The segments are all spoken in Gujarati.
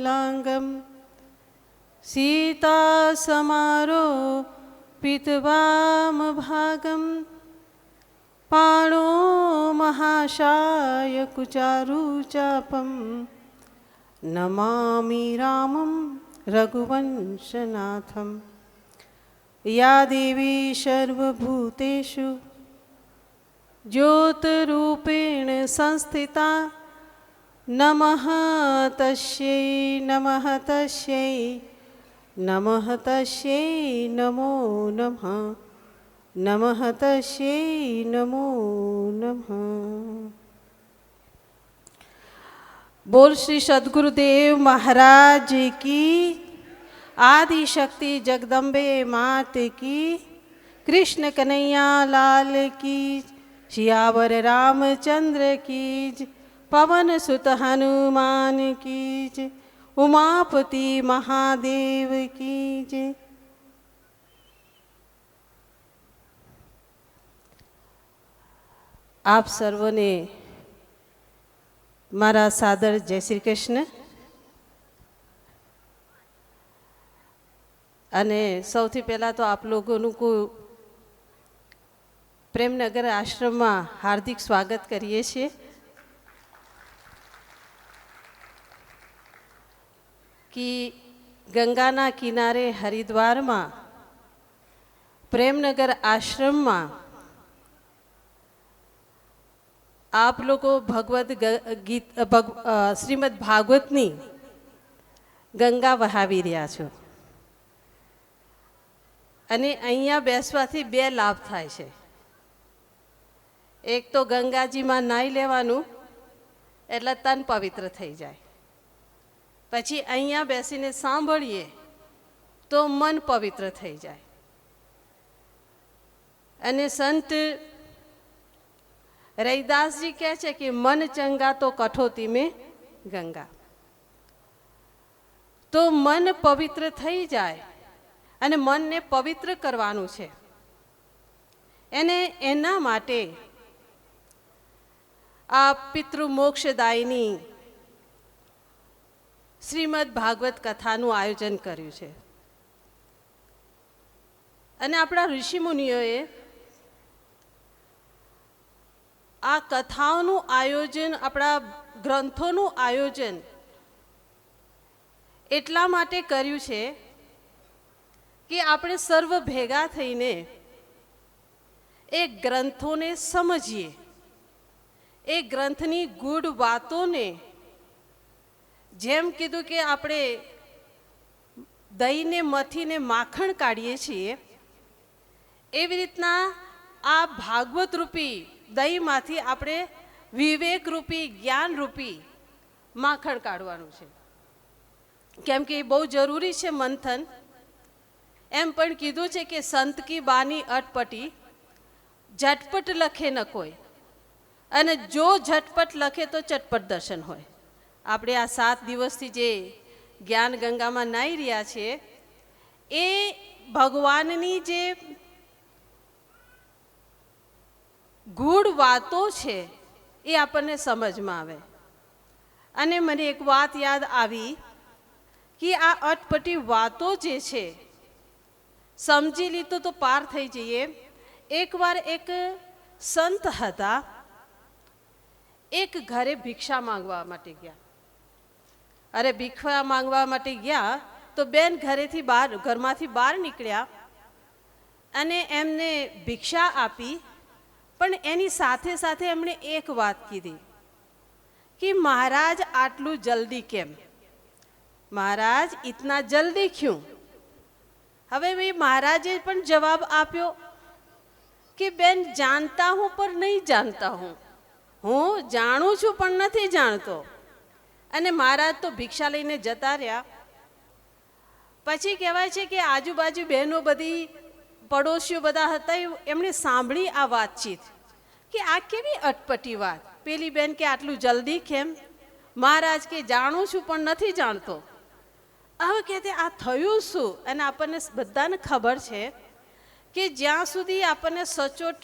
नीलांगम सीता समारो पीतवाम भागम पाणो महाशाय कुचारु चापम नमामि रामं रघुवंशनाथम। या देवी सर्वभूतेषु ज्योतिरूपेण संस्थिता नमः तस्यै नमः तस्यै नमः तस्यै नमो नमः नमः तस्यै नमो नमः। बोल श्री सद्गुरुदेव महाराज की, आदि शक्ति जगदम्बे मात की, कृष्ण कन्हैया लाल की, सियावर रामचंद्र की, पवन सुत हनुमान की, उमापति महादेव की जय। आप सर्वोने मारा सादर जय श्री कृष्ण। અને સૌથી પહેલાં તો આપ લોકોનું પ્રેમનગર આશ્રમમાં હાર્દિક સ્વાગત કરીએ છીએ। कि ગંગાના કિનારે હરિદ્વારમાં પ્રેમનગર આશ્રમમાં आप लोगों भगवत गीत श्रीमद भागवतनी गंगा वहावी રહ્યા છો અને અહીંયા બેસવાથી બે લાભ થાય છે। એક તો ગંગાજીમાં નાઈ લેવાનું એટલે તન પવિત્ર થઈ જાય, પછી અહીંયા બેસીને સાંભળીએ તો મન પવિત્ર થઈ જાય। અને સંત रैदास जी कहे छे कि मन चंगा तो कठोती में गंगा। तो मन पवित्र थई जाए अने मन ने पवित्र करवानुं छे। एने एना माटे आ पितृमोक्षदायिनी श्रीमद भागवत कथानुं आयोजन कर्युं छे। अने आपणा ऋषि मुनिओए आ कथाओं आयोजन अपना ग्रंथों आयोजन एटला माटे कर्युं छे कि आपणे सर्व भेगा थईने ए ग्रंथों ने समझीए, ए ग्रंथनी गूढ़ वातों ने जेम कीधुं कि आपणे दही ने मथी ने माखण काढीए छीए, एवी रीतना आ भागवत रूपी दही माथी आपणे विवेक रूपी ज्ञान रूपी माखण काढवानुं छे। केम के बहु जरूरी छे मंथन। एम पण कीधुं छे कि संत की बानी अटपटी झटपट लखे न कोई, अने जो झटपट लखे तो चटपट दर्शन होय। आपणे आ 7 दिवसथी जे ज्ञान गंगामां नाई रह्या छे ए भगवाननी जे गूढ़ वातो छे ए आपने समझ में आवे। अने मने एक बात याद आवी कि आ अटपटी वातो जे छे समझी लीधुं तो पार थई जईए। एक बार एक संत हता, एक घरे भिक्षा मांगवा माटे गया। अरे भिक्षा मांगवा माटे गया तो बेन घरेथी बार घरमांथी बार निकळ्या अने एमने भिक्षा आपी। पण एनी साथे साथे एमणे एक बात कीधी कि महाराज आटलू जल्दी केम, महाराज इतना जल्दी क्यों। हवे भाई महाराजे पण जवाब आप्यो कि बेन जानता हूँ पर नहीं जानता हूँ, हूँ जाणू छूं पण नथी जाणतो। अने महाराज तो भिक्षा लईने जता रह्या। पछी कहेवाय छे कि आजूबाजू बहनों बधी पड़ोशीओ बधा हता, एमणे सांभळी आ वातचीत कि आ केवी अटपटी वात। पेली बेन के आटलू जल्दी केम, महाराज के जाणू छूं पण नथी जाणतो। हवे कहते आ थयुं शुं। अने आपणे बधाने खबर छे कि ज्यां सुधी आपणे सचोट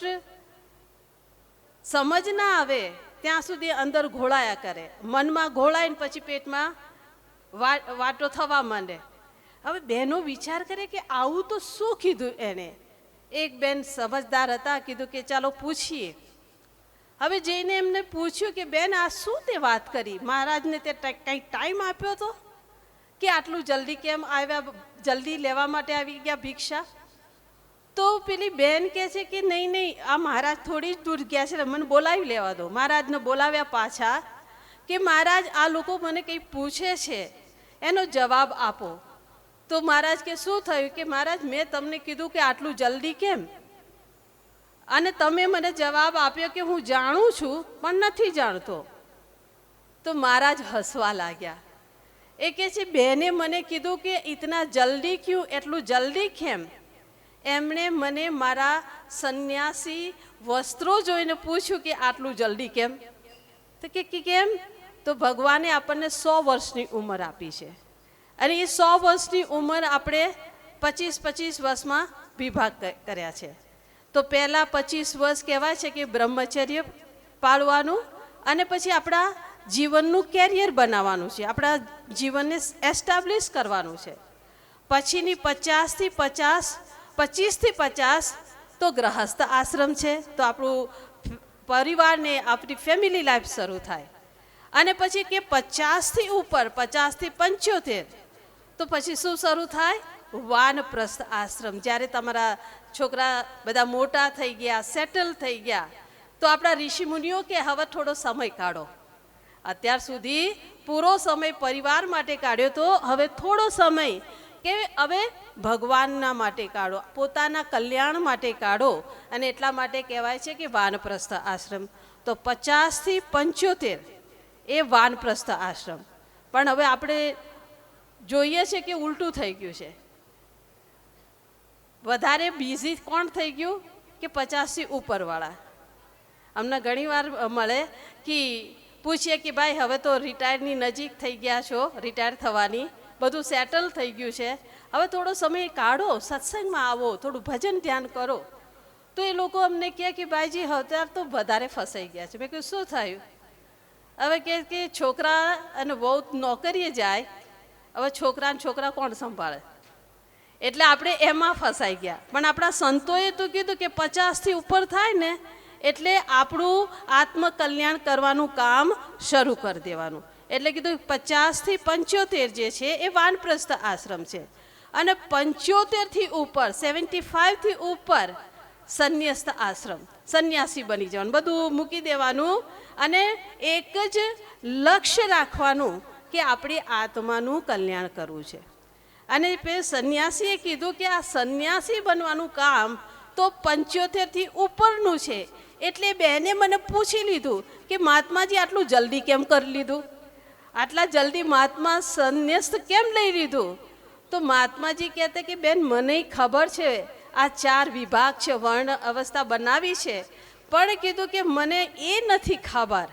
समझ ना आवे ત્યાં સુધી અંદર ઘોળાયા કરે, મનમાં ઘોળાઈને પછી પેટમાં વાટો થવા માંડે. હવે બહેનો વિચાર કરે કે આવું તો શું કીધું એને. એક બેન સમજદાર હતા, કીધું કે ચાલો પૂછીએ. હવે જઈને એમને પૂછ્યું કે બેન આ શું તે વાત કરી, મહારાજને તે કંઈક ટાઈમ આપ્યો હતો કે આટલું જલ્દી કેમ આવ્યા, જલ્દી લેવા માટે આવી ગયા ભિક્ષા? તો પેલી બેન કહે છે કે નહીં નહીં, આ મહારાજ થોડી જ દૂર ગયા છે, મને બોલાવી લેવા દો. મહારાજને બોલાવ્યા પાછા કે મહારાજ આ લોકો મને કંઈ પૂછે છે, એનો જવાબ આપો. તો મહારાજ કે શું થયું? કે મહારાજ મેં તમને કીધું કે આટલું જલ્દી કેમ, અને તમે મને જવાબ આપ્યો કે હું જાણું છું પણ નથી જાણતો. તો મહારાજ હસવા લાગ્યા. એ કહે છે બેને મને કીધું કે ઇતના જલ્દી ક્યું, એટલું જલ્દી કેમ? એમણે મને મારા સંન્યાસી વસ્ત્રો જોઈને પૂછ્યું કે આટલું જલ્દી કેમ? તો કે કેમ? તો ભગવાને આપણને 100 વર્ષની ઉંમર આપી છે, અને એ 100 વર્ષની ઉંમર આપણે 25-25 વર્ષમાં વિભાગ કર્યા છે. તો પહેલાં 25 વર્ષ કહેવાય છે કે બ્રહ્મચર્ય પાળવાનું, અને પછી આપણા જીવનનું કેરિયર બનાવવાનું છે, આપણા જીવનને એસ્ટાબ્લિશ કરવાનું છે. પછીની 25-50 તો ગ્રહસ્થ આશ્રમ છે, તો આપણું પરિવારને આપણી ફેમિલી લાઈફ શરૂ થાય. અને પછી કે 50થી ઉપર, 50થી 75, તો પછી શું શરૂ થાય? વાનપ્રસ્થ આશ્રમ. જ્યારે તમારા છોકરા બધા મોટા થઈ ગયા, સેટલ થઈ ગયા, તો આપણા ઋષિમુનિઓ કે હવે થોડો સમય કાઢો. અત્યાર સુધી પૂરો સમય પરિવાર માટે કાઢ્યો, તો હવે થોડો સમય કે હવે ભગવાનના માટે કાઢો, પોતાના કલ્યાણ માટે કાઢો. અને એટલા માટે કહેવાય છે કે વાનપ્રસ્થ આશ્રમ. તો 50થી 75 એ વાનપ્રસ્થ આશ્રમ. પણ હવે આપણે જોઈએ છે કે ઉલટું થઈ ગયું છે. વધારે બિઝી કોણ થઈ ગયું? કે 50થી ઉપરવાળા. અમને ઘણીવાર મળે કે પૂછીએ કે ભાઈ હવે તો રિટાયરની નજીક થઈ ગયા છો, રિટાયર થવાની, બધું સેટલ થઈ ગયું છે, હવે થોડો સમય કાઢો, સત્સંગમાં આવો, થોડું ભજન ધ્યાન કરો. તો એ લોકો અમને કહે કે ભાઈજી અત્યારે તો વધારે ફસાઈ ગયા છે. મેં કહ્યું શું થયું? હવે કે છોકરા અને બહુ નોકરીએ જાય, હવે છોકરા કોણ સંભાળે? એટલે આપણે એમાં ફસાઈ ગયા. પણ આપણા સંતોએ તો કીધું કે 50થી ઉપર થાય ને એટલે આપણું આત્મકલ્યાણ કરવાનું કામ શરૂ કરી દેવાનું. એટલે કીધું 50થી 75 જે છે એ વાનપ્રસ્થ આશ્રમ છે, અને 75થી ઉપર, 75થી ઉપર સંન્યસ્ત આશ્રમ, સંન્યાસી બની જવાનું, બધું મૂકી દેવાનું, અને એક જ લક્ષ્ય રાખવાનું કે આપણી આત્માનું કલ્યાણ કરવું છે. અને સંન્યાસીએ કીધું કે આ સંન્યાસી બનવાનું કામ તો 75થી ઉપરનું છે. એટલે બેને મને પૂછી લીધું કે મહાત્માજી આટલું જલ્દી કેમ કરી લીધું, આટલા જલ્દી મહાત્મા સંન્યસ્ત કેમ લઈ લીધું? તો મહાત્માજી કહેતા કે બેન મને ખબર છે આ 4 વિભાગ છે, વર્ણ અવસ્થા બનાવી છે, પણ કીધું કે મને એ નથી ખબર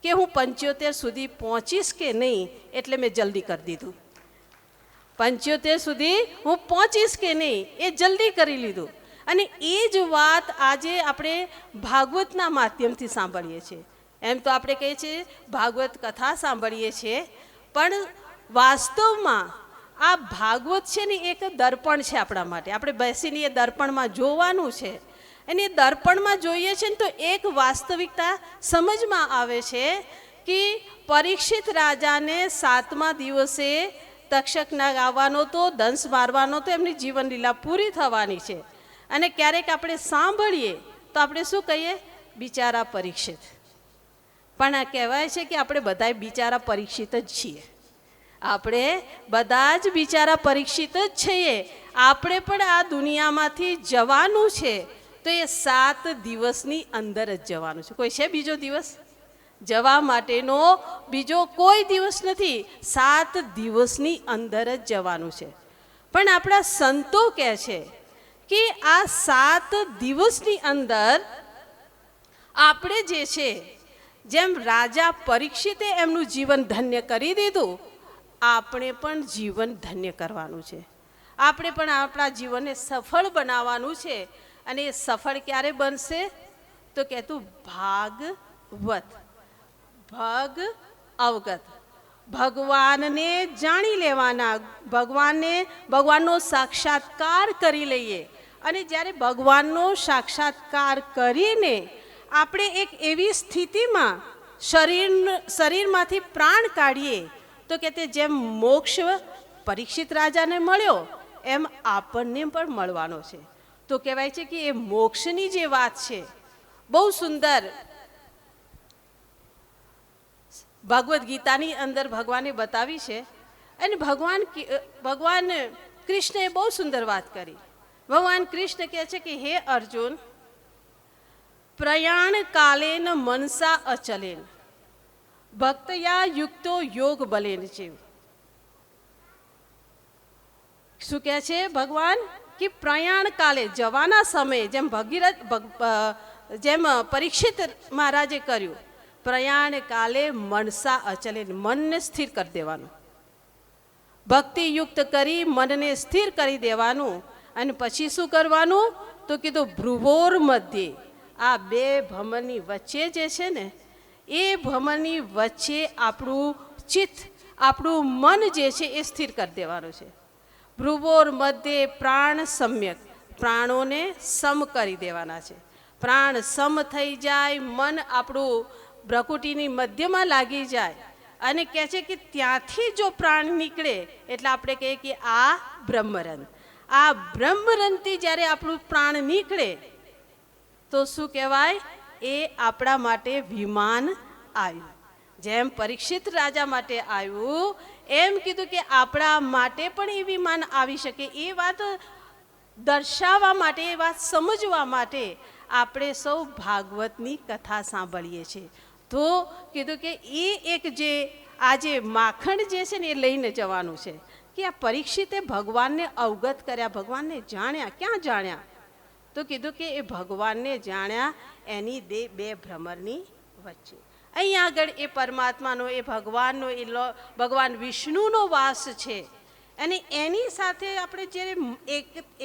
કે હું 75 સુધી પહોંચીશ કે નહીં, એટલે મેં જલ્દી કરી દીધું. 75 સુધી હું પહોંચીશ કે નહીં એ જલ્દી કરી લીધું. અને એ જ વાત આજે આપણે ભાગવતના માધ્યમથી સાંભળીએ છીએ. એમ તો આપણે કહીએ છીએ ભાગવત કથા સાંભળીએ છીએ, પણ વાસ્તવમાં આ ભાગવત છે ને એક દર્પણ છે આપણા માટે. આપણે બેસીને એ દર્પણમાં જોવાનું છે, અને એ દર્પણમાં જોઈએ છે ને તો એક વાસ્તવિકતા સમજમાં આવે છે કે પરીક્ષિત રાજાને 7મા દિવસે તક્ષકનાગ આવવાનો તો, દંશ મારવાનો તો, એમની જીવન લીલા પૂરી થવાની છે. અને ક્યારેક આપણે સાંભળીએ તો આપણે શું કહીએ? બિચારા પરીક્ષિત. પણ આ કહેવાય છે કે આપણે બધા બિચારા પરીક્ષિત જ છીએ. આપણે બધા જ બિચારા પરીક્ષિત જ છીએ. આપણે પણ આ દુનિયામાંથી જવાનું છે, તો એ 7 દિવસની અંદર જ જવાનું છે. કોઈ છે બીજો દિવસ? જવા માટેનો બીજો કોઈ દિવસ નથી. 7 દિવસની અંદર જ જવાનું છે. પણ આપણા સંતો કહે છે કે આ 7 દિવસની અંદર આપણે જે છે, જેમ રાજા પરીક્ષિતે એમનું જીવન ધન્ય કરી દીધું, આપણે પણ જીવન ધન્ય કરવાનું છે. આપણે પણ આપણા જીવનને સફળ બનાવવાનું છે. અને એ સફળ ક્યારે બનશે? તો કહેતું ભાગવત, ભગ અવગત. ભગવાનને જાણી લેવાના, ભગવાનનો સાક્ષાત્કાર કરી લઈએ. અને જ્યારે ભગવાનનો સાક્ષાત્કાર કરીને આપણે એક એવી સ્થિતિમાં શરીરમાંથી પ્રાણ કાઢીએ તો કે તે જેમ મોક્ષ પરીક્ષિત રાજાને મળ્યો એમ આપણને પણ મળવાનો છે. તો કહેવાય છે કે એ મોક્ષની જે વાત છે બહુ સુંદર ભાગવદ્ ગીતાની અંદર ભગવાને બતાવી છે. અને ભગવાન કૃષ્ણએ બહુ સુંદર વાત કરી. ભગવાન કૃષ્ણ કહે છે કે હે અર્જુન, પ્રયાણ કાલેન મનસા અચલેન ભક્તયા યુક્તો યોગ બલેન છે. શું કહે છે ભગવાન કે પ્રયાણ કાલે જવાના સમયે જેમ પરીક્ષિત મહારાજે કર્યું, પ્રયાણ કાલે મનસા અચલેન મનને સ્થિર કરી દેવાનું, ભક્તિયુક્ત કરી મનને સ્થિર કરી દેવાનું. અને પછી શું કરવાનું તો કીધું ભ્રુવોર મધ્યે, આ બે ભ્રમરની વચ્ચે જે છે ને એ ભ્રમરની વચ્ચે આપણું ચિત્ત, આપણું મન જે છે એ સ્થિર કરી દેવાનું છે. ભ્રુવોર મધ્યે પ્રાણ સમ્યક, પ્રાણોને સમ કરી દેવાના છે. પ્રાણ સમ થઈ જાય, મન આપણું ભ્રકુટીની મધ્યમાં લાગી જાય. અને કહે છે કે ત્યાંથી જો પ્રાણ નીકળે એટલે આપણે કહીએ કે આ બ્રહ્મરંધ. આ બ્રહ્મરંધથી જ્યારે આપણું પ્રાણ નીકળે તો શું કહેવાય, એ આપણા માટે વિમાન આવ્યું. જેમ પરીક્ષિત રાજા માટે આવ્યું એમ કીધું કે આપણા માટે પણ એ વિમાન આવી શકે. એ વાત દર્શાવવા માટે, એ વાત સમજવા માટે આપણે સૌ ભાગવતની કથા સાંભળીએ છીએ. તો કીધું કે એ એક જે આજે માખણ જે છે ને એ લઈને જવાનું છે કે આ પરીક્ષિતે ભગવાનને અવગત કર્યા, ભગવાનને જાણ્યા. ક્યાં જાણ્યા તો કીધું કે એ ભગવાનને જાણ્યા એની બે ભ્રમરની વચ્ચે. અહીં આગળ એ પરમાત્માનો, એ ભગવાનનો, એ ભગવાન વિષ્ણુનો વાસ છે. અને એની સાથે આપણે જ્યારે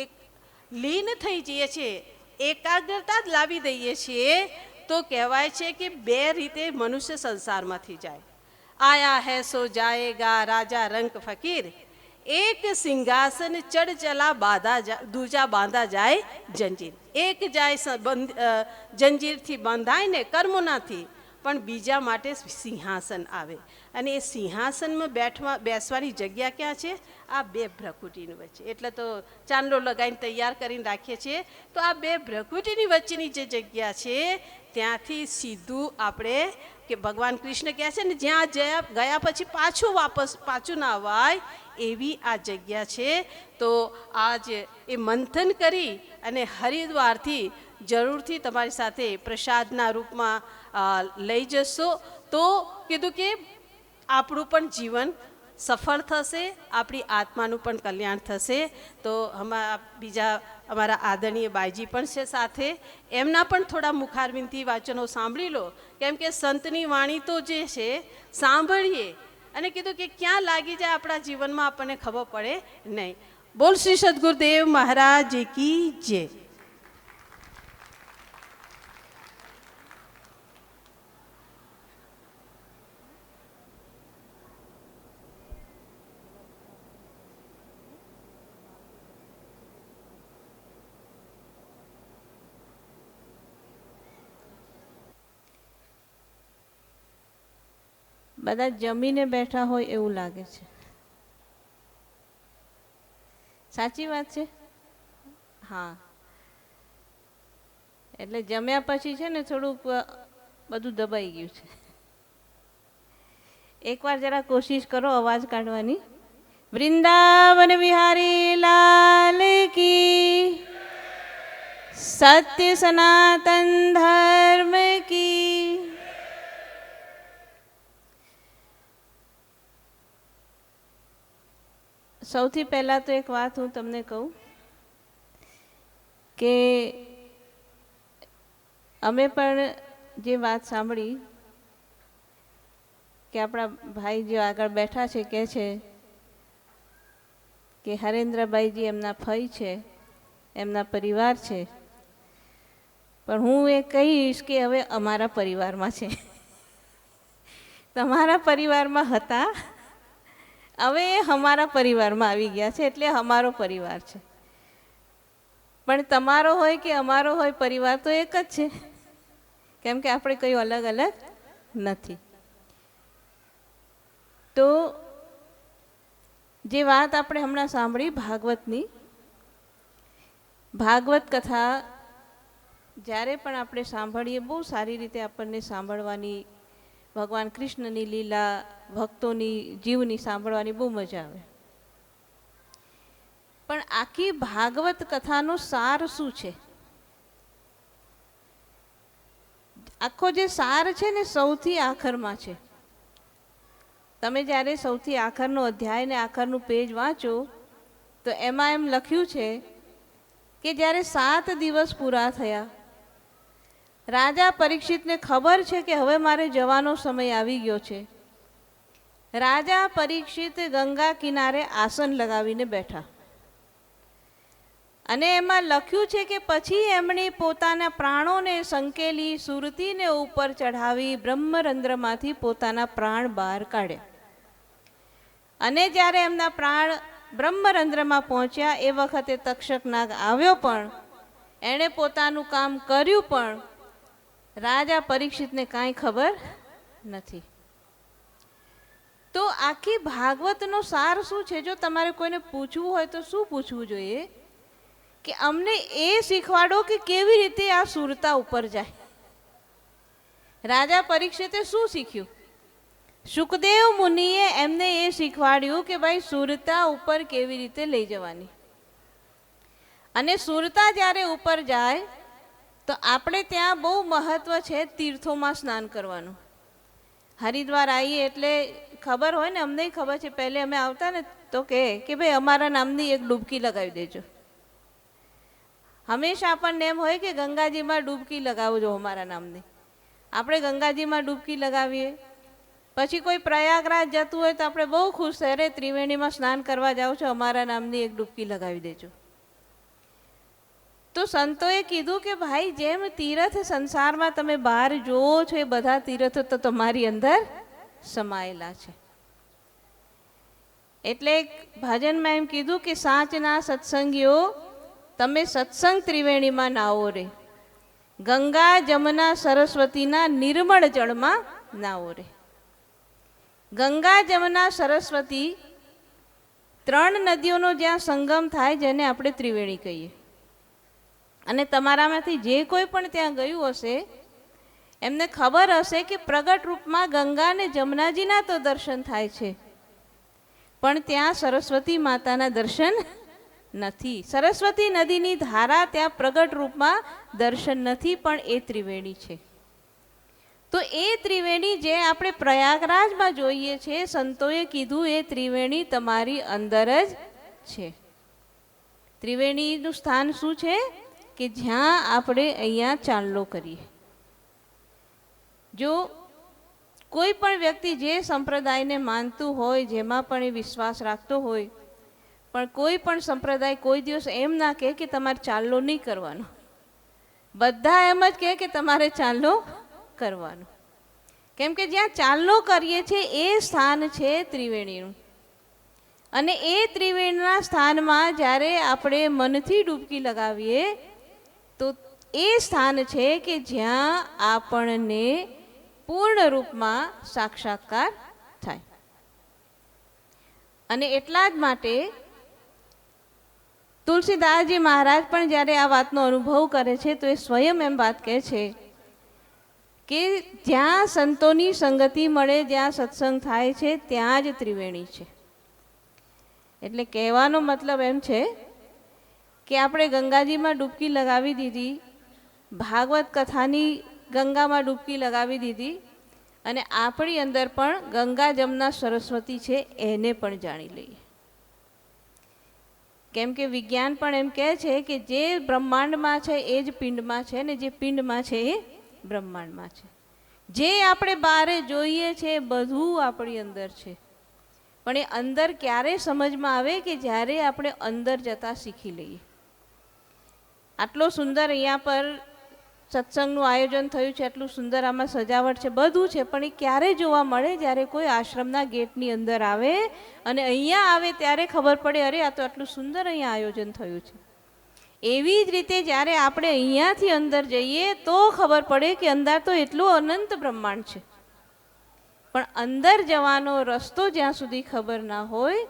એક લીન થઈ જઈએ છીએ, એકાગ્રતા જ લાવી દઈએ છીએ તો કહેવાય છે કે બે રીતે મનુષ્ય સંસારમાંથી જાય. આયા હૈ સો જાયેગા રાજા રંક ફકીર, એક સિંહાસન ચડ ચલા દૂજા બાંધા જાય જંજીર. એક જાય જંજીરથી બંધાય ને કર્મોનાથી, પણ બીજા માટે સિંહાસન આવે. અને એ સિંહાસનમાં બેસવાની જગ્યા ક્યાં છે? આ બે ભ્રકુટીની વચ્ચે. એટલે તો ચાંદલો લગાવીને તૈયાર કરીને રાખીએ છીએ. તો આ બે ભ્રકુટીની વચ્ચેની જે જગ્યા છે ત્યાંથી સીધું આપણે, કે ભગવાન કૃષ્ણ કહે છે ને જ્યાં ગયા પછી પાછું ના અવાય એવી આ જગ્યા છે. તો આજ એ મંથન કરી અને હરિદ્વારથી જરૂરથી તમારી સાથે પ્રસાદના રૂપમાં લઈ જશો તો કીધું કે આપણું પણ જીવન સફળ થશે, આપણી આત્માનું પણ કલ્યાણ થશે. તો બીજા અમારા આદરણીય બાઈજી પણ છે સાથે, એમના પણ થોડા મુખારવિંદથી વાંચનો સાંભળી લો. કેમ કે સંતની વાણી તો જે છે સાંભળીએ અને કીધું કે ક્યાં લાગી જાય આપણા જીવનમાં આપણને ખબર પડે નહીં. બોલ શ્રી સદગુરુદેવ મહારાજ કી જય. બધા જમીને બેઠા હોય એવું લાગે છે. સાચી વાત છે? હા. એટલે જમ્યા પછી છે ને થોડુંક બધું દબાઈ ગયું છે. એકવાર જરા કોશિશ કરો અવાજ કાઢવાની. વૃંદાવન વિહારી લાલ કી, સત્ય સનાતન ધર્મ કી. સૌથી પહેલાં તો એક વાત હું તમને કહું કે અમે પણ જે વાત સાંભળી કે આપણા ભાઈ જે આગળ બેઠા છે કહે છે કે હરેન્દ્રભાઈજી એમના ફઈ છે, એમના પરિવાર છે, પણ હું એ કહીશ કે હવે અમારા પરિવારમાં છે. તમારા પરિવારમાં હતા, હવે એ અમારા પરિવારમાં આવી ગયા છે, એટલે અમારો પરિવાર છે. પણ તમારો હોય કે અમારો હોય, પરિવાર તો એક જ છે, કેમ કે આપણે કઈ અલગ અલગ નથી. તો જે વાત આપણે હમણાં સાંભળી ભાગવતની, ભાગવત કથા જ્યારે પણ આપણે સાંભળીએ બહુ સારી રીતે આપણને સાંભળવાની, ભગવાન કૃષ્ણની લીલા, ભક્તોની જીવની સાંભળવાની બહુ મજા આવે. પણ આખી ભાગવત કથાનો સાર શું છે? આખો જે સાર છે ને સૌથી આખરમાં છે. તમે જ્યારે સૌથી આખરનો અધ્યાય ને આખરનું પેજ વાંચો તો એમાં એમ લખ્યું છે કે જ્યારે 7 દિવસ પૂરા થયા, રાજા પરીક્ષિતને ખબર છે કે હવે મારે જવાનો સમય આવી ગયો છે. રાજા પરીક્ષિત ગંગા કિનારે આસન લગાવીને બેઠા, અને એમાં લખ્યું છે કે પછી એમણે પોતાના પ્રાણોને સંકેલી સુરતીને ઉપર ચઢાવી બ્રહ્મરંધ્રમાંથી પોતાના પ્રાણ બહાર કાઢ્યા. અને જ્યારે એમના પ્રાણ બ્રહ્મરંધ્રમાં પહોંચ્યા એ વખતે તક્ષક નાગ આવ્યો, પણ એણે પોતાનું કામ કર્યું, પણ રાજા પરીક્ષિતને કાંઈ ખબર નથી. તો આખી ભાગવતનો સાર શું છે? જો તમારે કોઈને પૂછવું હોય તો શું પૂછવું જોઈએ? કે અમને એ શીખવાડો કે કેવી રીતે આ સુરતા ઉપર જાય. રાજા પરીક્ષિતે શું શીખ્યું? સુખદેવ મુનિએ એમને એ શીખવાડ્યું કે ભાઈ સુરતા ઉપર કેવી રીતે લઈ જવાની. અને સુરતા જ્યારે ઉપર જાય તો આપણે ત્યાં બહુ મહત્વ છે તીર્થોમાં સ્નાન કરવાનું. હરિદ્વાર આવીએ એટલે ખબર હોય ને, અમને ખબર છે, પહેલે અમે આવતા ને તો કે ભાઈ અમારા નામની એક ડૂબકી લગાવી દેજો. હંમેશા આપણને એમ હોય કે ગંગાજીમાં ડૂબકી લગાવજો અમારા નામની. આપણે ગંગાજીમાં ડૂબકી લગાવીએ, પછી કોઈ પ્રયાગરાજ જતું હોય તો આપણે બહુ ખુશ થાય, અરે ત્રિવેણીમાં સ્નાન કરવા જાઓ છો, અમારા નામની એક ડૂબકી લગાવી દેજો. તો સંતોએ કીધું કે ભાઈ જેમ તીર્થ સંસારમાં તમે બહાર જોવો છો એ બધા તીર્થો તો તમારી અંદર સમાયેલા છે. એટલે ભજનમાં એમ કીધું કે સાચના સત્સંગીઓ તમે સત્સંગ ત્રિવેણીમાં નાવો રે, ગંગા જમના સરસ્વતીના નિર્મળ જળમાં નાવો રે. ગંગા જમના સરસ્વતી 3 નદીઓનો જ્યાં સંગમ થાય જેને આપણે ત્રિવેણી કહીએ. અને તમારામાંથી જે કોઈ પણ ત્યાં ગયું હશે એમને ખબર હશે કે પ્રગટ રૂપમાં ગંગા અને જમનાજીના તો દર્શન થાય છે, પણ ત્યાં સરસ્વતી માતાના દર્શન નથી. સરસ્વતી નદીની ધારા ત્યાં પ્રગટ રૂપમાં દર્શન નથી, પણ એ ત્રિવેણી છે. તો એ ત્રિવેણી જે આપણે પ્રયાગરાજમાં જોઈએ છે, સંતોએ કીધું એ ત્રિવેણી તમારી અંદર જ છે. ત્રિવેણીનું સ્થાન શું છે? કે જ્યાં આપણે અહીંયા ચાંદલો કરીએ. જો કોઈ પણ વ્યક્તિ જે સંપ્રદાયને માનતું હોય, જેમાં પણ એ વિશ્વાસ રાખતો હોય, પણ કોઈ પણ સંપ્રદાય કોઈ દિવસ એમ ના કહે કે તમારે ચાંદલો નહીં કરવાનો. બધા એમ જ કહે કે તમારે ચાંદલો કરવાનો. કેમ કે જ્યાં ચાંદલો કરીએ છીએ એ સ્થાન છે ત્રિવેણીનું. અને એ ત્રિવેણીના સ્થાનમાં જ્યારે આપણે મનથી ડૂબકી લગાવીએ તો એ સ્થાન છે કે જ્યાં આપણને પૂર્ણ રૂપમાં સાક્ષાત્કાર થાય. અને એટલા જ માટે તુલસીદાસજી મહારાજ પણ જ્યારે આ વાતનો અનુભવ કરે છે તો એ સ્વયં એમ વાત કહે છે કે જ્યાં સંતોની સંગતિ મળે, જ્યાં સત્સંગ થાય છે, ત્યાં જ ત્રિવેણી છે. એટલે કહેવાનો મતલબ એમ છે કે આપણે ગંગાજીમાં ડૂબકી લગાવી દીધી, ભાગવત કથાની ગંગામાં ડૂબકી લગાવી દીધી, અને આપણી અંદર પણ ગંગા જમના સરસ્વતી છે એને પણ જાણી લઈએ. કેમ કે વિજ્ઞાન પણ એમ કહે છે કે જે બ્રહ્માંડમાં છે એ જ પિંડમાં છે, ને જે પિંડમાં છે એ બ્રહ્માંડમાં છે. જે આપણે બહાર જોઈએ છે બધું આપણી અંદર છે, પણ એ અંદર ક્યારે સમજમાં આવે કે જ્યારે આપણે અંદર જતા શીખી લઈએ. આટલો સુંદર અહીંયા પર સત્સંગનું આયોજન થયું છે, એટલું સુંદર આમાં સજાવટ છે, બધું છે, પણ એ ક્યારે જોવા મળે? જ્યારે કોઈ આશ્રમના ગેટની અંદર આવે અને અહીંયા આવે ત્યારે ખબર પડે, અરે આ તો આટલું સુંદર અહીંયા આયોજન થયું છે. એવી જ રીતે જ્યારે આપણે અહીંયાથી અંદર જઈએ તો ખબર પડે કે અંદર તો એટલું અનંત બ્રહ્માંડ છે. પણ અંદર જવાનો રસ્તો જ્યાં સુધી ખબર ના હોય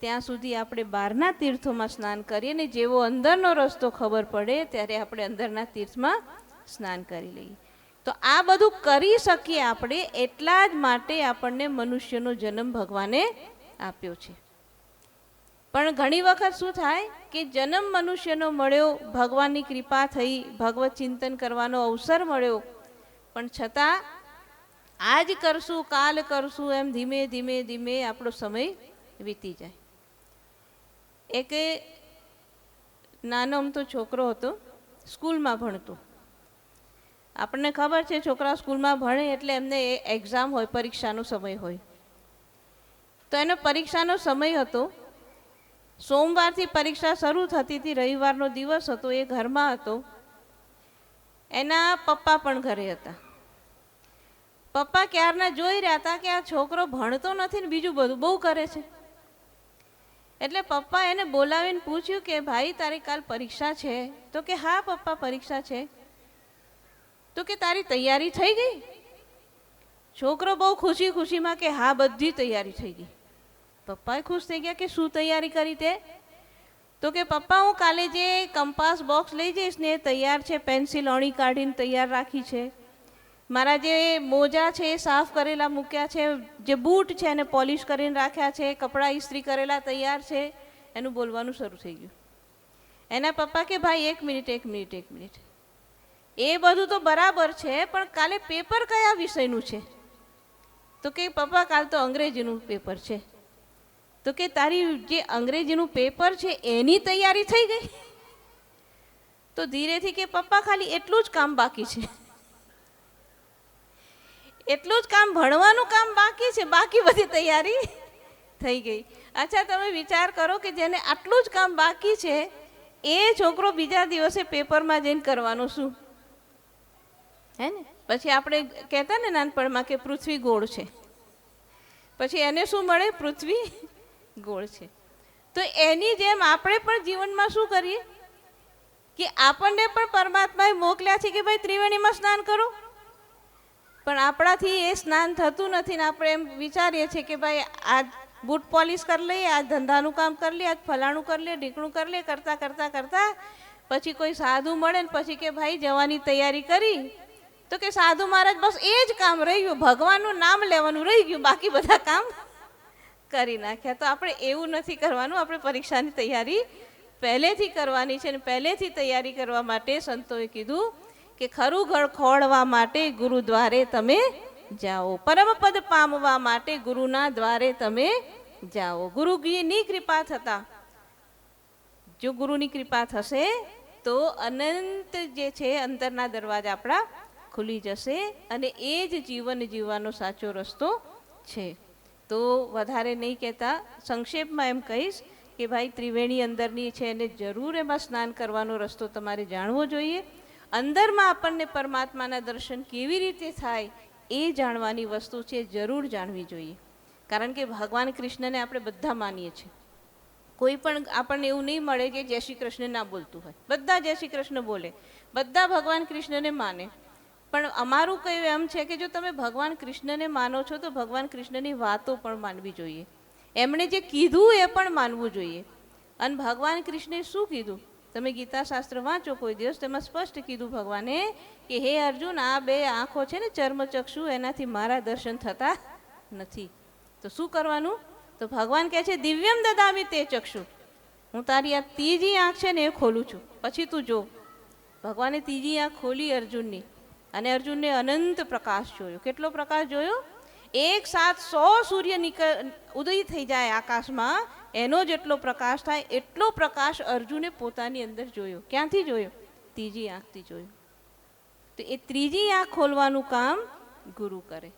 ત્યાં સુધી આપણે બહારના તીર્થોમાં સ્નાન કરીએ, ને જેવો અંદરનો રસ્તો ખબર પડે ત્યારે આપણે અંદરના તીર્થમાં સ્નાન કરી લઈએ. તો આ બધું કરી શકીએ આપણે, એટલા જ માટે આપણને મનુષ્યનો જન્મ ભગવાને આપ્યો છે. પણ ઘણી વખત શું થાય કે જન્મ મનુષ્યનો મળ્યો, ભગવાનની કૃપા થઈ, ભગવત ચિંતન કરવાનો અવસર મળ્યો, પણ છતાં આજ કરશું કાલ કરશું એમ ધીમે ધીમે ધીમે આપણો સમય વીતી જાય. એક નાનો અમથો છોકરો હતો, સ્કૂલમાં ભણતો. આપણને ખબર છે છોકરા સ્કૂલમાં ભણે એટલે એમને એક્ઝામ હોય, પરીક્ષાનો સમય હોય. તો એનો પરીક્ષાનો સમય હતો, સોમવારથી પરીક્ષા શરૂ થતી હતી, રવિવારનો દિવસ હતો, એ ઘરમાં હતો, એના પપ્પા પણ ઘરે હતા. પપ્પા ક્યારના જોઈ રહ્યા હતા કે આ છોકરો ભણતો નથી ને બીજું બધું બહુ કરે છે. એટલે પપ્પા એને બોલાવીને પૂછ્યું કે ભાઈ તારી કાલ પરીક્ષા છે? તો કે હા પપ્પા પરીક્ષા છે. તો કે તારી તૈયારી થઈ ગઈ? છોકરો બહુ ખુશી ખુશીમાં કે હા બધી તૈયારી થઈ ગઈ. પપ્પાએ ખુશ થઈ ગયા કે શું તૈયારી કરી તે? તો કે પપ્પા હું કાલે જે કંપાસ બોક્સ લઈ જઈશ ને એ તૈયાર છે, પેન્સિલ અણી કાઢીને તૈયાર રાખી છે, મારા જે મોજા છે એ સાફ કરેલા મૂક્યા છે, જે બૂટ છે એને પોલિશ કરીને રાખ્યા છે, કપડાં ઇસ્ત્રી કરેલા તૈયાર છે. એનું બોલવાનું શરૂ થઈ ગયું. એના પપ્પા કે ભાઈ એક મિનિટ, એ બધું તો બરાબર છે, પણ કાલે પેપર કયા વિષયનું છે? તો કે પપ્પા કાલ તો અંગ્રેજીનું પેપર છે. તો કે તારી જે અંગ્રેજીનું પેપર છે એની તૈયારી થઈ ગઈ? તો ધીરેથી કે પપ્પા ખાલી એટલું જ કામ બાકી છે, એટલું જ કામ, ભણવાનું કામ બાકી છે, બાકી બધી તૈયારી થઈ ગઈ. અચ્છા તમે વિચાર કરો કે જેને આટલું જ કામ બાકી છે એ છોકરો બીજા દિવસે પેપરમાં જઈને કરવાનો શું? હે ને? પછી આપણે કહેતા ને નાનપણમાં કે પૃથ્વી ગોળ છે, પછી એને શું મળે? પૃથ્વી ગોળ છે. તો એની જેમ આપણે પણ જીવનમાં શું કરીએ કે આપણને પણ પરમાત્માએ મોકલ્યા છે કે ભાઈ ત્રિવેણીમાં સ્નાન કરો, પણ આપણાથી એ સ્નાન થતું નથી ને આપણે એમ વિચારીએ છીએ કે ભાઈ આજ બૂટ પોલિશ કરી લઈએ, આજ ધંધાનું કામ કરી લઈએ, આજ ફલાણું કરી લઈએ, ઢીકણું કરી લઈએ, કરતાં કરતાં કરતાં પછી કોઈ સાધુ મળે ને પછી કે ભાઈ જવાની તૈયારી કરી? તો કે સાધુ મહારાજ બસ એ જ કામ રહી ગયું, ભગવાનનું નામ લેવાનું રહી ગયું, બાકી બધા કામ કરી નાખ્યા. તો આપણે એવું નથી કરવાનું, આપણે પરીક્ષાની તૈયારી પહેલેથી કરવાની છે. ને પહેલેથી તૈયારી કરવા માટે સંતોએ કીધું કે ખરું ઘર ખોળવા માટે ગુરુદ્વારે તમે જાઓ, પરમપદ પામવા માટે ગુરુના દ્વારે તમે જાઓ. ગુરુની કૃપા થતા, જો ગુરુની કૃપા થશે તો અનંત જે છે અંતરના દરવાજા આપણા ખુલી જશે, અને એ જ જીવન જીવવાનો સાચો રસ્તો છે. તો વધારે નહીં કહેતા સંક્ષેપમાં એમ કહીશ કે ભાઈ ત્રિવેણી અંદરની છે એને જરૂર એમાં સ્નાન કરવાનો રસ્તો તમારે જાણવો જોઈએ. અંદરમાં આપણને પરમાત્માના દર્શન કેવી રીતે થાય એ જાણવાની વસ્તુ છે, જરૂર જાણવી જોઈએ. કારણ કે ભગવાન કૃષ્ણને આપણે બધા માનીએ છીએ. કોઈ પણ આપણને એવું નહીં મળે કે જય શ્રી કૃષ્ણ ના બોલતું હોય, બધા જય શ્રી કૃષ્ણ બોલે, બધા ભગવાન કૃષ્ણને માને. પણ અમારું કયું એમ છે કે જો તમે ભગવાન કૃષ્ણને માનો છો તો ભગવાન કૃષ્ણની વાતો પણ માનવી જોઈએ, એમણે જે કીધું એ પણ માનવું જોઈએ. અને ભગવાન કૃષ્ણે શું કીધું? તમે ગીતા શાસ્ત્ર વાંચો કોઈ દિવસ, તેમાં સ્પષ્ટ કીધું ભગવાને કે હે અર્જુન, આ બે આંખો છે ને ચર્મચક્ષુ, એનાથી મારા દર્શન થતા નથી. તો શું કરવાનું? તો ભગવાન કહે છે દિવ્યમ દદામી તે ચક્ષુ, હું તારી આ ત્રીજી આંખ છે ને એ ખોલું છું, પછી તું જો. ભગવાને ત્રીજી આંખ ખોલી અર્જુનની, અને અર્જુનને અનંત પ્રકાશ જોયો. કેટલો પ્રકાશ જોયો? એક સાથ 100 સૂર્ય ઉદય થઈ જાય આકાશમાં, એનો જેટલો પ્રકાશ થાય એટલો પ્રકાશ અર્જુને પોતાની અંદર જોયો. ક્યાંથી જોયો? ત્રીજી આંખથી જોયો. તો એ ત્રીજી આંખ ખોલવાનું કામ ગુરુ કરે.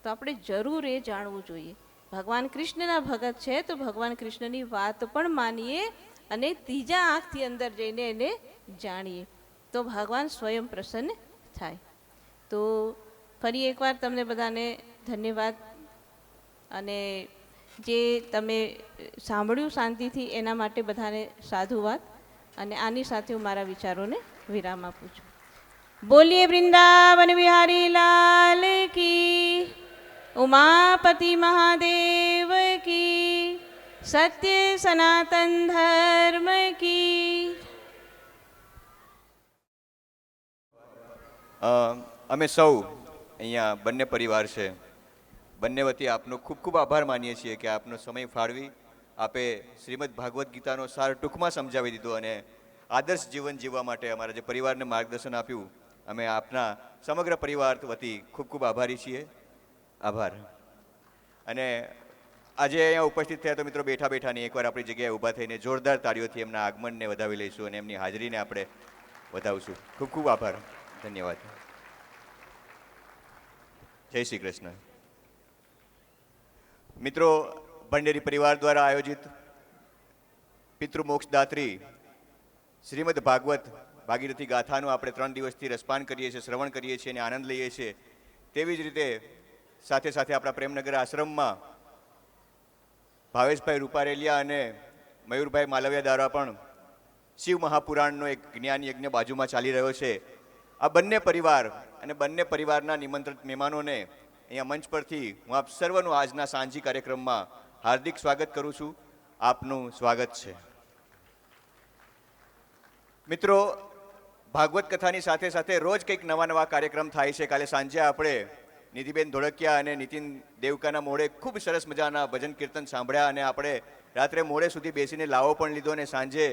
તો આપણે જરૂર એ જાણવું જોઈએ. ભગવાન કૃષ્ણના ભગત છે તો ભગવાન કૃષ્ણની વાત પણ માનીએ અને ત્રીજા આંખથી અંદર જઈને એને જાણીએ, તો ભગવાન સ્વયં પ્રસન્ન થાય. તો ફરી એકવાર તમને બધાને ધન્યવાદ. અને જે તમે સાંભળ્યું શાંતિથી એના માટે બધાને સાધુવાદ. અને આની સાથે હું મારા વિચારોને વિરામ આપું છું. બોલીએ વૃંદાવન બિહારી લાલ કી, ઉમાપતિ મહાદેવ કી, સત્ય સનાતન ધર્મ કી. અમે સૌ અહીંયા બંને પરિવાર છે, બંને વતી આપનો ખૂબ ખૂબ આભાર માનીએ છીએ કે આપનો સમય ફાળવી આપે શ્રીમદ ભાગવદ્ ગીતાનો સાર ટૂંકમાં સમજાવી દીધો અને આદર્શ જીવન જીવવા માટે અમારા જે પરિવારને માર્ગદર્શન આપ્યું, અમે આપના સમગ્ર પરિવાર વતી ખૂબ ખૂબ આભારી છીએ. આભાર. અને આજે અહીંયા ઉપસ્થિત થયા તો મિત્રો બેઠા બેઠાની એકવાર આપણી જગ્યાએ ઊભા થઈને જોરદાર તાળીઓથી એમના આગમનને વધાવી લઈશું અને એમની હાજરીને આપણે વધાવશું. ખૂબ ખૂબ આભાર. ધન્યવાદ. જય શ્રી કૃષ્ણ. મિત્રો, ભંડેરી પરિવાર દ્વારા આયોજિત પિતૃમોક્ષદાત્રી શ્રીમદ ભાગવત ભાગીરથી ગાથાનું આપણે 3 દિવસથી રસપાન કરીએ છીએ, શ્રવણ કરીએ છીએ અને આનંદ લઈએ છીએ. તેવી જ રીતે સાથે સાથે આપણા પ્રેમનગર આશ્રમમાં ભાવેશભાઈ રૂપારેલિયા અને મયુરભાઈ માલવિયા દ્વારા પણ શિવ મહાપુરાણનો એક જ્ઞાન યજ્ઞ બાજુમાં ચાલી રહ્યો છે. આ બંને પરિવાર અને બંને પરિવારના નિમંત્રિત મહેમાનોને અહીંયા મંચ પરથી હું આપ સર્વનું આજના સાંજી કાર્યક્રમમાં હાર્દિક સ્વાગત કરું છું. આપનું સ્વાગત છે. મિત્રો, ભાગવત કથાની સાથે સાથે રોજ કંઈક નવા કાર્યક્રમ થાય છે. કાલે સાંજે આપણે નિધિબેન ધોળકિયા અને નીતિન દેવકાના મોડે ખૂબ સરસ મજાના ભજન કીર્તન સાંભળ્યા અને આપણે રાત્રે મોડે સુધી બેસીને લાવો પણ લીધો અને સાંજે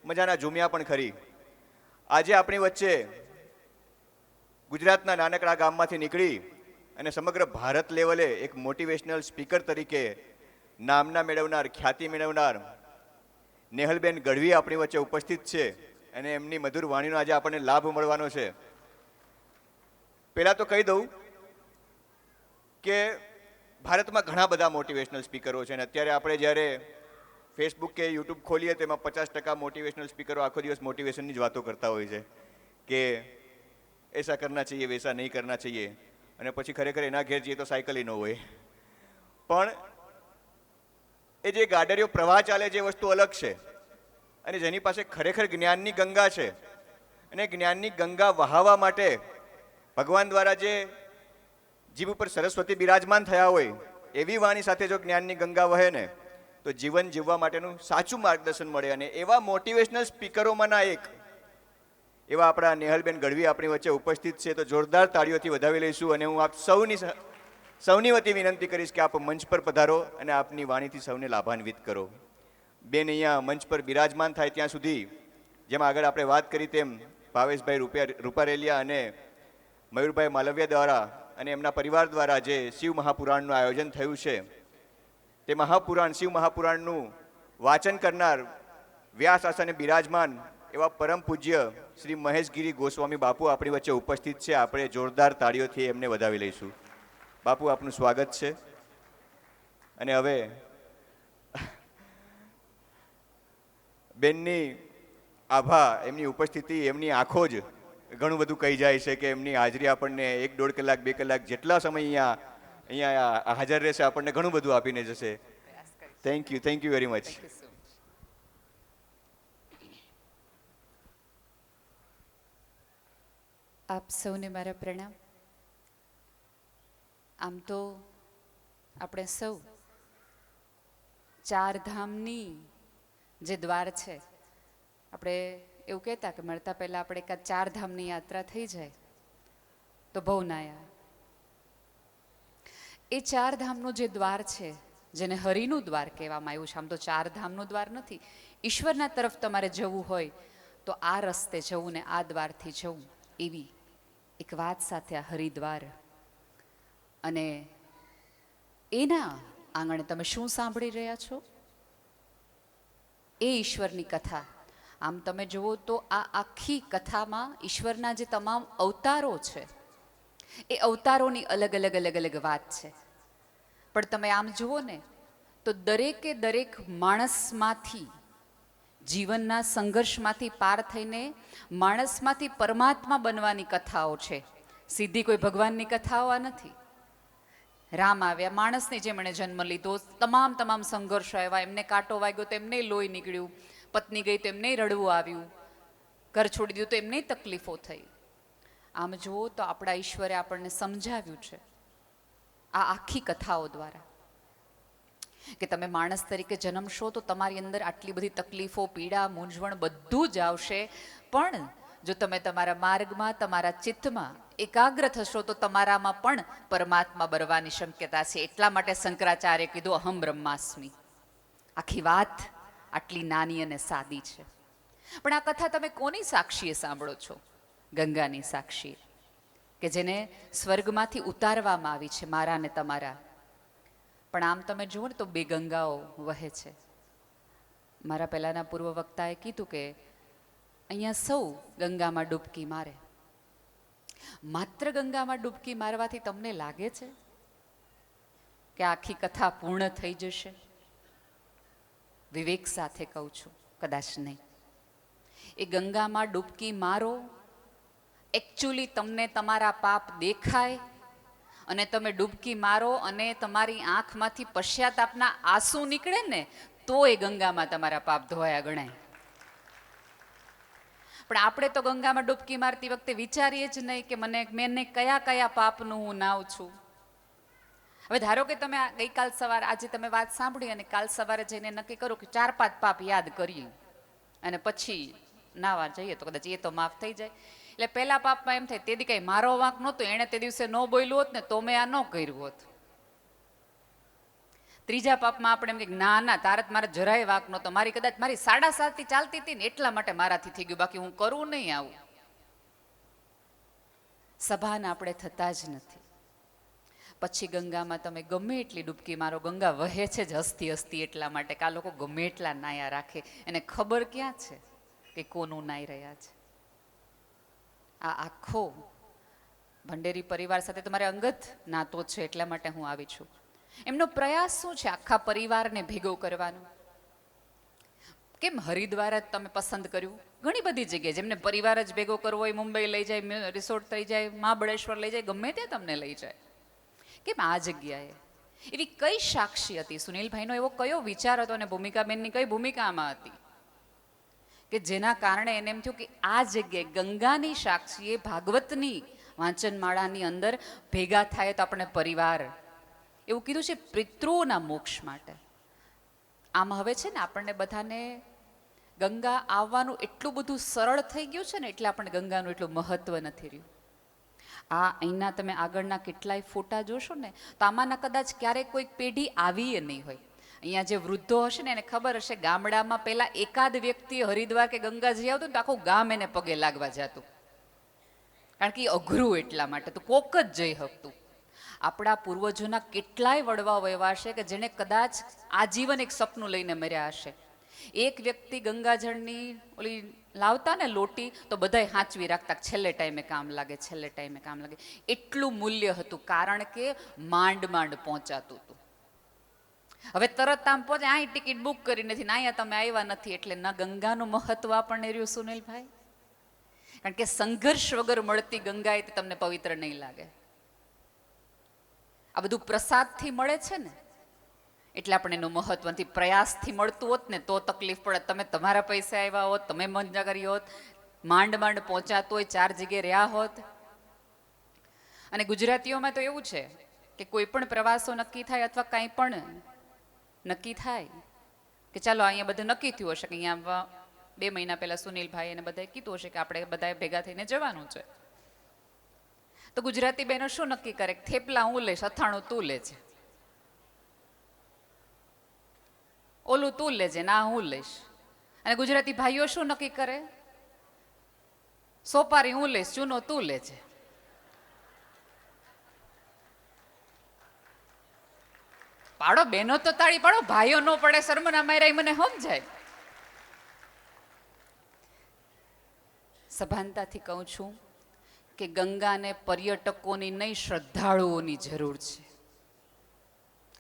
મજાના ઝૂમ્યા પણ ખરી. આજે આપણી વચ્ચે ગુજરાતના નાનકડા ગામમાંથી નીકળી અને સમગ્ર ભારત લેવલે એક મોટિવેશનલ સ્પીકર તરીકે નામના મેળવનાર, ખ્યાતિ મેળવનાર નેહલબેન ગઢવી આપણી વચ્ચે ઉપસ્થિત છે અને એમની મધુર વાણીનો આજે આપણને લાભ મળવાનો છે. પહેલાં તો કહી દઉં કે ભારતમાં ઘણા બધા મોટિવેશનલ સ્પીકરો છે અને અત્યારે આપણે જ્યારે ફેસબુક કે યુટ્યુબ ખોલીએ તેમાં 50% મોટિવેશનલ સ્પીકરો આખો દિવસ મોટિવેશનની જ વાતો કરતા હોય છે કે એસા કરના ચાહીએ, વૈસા નહીં કરના ચાહીએ, અને પછી ખરેખર એના ઘેર જઈએ તો સાયકલ ન હોય. પણ એ જે ગાડરીઓ પ્રવાહ ચાલે છે એ વસ્તુ અલગ છે અને જેની પાસે ખરેખર જ્ઞાનની ગંગા છે અને જ્ઞાનની ગંગા વહાવા માટે ભગવાન દ્વારા જે જીવ ઉપર સરસ્વતી બિરાજમાન થયા હોય એવી વાણી સાથે જો જ્ઞાનની ગંગા વહે ને તો જીવન જીવવા માટેનું સાચું માર્ગદર્શન મળે. અને એવા મોટિવેશનલ સ્પીકરોમાંના એક એવા આપણા નેહલબેન ગઢવી આપણી વચ્ચે ઉપસ્થિત છે. તો જોરદાર તાળીઓથી વધાવી લઈશું અને હું આપ સૌની વતી વિનંતી કરીશ કે આપ મંચ પર પધારો અને આપની વાણીથી સૌને લાભાન્વિત કરો. બેન અહીંયા મંચ પર બિરાજમાન થાય ત્યાં સુધી જેમ આગળ આપણે વાત કરી તેમ ભાવેશભાઈ રૂપારેલિયા અને મયુરભાઈ માલવિયા દ્વારા અને એમના પરિવાર દ્વારા જે શિવ મહાપુરાણનું આયોજન થયું છે તે શિવ મહાપુરાણનું વાચન કરનાર વ્યાસ આસને બિરાજમાન એવા પરમ પૂજ્ય શ્રી મહેશગીરી ગોસ્વામી બાપુ આપણી વચ્ચે ઉપસ્થિત છે. આપણે જોરદાર તાળીઓથી એમને વધાવી લઈશું. બાપુ, આપનું સ્વાગત છે. અને હવે બેનની આભા, એમની ઉપસ્થિતિ, એમની આંખો જ ઘણું બધું કહી જાય છે કે એમની હાજરી આપણને 1-1.5 કલાક 2 કલાક જેટલા સમય અહીંયા હાજર રહેશે આપણને ઘણું બધું આપીને જશે. Thank you very much. આપ સૌને મારા પ્રણામ. આમ તો આપણે સૌ 4 ધામની જે દ્વાર છે, આપણે એવું કહેતા કે મળતા પહેલાં આપણે એકાદ 4 ધામની યાત્રા થઈ જાય તો બહુ નાયા. એ 4 ધામનું જે દ્વાર છે, જેને હરિનું દ્વાર કહેવામાં આવ્યું છે, આમ તો 4 ધામનું દ્વાર નથી. ઈશ્વરના તરફ તમારે જવું હોય તો આ રસ્તે જવું ને આ દ્વારથી જવું, એવી એક વાત સાથે આ હરિદ્વાર. અને એના આંગણે તમે શું સાંભળી રહ્યા છો? એ ઈશ્વરની કથા. આમ તમે જુઓ તો આ આખી કથામાં ઈશ્વરના જે તમામ અવતારો છે એ અવતારોની અલગ અલગ વાત છે. પણ તમે આમ જુઓ ને તો દરેકે દરેક માણસમાંથી જીવનના સંઘર્ષમાંથી પાર થઈને માણસમાંથી પરમાત્મા બનવાની કથાઓ છે. સીધી કોઈ ભગવાનની કથાઓ આ નથી. રામ આવ્યા, માણસની જેમ એણે જન્મ લીધો, તમામ સંઘર્ષો આવ્યા, એમને કાંટો વાગ્યો તો એમને લોહી નીકળ્યું, પત્ની ગઈ તો એમને રડવું આવ્યું, ઘર છોડી દીધું તો એમને તકલીફો થઈ. આમ જુઓ તો આપણા ઈશ્વરે આપણને સમજાવ્યું છે આ આખી કથાઓ દ્વારા કે તમે માણસ તરીકે જન્મશો તો તમારી અંદર આટલી બધી તકલીફો, પીડા, મૂંઝવણ બધું જ આવશે, પણ જો તમે તમારા માર્ગમાં, તમારા ચિત્તમાં એકાગ્ર થશો તો તમારામાં પણ પરમાત્મા બનવાની શક્યતા છે. એટલા માટે શંકરાચાર્ય કીધું અહમ બ્રહ્માસ્મિ. આખી વાત આટલી નાની અને સાદી છે. પણ આ કથા તમે કોની સાક્ષીએ સાંભળો છો? ગંગાની સાક્ષી, કે જેને સ્વર્ગમાંથી ઉતારવામાં આવી છે, મારા ને તમારા. પણ આમ તમે જુઓ ને તો બે ગંગાઓ વહે છે. મારા પહેલાના પૂર્વ વક્તાએ કીધું કે અહીંયા સૌ ગંગામાં ડૂબકી મારે. માત્ર ગંગામાં ડૂબકી મારવાથી તમને લાગે છે કે આખી કથા પૂર્ણ થઈ જશે? વિવેક સાથે કહું છું, કદાચ નહીં. એ ગંગામાં ડૂબકી મારો, એકચ્યુઅલી તમને તમારા પાપ દેખાય અને તમે ડૂબકી મારો અને તમારી આંખમાંથી પશ્ચાતાપના આંસુ નીકળે ને, તો એ ગંગામાં તમારા પાપ ધોયા ગણાય. પણ આપણે તો ગંગામાં ડૂબકી મારતી વખતે વિચારીએ જ નહીં કે મેં કયા કયા પાપનું હું નાવ છું. હવે ધારો કે તમે ગઈકાલ સવારે, આજે તમે વાત સાંભળી અને કાલ સવારે જઈને નક્કી કરો કે 4-5 પાપ યાદ કરીએ અને પછી નાવા જઈએ તો કદાચ એ તો માફ થઈ જાય. એટલે પહેલા પાપમાં એમ થાય, તેથી કઈ મારો વાંક નહોતો, એણે તે દિવસે ન બોલ્યું હોત ને તો મેં આ ન કર્યું હોત. ત્રીજા પાપમાં આપણે એમ કે ના તારે મારે જરાય વાંક નહોતો, કદાચ મારી 7:30 ચાલતી હતી ને એટલા માટે મારાથી થઈ ગયું, બાકી હું કરવું નહીં આવું. સભાન આપણે થતા જ નથી. પછી ગંગામાં તમે ગમે એટલી ડૂબકી મારો, ગંગા વહે છે જ હસતી હસતી એટલા માટે કે આ લોકો ગમે એટલા નાયા રાખે, એને ખબર ક્યાં છે કે કોનું નાઈ રહ્યા છે. આ આખો ભંડેરી પરિવાર સાથે તમારે અંગત નાતો છે, એટલા માટે હું આવી છું. એમનો પ્રયાસ શું છે આખા પરિવારને ભેગો કરવાનો? કેમ હરિદ્વાર જ તમે પસંદ કર્યું? ઘણી બધી જગ્યાએ જેમને પરિવાર જ ભેગો કરવો હોય, મુંબઈ લઈ જાય, રિસોર્ટ થઈ જાય, મહાબળેશ્વર લઈ જાય, ગમે ત્યાં તમને લઈ જાય. કેમ આ જગ્યાએ? એવી કઈ સાક્ષી હતી? સુનિલભાઈનો એવો કયો વિચાર હતો અને ભૂમિકાબેનની કઈ ભૂમિકા આમાં હતી કે જેના કારણે એને એમ થયું કે આ જગ્યાએ ગંગાની સાક્ષીએ ભાગવતની વાંચનમાળાની અંદર ભેગા થાય તો આપણે પરિવાર, એવું કીધું છે પિતૃઓના મોક્ષ માટે. આમ હવે છે ને આપણને બધાને ગંગા આવવાનું એટલું બધું સરળ થઈ ગયું છે ને, એટલે આપણને ગંગાનું એટલું મહત્વ નથી રહ્યું. આ અહીંના તમે આગળના કેટલાય ફોટા જોશો ને તો આમાંના કદાચ ક્યારેક કોઈક પેઢી આવીએ નહીં હોય. અહીંયા જે વૃદ્ધો હશે ને એને ખબર હશે, ગામડામાં પહેલા એકાદ વ્યક્તિ હરિદ્વાર કે ગંગાજી આવતું તો આખું ગામ એને પગે લાગવા જતું, કારણ કે એ અઘરું એટલા માટે, તો કોક જ જઈ શકતું. આપણા પૂર્વજોના કેટલાય વડવાઓ એવા હશે કે જેને કદાચ આજીવન એક સપનું લઈને મર્યા હશે. એક વ્યક્તિ ગંગાજળની ઓલી લાવતા ને લોટી તો બધાય હાંચવી રાખતા, છેલ્લે ટાઈમે કામ લાગે, છેલ્લે ટાઈમે કામ લાગે. એટલું મૂલ્ય હતું, કારણ કે માંડ પહોંચાતું હતું. હવે તરત આમ પહોંચે, અહીં ટિકિટ બુક કરી નથી ને અહીંયા તમે આવ્યા નથી, એટલે ન ગંગાનું મહત્વ આપણને રહ્યું સુનિલભાઈ. કારણ કે સંઘર્ષ વગર મળતી ગંગા એ તમને પવિત્ર નહીં લાગે. આ બધું પ્રસાદથી મળે છે ને, એટલે આપણે એનું મહત્વ નથી. પ્રયાસથી મળતું હોત ને તો તકલીફ પડે. તમે તમારા પૈસા આવ્યા હોત, તમે મજા કરી હોત, માંડ પહોંચાતું હોય, 4 જગ્યાએ રહ્યા હોત. અને ગુજરાતીઓમાં તો એવું છે કે કોઈ પણ પ્રવાસો નક્કી થાય અથવા કાંઈ પણ નક્કી થાય કે ચાલો અહીંયા બધું નક્કી થયું હશે કે અહીંયા 2 મહિના પહેલા સુનિલભાઈ એને બધાએ કીધું હશે કે આપણે બધાએ ભેગા થઈને જવાનું છે, તો ગુજરાતી બહેનો શું નક્કી કરે? થેપલા હું લઈશ, અથાણું તું લેજે, ઓલું તું લેજે, ના હું લઈશ. અને ગુજરાતી ભાઈઓ શું નક્કી કરે? સોપારી હું લઈશ, ચૂનો તું લેજે. પાડો બહેનો તો તાળી પાડો, ભાઈઓ નો પડે શર્મના માર્યા, મને સમજાય. સભાનતાથી કહું છું કે ગંગાને પર્યટકોની નહીં, શ્રદ્ધાળુઓની જરૂર છે.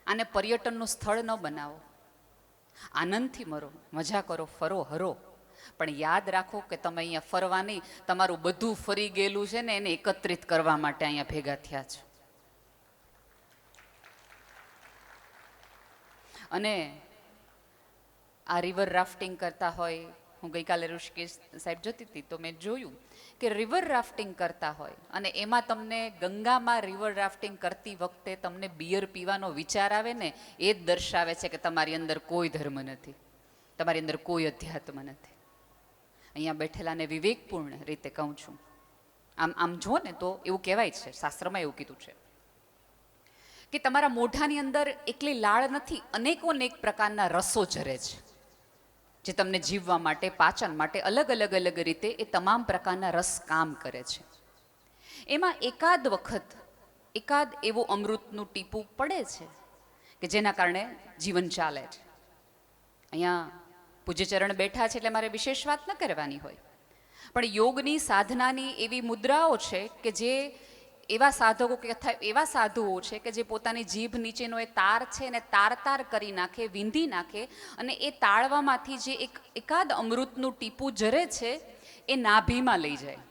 આને પર્યટનનું સ્થળ ન બનાવો. આનંદથી મરો, મજા કરો, ફરો, હરો, પણ યાદ રાખો કે તમે અહીંયા ફરવા નહીં, તમારું બધું ફરી ગયેલું છે ને એને એકત્રિત કરવા માટે અહીંયા ભેગા થયા છો. અને આ રિવર રાફ્ટિંગ કરતા હોય, હું ગઈકાલે ઋષિકેશ સાઈડ જતી હતી તો મેં જોયું કે રિવર રાફ્ટિંગ કરતા હોય અને એમાં તમને ગંગામાં રિવર રાફ્ટિંગ કરતી વખતે તમને બિયર પીવાનો વિચાર આવે ને, એ જ દર્શાવે છે કે તમારી અંદર કોઈ ધર્મ નથી, તમારી અંદર કોઈ અધ્યાત્મ નથી. અહીંયા બેઠેલાને વિવેકપૂર્ણ રીતે કહું છું. આમ જો ને તો એવું કહેવાય છે, શાસ્ત્રમાં એવું કીધું છે કે તમારા મોઢાની અંદર એકલી લાળ નથી, અનેકોનેક પ્રકારના રસો ઝરે છે જે તમને જીવવા માટે, પાચન માટે અલગ અલગ રીતે એ તમામ પ્રકારના રસ કામ કરે છે. એમાં એકાદ વખત એકાદ એવું અમૃતનું ટીપું પડે છે કે જેના કારણે જીવન ચાલે છે. અહીંયા પૂજ્યચરણ બેઠા છે એટલે મારે વિશેષ વાત ન કરવાની હોય, પણ યોગની સાધનાની એવી મુદ્રાઓ છે કે જે એવા સાધકો કે એવા સાધુઓ છે કે જે પોતાની જીભ નીચેનો એ તાર છે ને તાર કરી નાખે, વીંધી નાખે, અને એ તાળવામાંથી જે એકાદ અમૃતનું ટીપું જરે છે એ નાભીમાં લઈ જાય.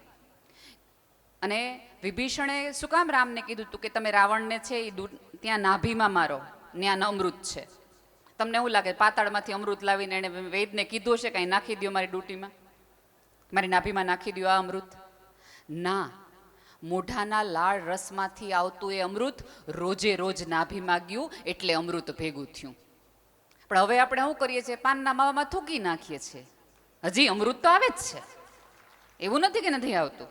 અને વિભીષણે શું કામ રામને કીધું હતું કે તમે રાવણને છે એ ત્યાં નાભીમાં મારો, ત્યાં અમૃત છે. તમને એવું લાગે પાતાળમાંથી અમૃત લાવીને એણે વૈદને કીધું છે કાંઈ નાખી દો મારી ડૂટીમાં, મારી નાભીમાં નાખી દો આ અમૃત? ના, મોઢાના લાળ રસમાંથી આવતું એ અમૃત રોજે રોજ નાભીમાં ગયું એટલે અમૃત ભેગું થયું. પણ હવે આપણે શું કરીએ છીએ? પાનના માવામાં થૂકી નાખીએ છીએ. હજી અમૃત તો આવે જ છે, એવું નથી કે નથી આવતું.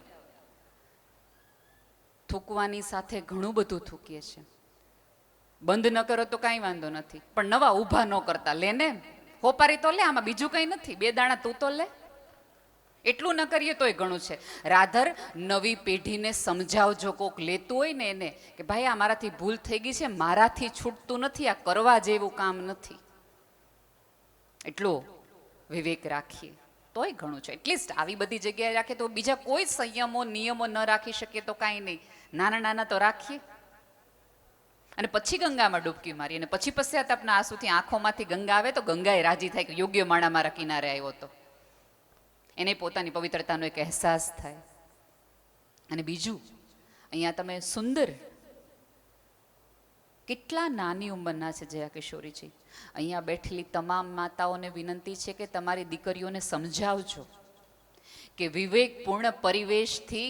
થૂકવાની સાથે ઘણું બધું થૂકીએ છીએ. બંધ ન કરો તો કાંઈ વાંધો નથી, પણ નવા ઊભા ન કરતા. લે ને હોપારી તો લે, આમાં બીજું કંઈ નથી, 2 દાણા તું તો લે. એટલું ન કરીએ તોય ઘણું છે. રાધર નવી પેઢીને સમજાવજો, કોક લેતું હોય ને એને કે ભાઈ આ મારાથી ભૂલ થઈ ગઈ છે, મારાથી છૂટતું નથી, આ કરવા જેવું કામ નથી. એટલો વિવેક રાખીએ તોય ઘણું છે. એટલીસ્ટ આવી બધી જગ્યાએ રાખીએ તો બીજા કોઈ સંયમો નિયમો ન રાખી શકીએ તો કાંઈ નહીં, નાના નાના તો રાખીએ. અને પછી ગંગામાં ડૂબકી મારી અને પછી પશ્ચાતાપના આંસુથી આંખોમાંથી ગંગા આવે તો ગંગાએ રાજી થાય કે યોગ્ય માણા મારા કિનારે આવ્યો હતો. એને પોતાની પવિત્રતાનો એક અહેસાસ થાય. અને બીજું, અહીંયા તમે સુંદર, કેટલા નાની ઉંમરના છે જયા કિશોરીજી. અહીંયા બેઠેલી તમામ માતાઓને વિનંતી છે કે તમારી દીકરીઓને સમજાવજો કે વિવેકપૂર્ણ પરિવેશથી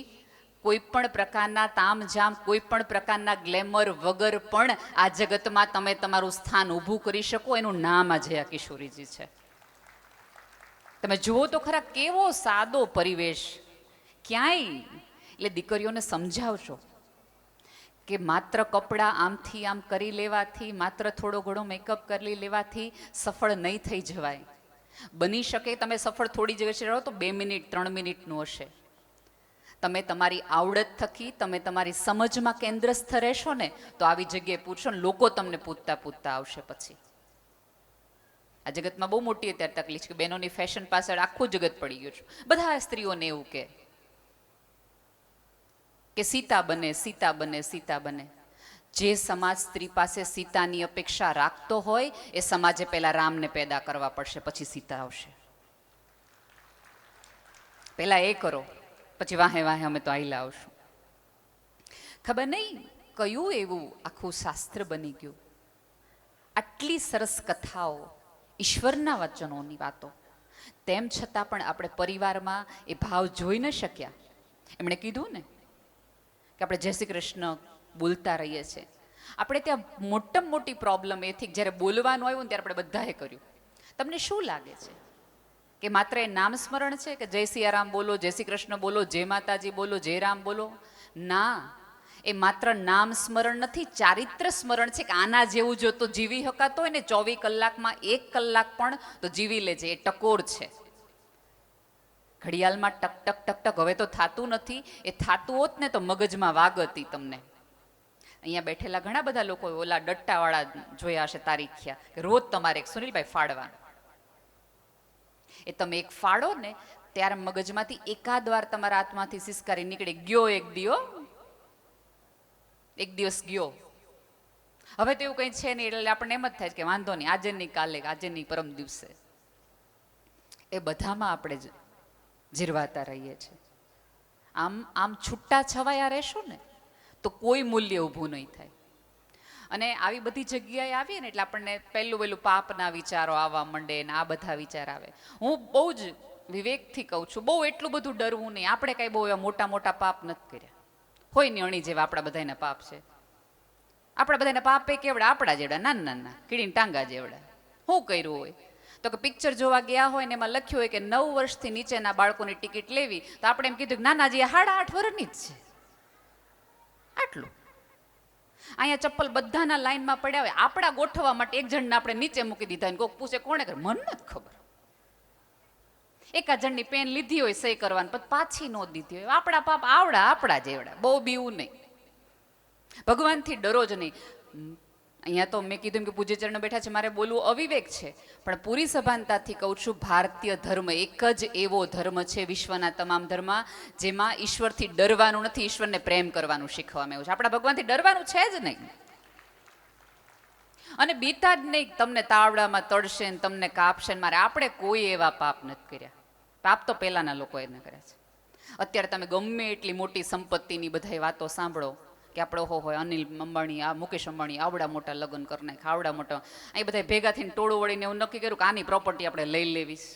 કોઈ પણ પ્રકારના તામઝામ, કોઈ પણ પ્રકારના ગ્લેમર વગર પણ આ જગતમાં તમે તમારું સ્થાન ઊભું કરી શકો, એનું નામ આ જયા કિશોરીજી છે. તમે જુઓ તો ખરા કેવો સાદો પરિવેશ ક્યાંય. એટલે દીકરીઓને સમજાવજો કે માત્ર કપડાં આમથી આમ કરી લેવાથી, માત્ર થોડો ઘણો મેકઅપ કરી લેવાથી સફળ નહીં થઈ જવાય. બની શકે તમે સફળ થોડી જગ્યાએ રહો તો 2 મિનિટ 3 મિનિટનું હશે. તમે તમારી આવડત થકી, તમે તમારી સમજમાં કેન્દ્રસ્થ રહેશો ને તો આવી જગ્યાએ પૂછો ને લોકો તમને પૂછતા આવશે. પછી આ જગતમાં બહુ મોટી અત્યારે તકલીફ છે કે બહેનોની ફેશન પાછળ આખું જગત પડી ગયું છે. બધા સ્ત્રીઓને એવું કે સીતા બને, સીતા બને, સીતા બને. જે સમાજ સ્ત્રી પાસે સીતાની અપેક્ષા રાખતો હોય એ સમાજે પહેલા રામને પેદા કરવા પડશે, પછી સીતા આવશે. પહેલા એ કરો, પછી વાહે વાહે અમે તો આઈલા આવશું. ખબર નહીં કયું એવું આખું શાસ્ત્ર બની ગયું. આટલી સરસ કથાઓ, ઈશ્વરના વચનોની વાતો, તેમ છતાં પણ આપણે પરિવારમાં એ ભાવ જોઈ ન શક્યા. એમણે કીધું ને કે આપણે જય શ્રી કૃષ્ણ બોલતા રહીએ છીએ. આપણે ત્યાં મોટામાં મોટી પ્રોબ્લેમ એ થી જ્યારે બોલવાનું આવ્યું ને ત્યારે આપણે બધાએ કર્યું. તમને શું લાગે છે કે માત્ર એ નામ સ્મરણ છે કે જય સિયારામ બોલો, જય શ્રી કૃષ્ણ બોલો, જય માતાજી બોલો, જય રામ બોલો? ના, એ માત્ર નામ સ્મરણ નથી, ચારિત્ર સ્મરણ છે કે આના જેવું જો તો જીવી શકાતો હોય ને 24 કલાકમાં 1 કલાક પણ તો જીવી લેજે. એ ટકોર છે. ઘડિયાળમાં ટક ટક ટક ટક હવે તો થતું નથી. એ થતું હોત ને તો મગજમાં વાગ હતી તમને. અહીંયા બેઠેલા ઘણા બધા લોકો ઓલા ડટ્ટાવાળા જોયા હશે તારીખિયા કે રોજ તમારે એક સુનિલભાઈ ફાડવા. એ તમે એક ફાડો ને ત્યારે મગજમાંથી એકાદ વાર તમારા હાથમાંથી સિસકારી નીકળે, ગયો એક દિવસ ગયો. હવે તો એવું કંઈ છે નહીં, એટલે આપણને એમ જ થાય છે કે વાંધો નહીં, આજે નહીં કાલે, આજે નહીં પરમ દિવસે. એ બધામાં આપણે જીરવાતા રહીએ છીએ. આમ છૂટા છવાયા રહેશો ને તો કોઈ મૂલ્ય ઊભું નહીં થાય. અને આવી બધી જગ્યાએ આવીએ ને એટલે આપણને પહેલું પાપના વિચારો આવવા માંડે ને આ બધા વિચાર આવે. હું બહુ જ વિવેકથી કહું છું, બહુ એટલું બધું ડરવું નહીં. આપણે કાંઈ બહુ એવા મોટા મોટા પાપ નથી કર્યા. હોય ને અણી જેવા આપણા બધાના પાપ છે. આપણા બધાના પાપ એ કેવડા આપણા જેવડા, નાના નાના કીડીને ટાંગા જેવડા. શું કર્યું હોય તો કે પિક્ચર જોવા ગયા હોય ને એમાં લખ્યું હોય કે 9 વર્ષથી નીચેના બાળકોની ટિકિટ લેવી, તો આપણે એમ કીધું કે નાનાજી 8.5 વર્ષની જ છે. આટલું. અહીંયા ચપ્પલ બધાના લાઈનમાં પડ્યા હોય, આપણા ગોઠવવા માટે એક જણને આપણે નીચે મૂકી દીધા, કોઈક પૂછે કોણે કરે, મને નથી ખબર. એકાદ જણની પેન લીધી હોય સહી કરવાની, પછી પાછી ન દીધી હોય. આપણા પાપ આવડા આપણા જેવડા, બહુ બીવું નહીં. ભગવાનથી ડરો જ નહીં. અહીંયા તો મેં કીધું કે પૂજ્યચરણ બેઠા છે, મારે બોલવું અવિવેક છે, પણ પૂરી સભાનતાથી કહું છું, ભારતીય ધર્મ એક જ એવો ધર્મ છે વિશ્વના તમામ ધર્મ જેમાં ઈશ્વરથી ડરવાનું નથી, ઈશ્વરને પ્રેમ કરવાનું શીખવામાં આવ્યું છે. આપણા ભગવાનથી ડરવાનું છે જ નહીં. અને બીતા જ નહીં, તમને તાવડામાં તળશે ને તમને કાપશે ને મારે. આપણે કોઈ એવા પાપ નથી કર્યા. પાપ તો પહેલાના લોકો એને કર્યા છે. અત્યારે તમે ગમે એટલી મોટી સંપત્તિની બધાય વાતો સાંભળો કે આપણે ઓહો હોય અનિલ અંબાણી, આ મુકેશ અંબાણી આવડા મોટા લગ્ન કરી નાખ્યા, આવડા મોટા, અહીં બધા ભેગા થઈને ટોળું વળીને એવું નક્કી કર્યું કે આની પ્રોપર્ટી આપણે લઈ લેવીશ.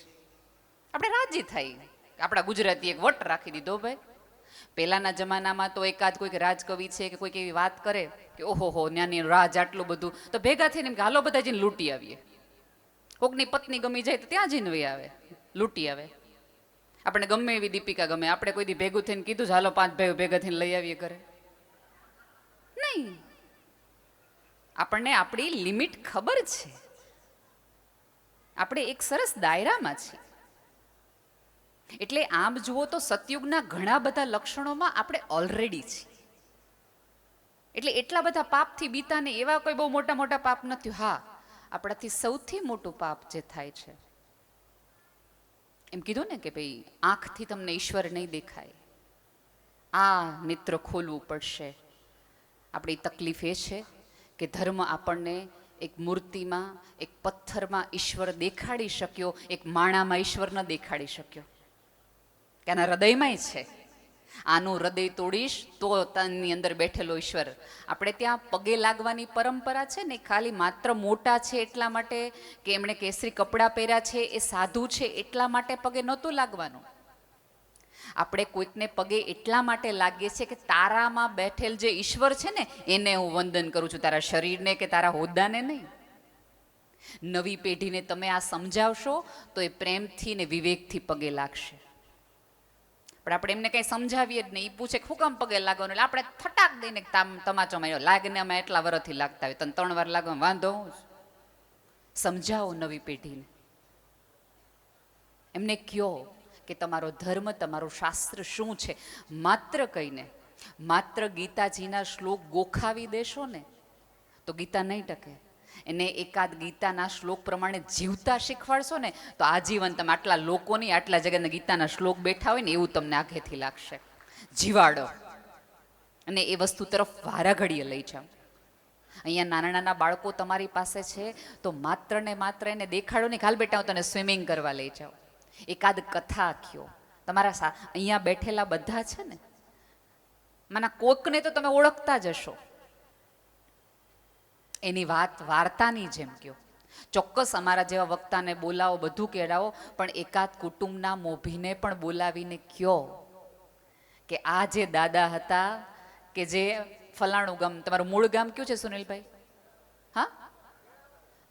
આપણે રાજી થાય. આપણા ગુજરાતી એક વટ રાખી દીધો ભાઈ. પહેલાના જમાનામાં તો એકાદ કોઈક રાજકવિ છે કે કોઈક એવી વાત કરે કે ઓહો હો ન્યાની રાજ આટલું બધું, તો ભેગા થઈને એમ કે હાલો બધા જઈને લૂંટી આવીએ. કોકની પત્ની ગમી જાય તો ત્યાં જઈને વહી આવે, લૂંટી આવે. આપણે ગમે એવી દીપિકા ગમે, આપણે કોઈ દી ભેગું થઈને કીધું હાલો 5 ભાઈઓ ભેગા થઈને લઈ આવીએ ઘરે? નહીં. આપણને આપણી લિમિટ ખબર છે. આપણે એક સરસ દાયરામાં છીએ. એટલે આમ જુઓ તો સતયુગના ઘણા બધા લક્ષણોમાં આપણે ઓલરેડી છીએ. એટલે એટલા બધા પાપથી બીતા ને એવા કોઈ બહુ મોટા મોટા પાપ નથી. હા, આપણાથી સૌથી મોટું પાપ જે થાય છે, એમ કીધું ને કે ભાઈ આંખથી તમને ઈશ્વર નહીં દેખાય, આ નેત્ર ખોલવું પડશે. આપણી તકલીફ એ છે કે ધર્મ આપણને એક મૂર્તિમાં, એક પથ્થરમાં ઈશ્વર દેખાડી શક્યો, એક માણામાં ઈશ્વર ન દેખાડી શક્યો. કે આના હૃદયમાંય છે. આનું હૃદય તોડીશ તો તનની અંદર બેઠેલો ઈશ્વર. આપણે ત્યાં પગે લાગવાની પરંપરા છે ને, ખાલી માત્ર મોટા છે એટલા માટે કે એમણે કેસરી કપડાં પહેર્યા છે, એ સાધુ છે એટલા માટે પગે નહોતું લાગવાનું. આપણે કોઈકને પગે એટલા માટે લાગીએ છીએ કે તારામાં બેઠેલ જે ઈશ્વર છે ને એને હું વંદન કરું છું, તારા શરીરને કે તારા હોદ્દાને નહીં. નવી પેઢીને તમે આ સમજાવશો તો એ પ્રેમથી ને વિવેકથી પગે લાગશે. પણ આપણે એમને કંઈ સમજાવીએ જ નહીં. એ પૂછે શું કામ પગે લાગવાનું, એટલે આપણે થટાક દઈને તમાચો માર્યો, લાગને અમે એટલા વર્ષથી લાગતા હોય, તને 3 વાર લાગવા વાંધો હું. સમજાવો નવી પેઢીને, એમને કયો કે તમારો ધર્મ, તમારું શાસ્ત્ર શું છે. માત્ર કહીને, માત્ર ગીતાજીના શ્લોક ગોખાવી દેશો ને તો ગીતા નહીં ટકે. એને એકાદ ગીતાના શ્લોક પ્રમાણે જીવતા શીખવાડશો ને તો આજીવન તમે આટલા લોકોની, આટલા જગ્યાના ગીતાના શ્લોક બેઠા હોય ને એવું તમને આઘેથી લાગશે. જીવાડો અને એ વસ્તુ તરફ વારા ઘડીએ લઈ જાઓ. અહીંયા નાના નાના બાળકો તમારી પાસે છે તો માત્ર ને માત્ર એને દેખાડો નહીં, હાલ બેટા હું તને સ્વિમિંગ કરવા લઈ જાઉં, એકાદ કથા કયો. તમારા અહીંયા બેઠેલા બધા છે ને, માના કોકને તો તમે ઓળખતા જ હશો. એની વાત વાર્તાની જેમ કયો. ચોક્કસ અમારા જેવા વક્તાને બોલાવો, બધું કહેડાવો, પણ એકાદ કુટુંબના મોભીને પણ બોલાવીને કયો કે આ જે દાદા હતા કે જે ફલાણું ગામ, તમારું મૂળ ગામ કયું છે સુનિલભાઈ? હા,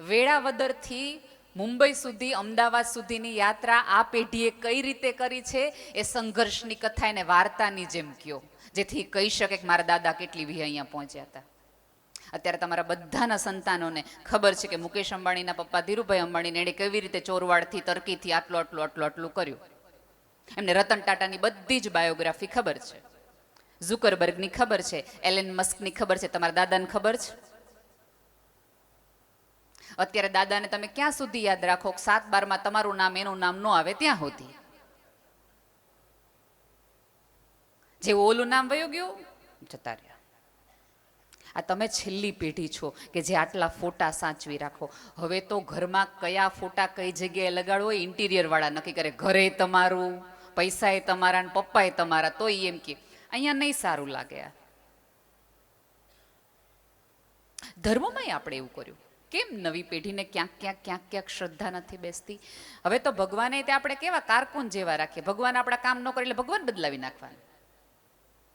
વેળાવદરથી મુંબઈ સુધી, અમદાવાદ સુધીની યાત્રા આ પેઢીએ કઈ રીતે કરી છે એ સંઘર્ષની કથા એને વાર્તાની જેમ કયો, જેથી કહી શકે કે મારા દાદા કેટલી વી અહીંયા પહોંચ્યા હતા. અત્યારે તમારા બધાના સંતાનોને ખબર છે કે મુકેશ અંબાણીના પપ્પા ધીરુભાઈ અંબાણીને એણે કેવી રીતે ચોરવાડથી, તરકીથી આટલું કર્યું. એમને રતન ટાટાની બધી જ બાયોગ્રાફી ખબર છે, ઝુકરબર્ગની ખબર છે, એલન મસ્કની ખબર છે. તમારા દાદાને ખબર છે? અત્યારે દાદાને તમે ક્યાં સુધી યાદ રાખો? 7-12માં તમારું નામ એનું નામ ન આવે ત્યાં સુધી. જેવું ઓલું નામ વયું ગયું, જતા રહ્યા. આ તમે છેલ્લી પેઢી છો કે જે આટલા ફોટા સાચવી રાખો. હવે તો ઘરમાં કયા ફોટા કઈ જગ્યાએ લગાડવો એ ઇન્ટિરિયરવાળા નક્કી કરે. ઘરે તમારું, પૈસાએ તમારા ને પપ્પાએ તમારા, તો એમ કે અહીંયા નહીં સારું લાગે. આ ધર્મમાંય આપણે એવું કર્યું. કેમ નવી પેઢીને ક્યાંક શ્રદ્ધા નથી બેસતી? હવે તો ભગવાને તે આપણે કેવા કારકુન જેવા રાખીએ. ભગવાન આપણા કામ ન કરે એટલે ભગવાન બદલાવી નાખવાના.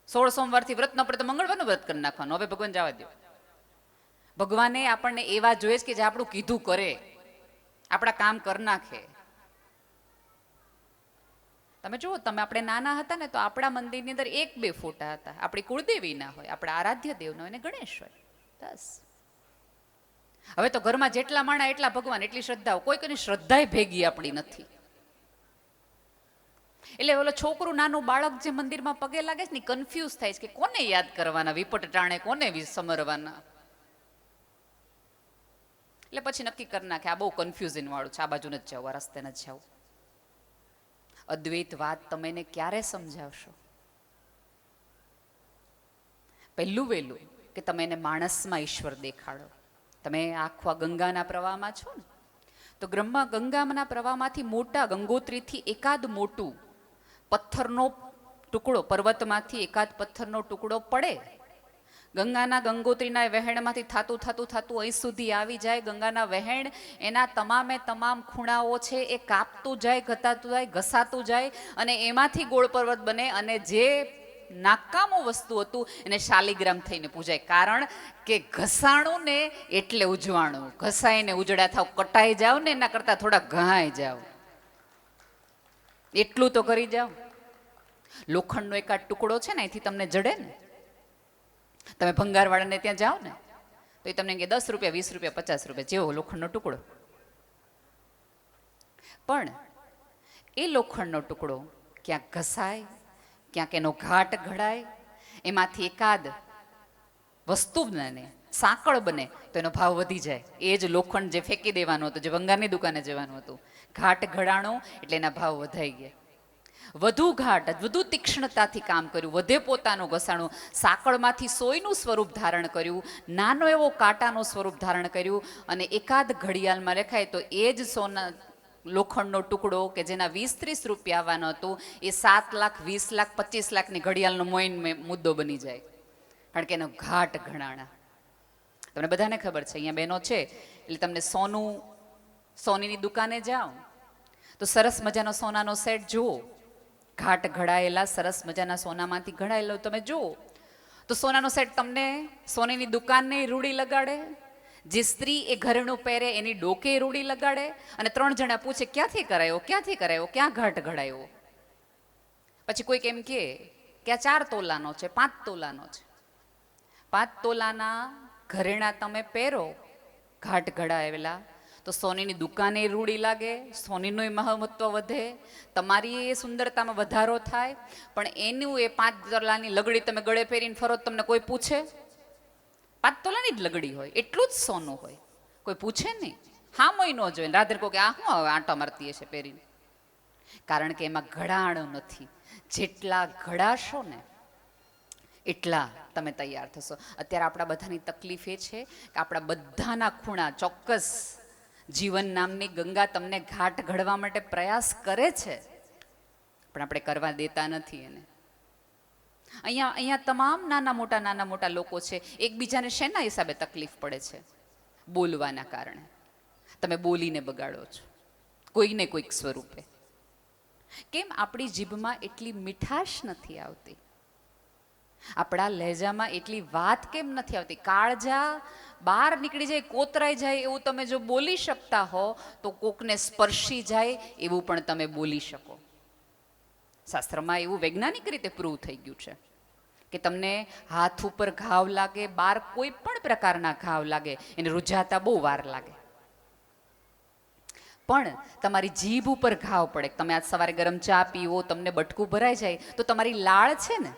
16 સોમવારથી વ્રત ન પડે તો મંગળવારનું વ્રત કરી નાખવાનું. હવે ભગવાન જવા દો. ભગવાને આપણને એવા જોઈએ છે કે જે આપણું કીધું કરે, આપણા કામ કરી નાખે. તમે જુઓ, આપણે નાના હતા ને તો આપણા મંદિરની અંદર 1-2 ફોટા હતા. આપણી કુળદેવી ના હોય, આપણા આરાધ્ય દેવ ના હોય ને ગણેશ હોય, બસ. હવે તો ઘરમાં જેટલા માણા એટલા ભગવાન, એટલી શ્રદ્ધાઓ. કોઈની શ્રદ્ધાય ભેગી આપણી નથી. એટલે ઓલો છોકરું, નાનું બાળક જે મંદિરમાં પગે લાગે છે ને, કન્ફ્યુઝ થાય છે કે કોને યાદ કરવાના, વિપટ ટાણે કોને સમરવાના. એટલે પછી નક્કી કરી નાખે આ બહુ કન્ફ્યુઝન વાળું છે, આ બાજુ નથી જવું, આ રસ્તે નથી જવું. અદ્વૈત વાત તમે એને ક્યારે સમજાવશો? પહેલું વહેલું કે તમે એને માણસમાં ઈશ્વર દેખાડો. તમે આખા ગંગાના પ્રવાહમાં છો ને, તો ગંગાના પ્રવાહમાંથી મોટા ગંગોત્રીથી એકાદ મોટું પથ્થરનો ટુકડો, પર્વતમાંથી એકાદ પથ્થરનો ટુકડો પડે, ગંગાના ગંગોત્રીના વહેણમાંથી થતું અહીં સુધી આવી જાય. ગંગાના વહેણ એના તમામ ખૂણાઓ છે એ કાપતું જાય, ઘટાતું જાય, ઘસાતું જાય, અને એમાંથી ગોળ પર્વત બને. અને જે નાકામું વસ્તુ હતું એને શાલિગ્રામ થઈને પૂજાય. કારણ કે ઘસાણું ને એટલે ઉજવાણું. ઘસાઈને ઉજળા થાવ, કટાઈ જાવ ને એના કરતા થોડા ઘાઈ જાવ, એટલું તો કરી જાવ. લોખંડનો એકાદ ટુકડો છે ને, અહીંથી તમને જડે ને, તમે ભંગારવાળાને ત્યાં જાઓ ને તો એ તમને કે 10 રૂપિયા, 20 રૂપિયા, 50 રૂપિયા, જેવો લોખંડનો ટુકડો. પણ એ લોખંડનો ટુકડો ક્યાંક ઘસાય, ક્યાંક એનો ઘાટ ઘડાય, એમાંથી એકાદ વસ્તુ બને, સાંકળ બને, તો એનો ભાવ વધી જાય. એ જ લોખંડ જે ફેંકી દેવાનું હતું, જે ભંગારની દુકાને જવાનું હતું, ઘાટ ઘડાણો એટલે એના ભાવ વધાઈ ગયા. વધુ ઘાટ, વધુ તીક્ષ્ણતાથી કામ કર્યું, વધે પોતાનું ઘસાણું, સાંકળમાંથી સોયનું સ્વરૂપ ધારણ કર્યું, નાનો એવો કાંટાનું સ્વરૂપ ધારણ કર્યું, અને એકાદ ઘડિયાળમાં લખાય તો એ જ સોના લોખંડનો ટુકડો કે જેના 20-30 રૂપિયા આવવાનો હતું, એ 7 લાખ, 20 લાખ, 25 લાખની ઘડિયાળનો મોઈન મુદ્દો બની જાય. કારણ કે એનો ઘાટ ઘણાણા. તમને બધાને ખબર છે, અહીંયા બહેનો છે એટલે તમને સોનીની દુકાને જાઓ તો સરસ મજાનો સોનાનો સેટ જુઓ, ઘાટ ઘડાયેલા સરસ મજાના સોનામાંથી ઘડાયેલો તમે જુઓ તો સોનાનો સેટ તમને સોનીની દુકાનને રૂડી લગાડે. જે સ્ત્રી એ ઘરેણું પહેરે એની ડોકે રૂડી લગાડે. અને 3 જણા પૂછે ક્યાંથી કરાયો, ક્યાં ઘાટ ઘડાયો? પછી કોઈક એમ કે આ 4 તોલાનો છે, 5 તોલાનો છે. 5 તોલાના ઘરેણા તમે પહેરો ઘાટ ઘડાયેલા તો સોનીની દુકાને રૂડી લાગે, સોનીનું મહત્વ વધે, તમારી એ સુંદરતામાં વધારો થાય. પણ એનું એ 5 તોલાની લગડી તમે ગળે પહેરીને ફરો, તમને કોઈ પૂછે? 5 તોલાની જ લગડી હોય, એટલું જ સોનું હોય, કોઈ પૂછે નહીં. હા મોય ન જોઈને રાધે કહો કે આ શું હવે આંટા મારતી હશે પહેરીને. કારણ કે એમાં ઘડાણો નથી. જેટલા ઘડાશો ને એટલા તમે તૈયાર થશો. અત્યારે આપણા બધાની તકલીફ એ છે કે આપણા બધાના ખૂણા ચોક્કસ જીવન નામની ગંગા તમને ઘાટ ઘડવા માટે પ્રયાસ કરે છે, પણ આપણે કરવા દેતા નથી એને. અહીંયા તમામ નાના મોટા લોકો છે, એકબીજાને શેના હિસાબે તકલીફ પડે છે? બોલવાના કારણે. તમે બોલીને બગાડો છો કોઈને કોઈક સ્વરૂપે. કેમ આપણી જીભમાં એટલી મીઠાશ નથી આવતી? આપણા લહેજામાં એટલી વાત કેમ નથી આવતી? કાળજા બહાર નીકળી જાય, કોતરાઈ જાય એવું તમે જો બોલી શકતા હો તો કોકને સ્પર્શી જાય એવું પણ તમે બોલી શકો. શાસ્ત્રમાં એવું વૈજ્ઞાનિક રીતે પ્રૂવ થઈ ગયું છે કે તમને હાથ ઉપર ઘાવ લાગે, બહાર કોઈ પણ પ્રકારના ઘાવ લાગે, એને રૂઝાતા બહુ વાર લાગે. પણ તમારી જીભ ઉપર ઘાવ પડે, તમે આજ સવારે ગરમ ચા પીવો, તમને બટકું ભરાઈ જાય તો તમારી લાળ છે ને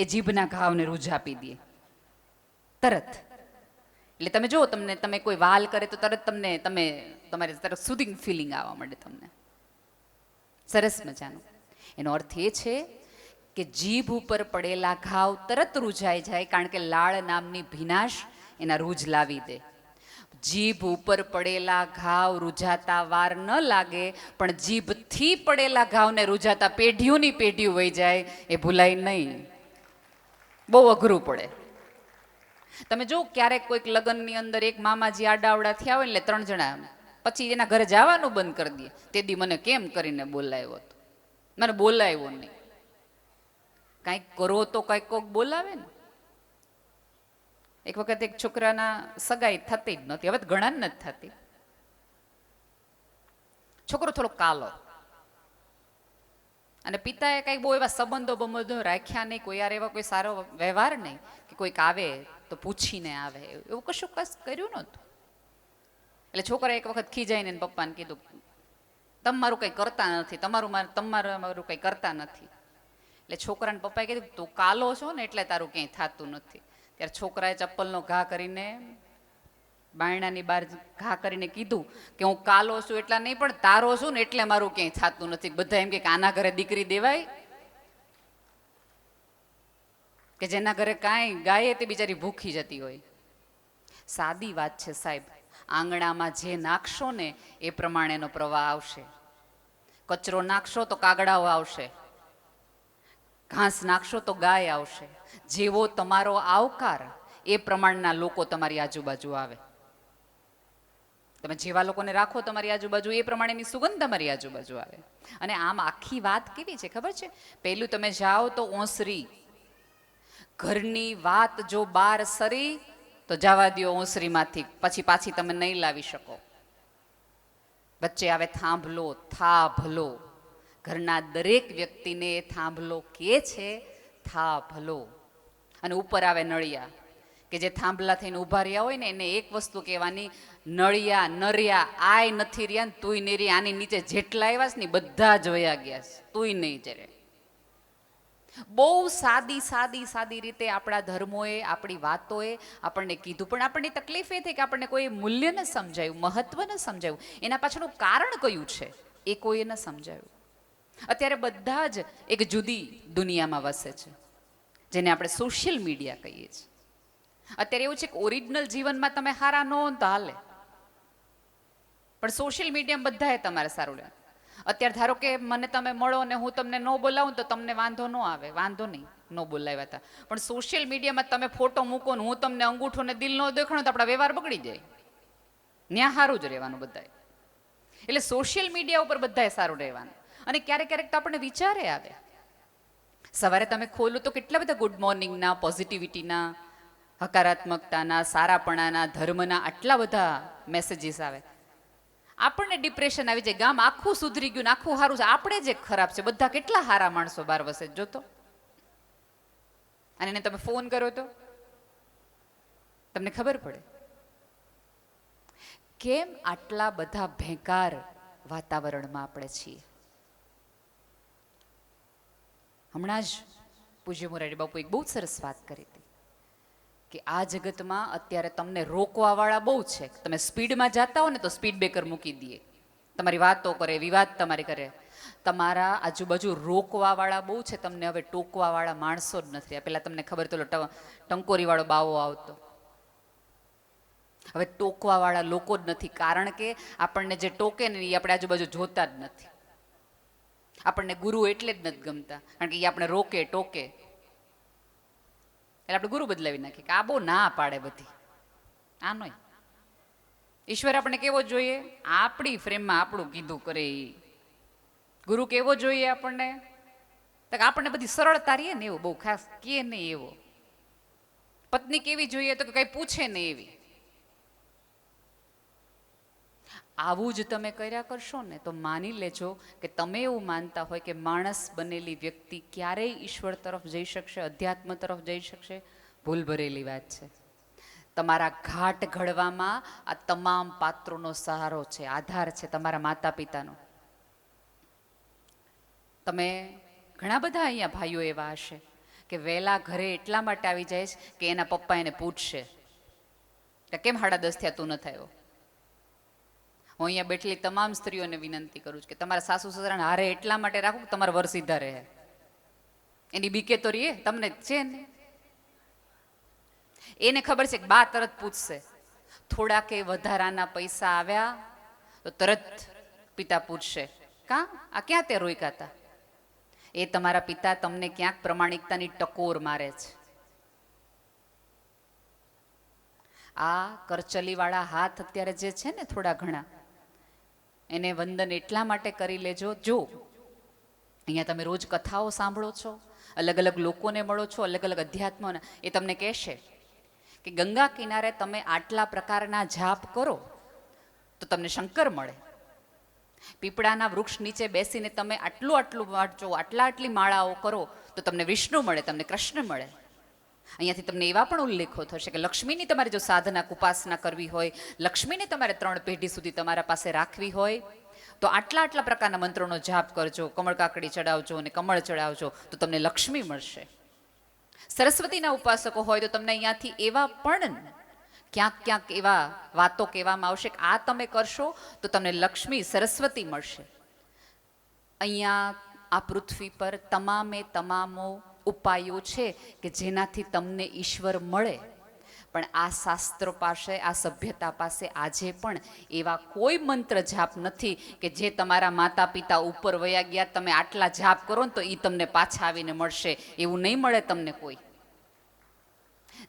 એ જીભના ઘાવને રૂઝાપી દે તરત. એટલે તમે જો તમે કોઈ વાલ કરે તો તરત તમારી તરત સુધિંગ ફિલિંગ આવવા માંડે તમને, સરસ મજાનું. એનો અર્થ એ છે કે જીભ ઉપર પડેલા ઘાવ તરત રૂઝાઈ જાય, કારણ કે લાળ નામની ભીનાશ એના રૂજ લાવી દે. જીભ ઉપર પડેલા ઘાવ રૂઝાતા વાર ન લાગે, પણ જીભથી પડેલા ઘાવને રૂઝાતા પેઢીઓની પેઢીઓ વહી જાય, એ ભૂલાય નહીં. બહુ અઘરું પડે. તમે જો ક્યારેક કોઈક લગ્નની અંદર એક મામાજી આડાવડા થયા હોય, એટલે 3 જણા પછી એના ઘરે જવાનું બંધ કરી દે. તે દી મને કેમ કરીને બોલાવ્યો હતો, મને બોલાવ્યો નહીં. કાંઈક કરો તો કાંઈક કોક બોલાવે ને. એક વખત એક છોકરાના સગાઈ થતી જ નહોતી, હવે તો ઘણા જ નથી થતી. છોકરો થોડો કાલો, અને પિતાએ કઈ બહુ એવા સંબંધો રાખ્યા નહીં, કોઈ યાર એવા કોઈ સારો વ્યવહાર નહીં કે કોઈક આવે તો પૂછીને આવે, એવું કશું કર્યું નહોતું. એટલે છોકરા એક વખત ખીજાઈને પપ્પાને કીધું, તમારું કંઈ કરતા નથી, તમારું કંઈ કરતા નથી. એટલે છોકરાને પપ્પાએ કીધું, તું કાલો છો ને એટલે તારું ક્યાંય થતું નથી. ત્યારે છોકરાએ ચપ્પલનો ઘા કરીને બાયણાની બહાર ઘા કરીને કીધું કે હું કાલો છું એટલા નહીં, પણ તારો છું ને એટલે મારું ક્યાંય થતું નથી. બધા એમ કે આના ઘરે દીકરી દેવાય, કે જેના ઘરે કાંઈ ગાય તે બિચારી ભૂખી જતી હોય. સાદી વાત છે સાહેબ. આંગણામાં જે નાખશો ને એ પ્રમાણેનો પ્રવાહ આવશે. કચરો નાખશો તો કાગડાઓ આવશે, ઘાસ નાખશો તો ગાય આવશે. જેવો તમારો આવકાર એ પ્રમાણના લોકો તમારી આજુબાજુ આવે. તમે જેવા લોકોને રાખો તમારી આજુબાજુ, એ પ્રમાણેની સુગંધ તમારી આજુબાજુ આવે. અને આમ આખી વાત કેવી છે ખબર છે? પહેલું તમે જાઓ તો ઓસરી, ઘરની વાત જો બહાર સરી તો જવા દો ઓસરીમાંથી, પછી પાછી તમે નહીં લાવી શકો. વચ્ચે આવે થાંભલો, થા ભલો. ઘરના દરેક વ્યક્તિને થાંભલો કે છે, થા ભલો. અને ઉપર આવે નળિયા, કે જે થાંભલા થઈને ઊભા રહ્યા હોય ને એને એક વસ્તુ કહેવાની, નળિયા નર્યા આય નથી રહ્યા ને તુંય નહીં રહી. આની નીચે જેટલા આવ્યા છે ને બધા જ વયા ગયા છે, તુંય નહીં જરે. બહુ સાદી સાદી સાદી રીતે આપણા ધર્મોએ, આપણી વાતોએ આપણને કીધું, પણ આપણને તકલીફ એ થઈ કે આપણને કોઈ મૂલ્ય ન સમજાયું, મહત્વ ન સમજાયું, એના પાછળનું કારણ કયું છે એ કોઈએ ન સમજાયું. અત્યારે બધા જ એક જુદી દુનિયામાં વસે છે, જેને આપણે સોશિયલ મીડિયા કહીએ છીએ. અત્યારે એવું છે કે ઓરિજિનલ જીવનમાં તમે હારા ન હો તો હાલે, પણ સોશિયલ મીડિયામાં બધાએ તમારે સારું લે. અત્યારે ધારો કે મને તમે મળો ને હું તમને ન બોલાવું તો તમને વાંધો ન આવે, વાંધો નહીં, ન બોલાવ્યા હતા. પણ સોશિયલ મીડિયામાં તમે ફોટો મૂકો ને હું તમને અંગૂઠો ને દિલ ન દેખાણું તો આપણા વ્યવહાર બગડી જાય. ત્યાં સારું જ રહેવાનું બધાએ. એટલે સોશિયલ મીડિયા ઉપર બધાએ સારું રહેવાનું. અને ક્યારેક ક્યારેક તો આપણને વિચારે આવે, સવારે તમે ખોલો તો કેટલા બધા ગુડ મોર્નિંગના, પોઝિટિવિટીના, હકારાત્મકતાના, સારાપણાના, ધર્મના આટલા બધા મેસેજીસ આવે. આપણને ડિપ્રેશન આવી જાય, ગામ આખું સુધરી ગયું ને આખું સારું છે, આપણે જે ખરાબ છે. બધા કેટલા સારા માણસો બાર વસે જોતો. અને એને તમે ફોન કરો તો તમને ખબર પડે કેમ આટલા બધા ભેંકાર વાતાવરણમાં આપણે છીએ. હમણાં જ પૂજ્ય મોરારી બાપુ એક બહુ સરસ વાત કરી હતી કે આ જગતમાં અત્યારે તમને રોકવાવાળા બહુ છે. તમે સ્પીડમાં જતા હો ને તો સ્પીડ બ્રેકર મૂકી દે, તમારી વાતો કરે, વિવાદ તમારી કરે. તમારા આજુબાજુ રોકવાવાળા બહુ છે, તમને હવે ટોકવાવાળા માણસો જ નથી. પેલા તમને ખબર તો ટંકોરીવાળો બાવો આવતો, હવે ટોકવાવાળા લોકો જ નથી. કારણ કે આપણને જે ટોકે ને એ આપણે આજુબાજુ જોતા જ નથી. આપણને ગુરુ એટલે જ નથી ગમતા, કારણ કે એ આપણે રોકે ટોકે, એટલે આપણે ગુરુ બદલાવી નાખીએ કે આ બહુ ના પાડે બધી. આ નહીં. ઈશ્વર આપણે કેવો જોઈએ? આપણી ફ્રેમમાં આપણું કીધું કરે. ગુરુ કેવો જોઈએ આપણને? તો આપણને બધી સરળતા રહીએ ને એવું, બહુ ખાસ કે નહીં એવો. પત્ની કેવી જોઈએ? તો કઈ પૂછે નહીં એવી. આવું જ તમે કર્યા કરશો ને તો માની લેજો કે તમે એવું માનતા હોય કે માણસ બનેલી વ્યક્તિ ક્યારેય ઈશ્વર તરફ જઈ શકશે, અધ્યાત્મ તરફ જઈ શકશે, ભૂલ ભરેલી વાત છે. તમારા ઘાટ ઘડવામાં આ તમામ પાત્રોનો સહારો છે, આધાર છે તમારા માતા પિતાનો. તમે ઘણા બધા અહીંયા ભાઈઓ એવા હશે કે વહેલા ઘરે એટલા માટે આવી જાય કે એના પપ્પા એને પૂછશે કે કેમ 10:30 થયા તું નથી આવ્યો. હું અહીંયા બેઠેલી તમામ સ્ત્રીઓને વિનંતી કરું છું કે તમારા સાસુ સસરાને હારે એટલા માટે રાખો કે તમારા વર સીધા રહે. એની બીકે તો રીએ તમને છે ને. એને ખબર છે કે બા તરત પૂછશે, થોડા કે વધારાના પૈસા આવ્યા તો તરત પિતા પૂછશે, કા આ ક્યાં તે રોક્યા હતા? એ તમારા પિતા તમને ક્યાંક પ્રમાણિકતાની ટકોર મારે છે. આ કરચલીવાળા હાથ અત્યારે જે છે ને થોડા ઘણા, એને વંદન એટલા માટે કરી લેજો. જો અહીંયા તમે રોજ કથાઓ સાંભળો છો, અલગ અલગ લોકોને મળો છો, અલગ અલગ અધ્યાત્મોના, એ તમને કહેશે કે ગંગા કિનારે તમે આટલા પ્રકારના જાપ કરો તો તમને શંકર મળે. પીપળાના વૃક્ષ નીચે બેસીને તમે આટલું આટલું વાંચો, આટલી માળાઓ કરો તો તમને વિષ્ણુ મળે, તમને કૃષ્ણ મળે. અહીંયાથી તમને એવા પણ ઉલ્લેખો થશે કે લક્ષ્મીની તમારે જો સાધના ઉપાસના કરવી હોય, લક્ષ્મીને તમારે 3 પેઢી સુધી તમારા પાસે રાખવી હોય તો આટલા પ્રકારના મંત્રોનો જાપ કરજો, કમળ કાકડી ચડાવજો અને કમળ ચડાવજો તો તમને લક્ષ્મી મળશે. સરસ્વતીના ઉપાસકો હોય તો તમને અહીંયાથી એવા પણ ક્યાંક એવા વાતો કહેવામાં આવશે કે આ તમે કરશો તો તમને લક્ષ્મી સરસ્વતી મળશે. અહીંયા આ પૃથ્વી પર તમામો ઉપાયો છે કે જેનાથી તમને ઈશ્વર મળે, પણ આ શાસ્ત્રો પાસે, આ સભ્યતા પાસે આજે પણ એવા કોઈ મંત્ર જાપ નથી કે જે તમારા માતા પિતા ઉપર વયા ગયા, તમે આટલા જાપ કરો ને તો એ તમને પાછા આવીને મળશે. એવું નહીં મળે તમને કોઈ.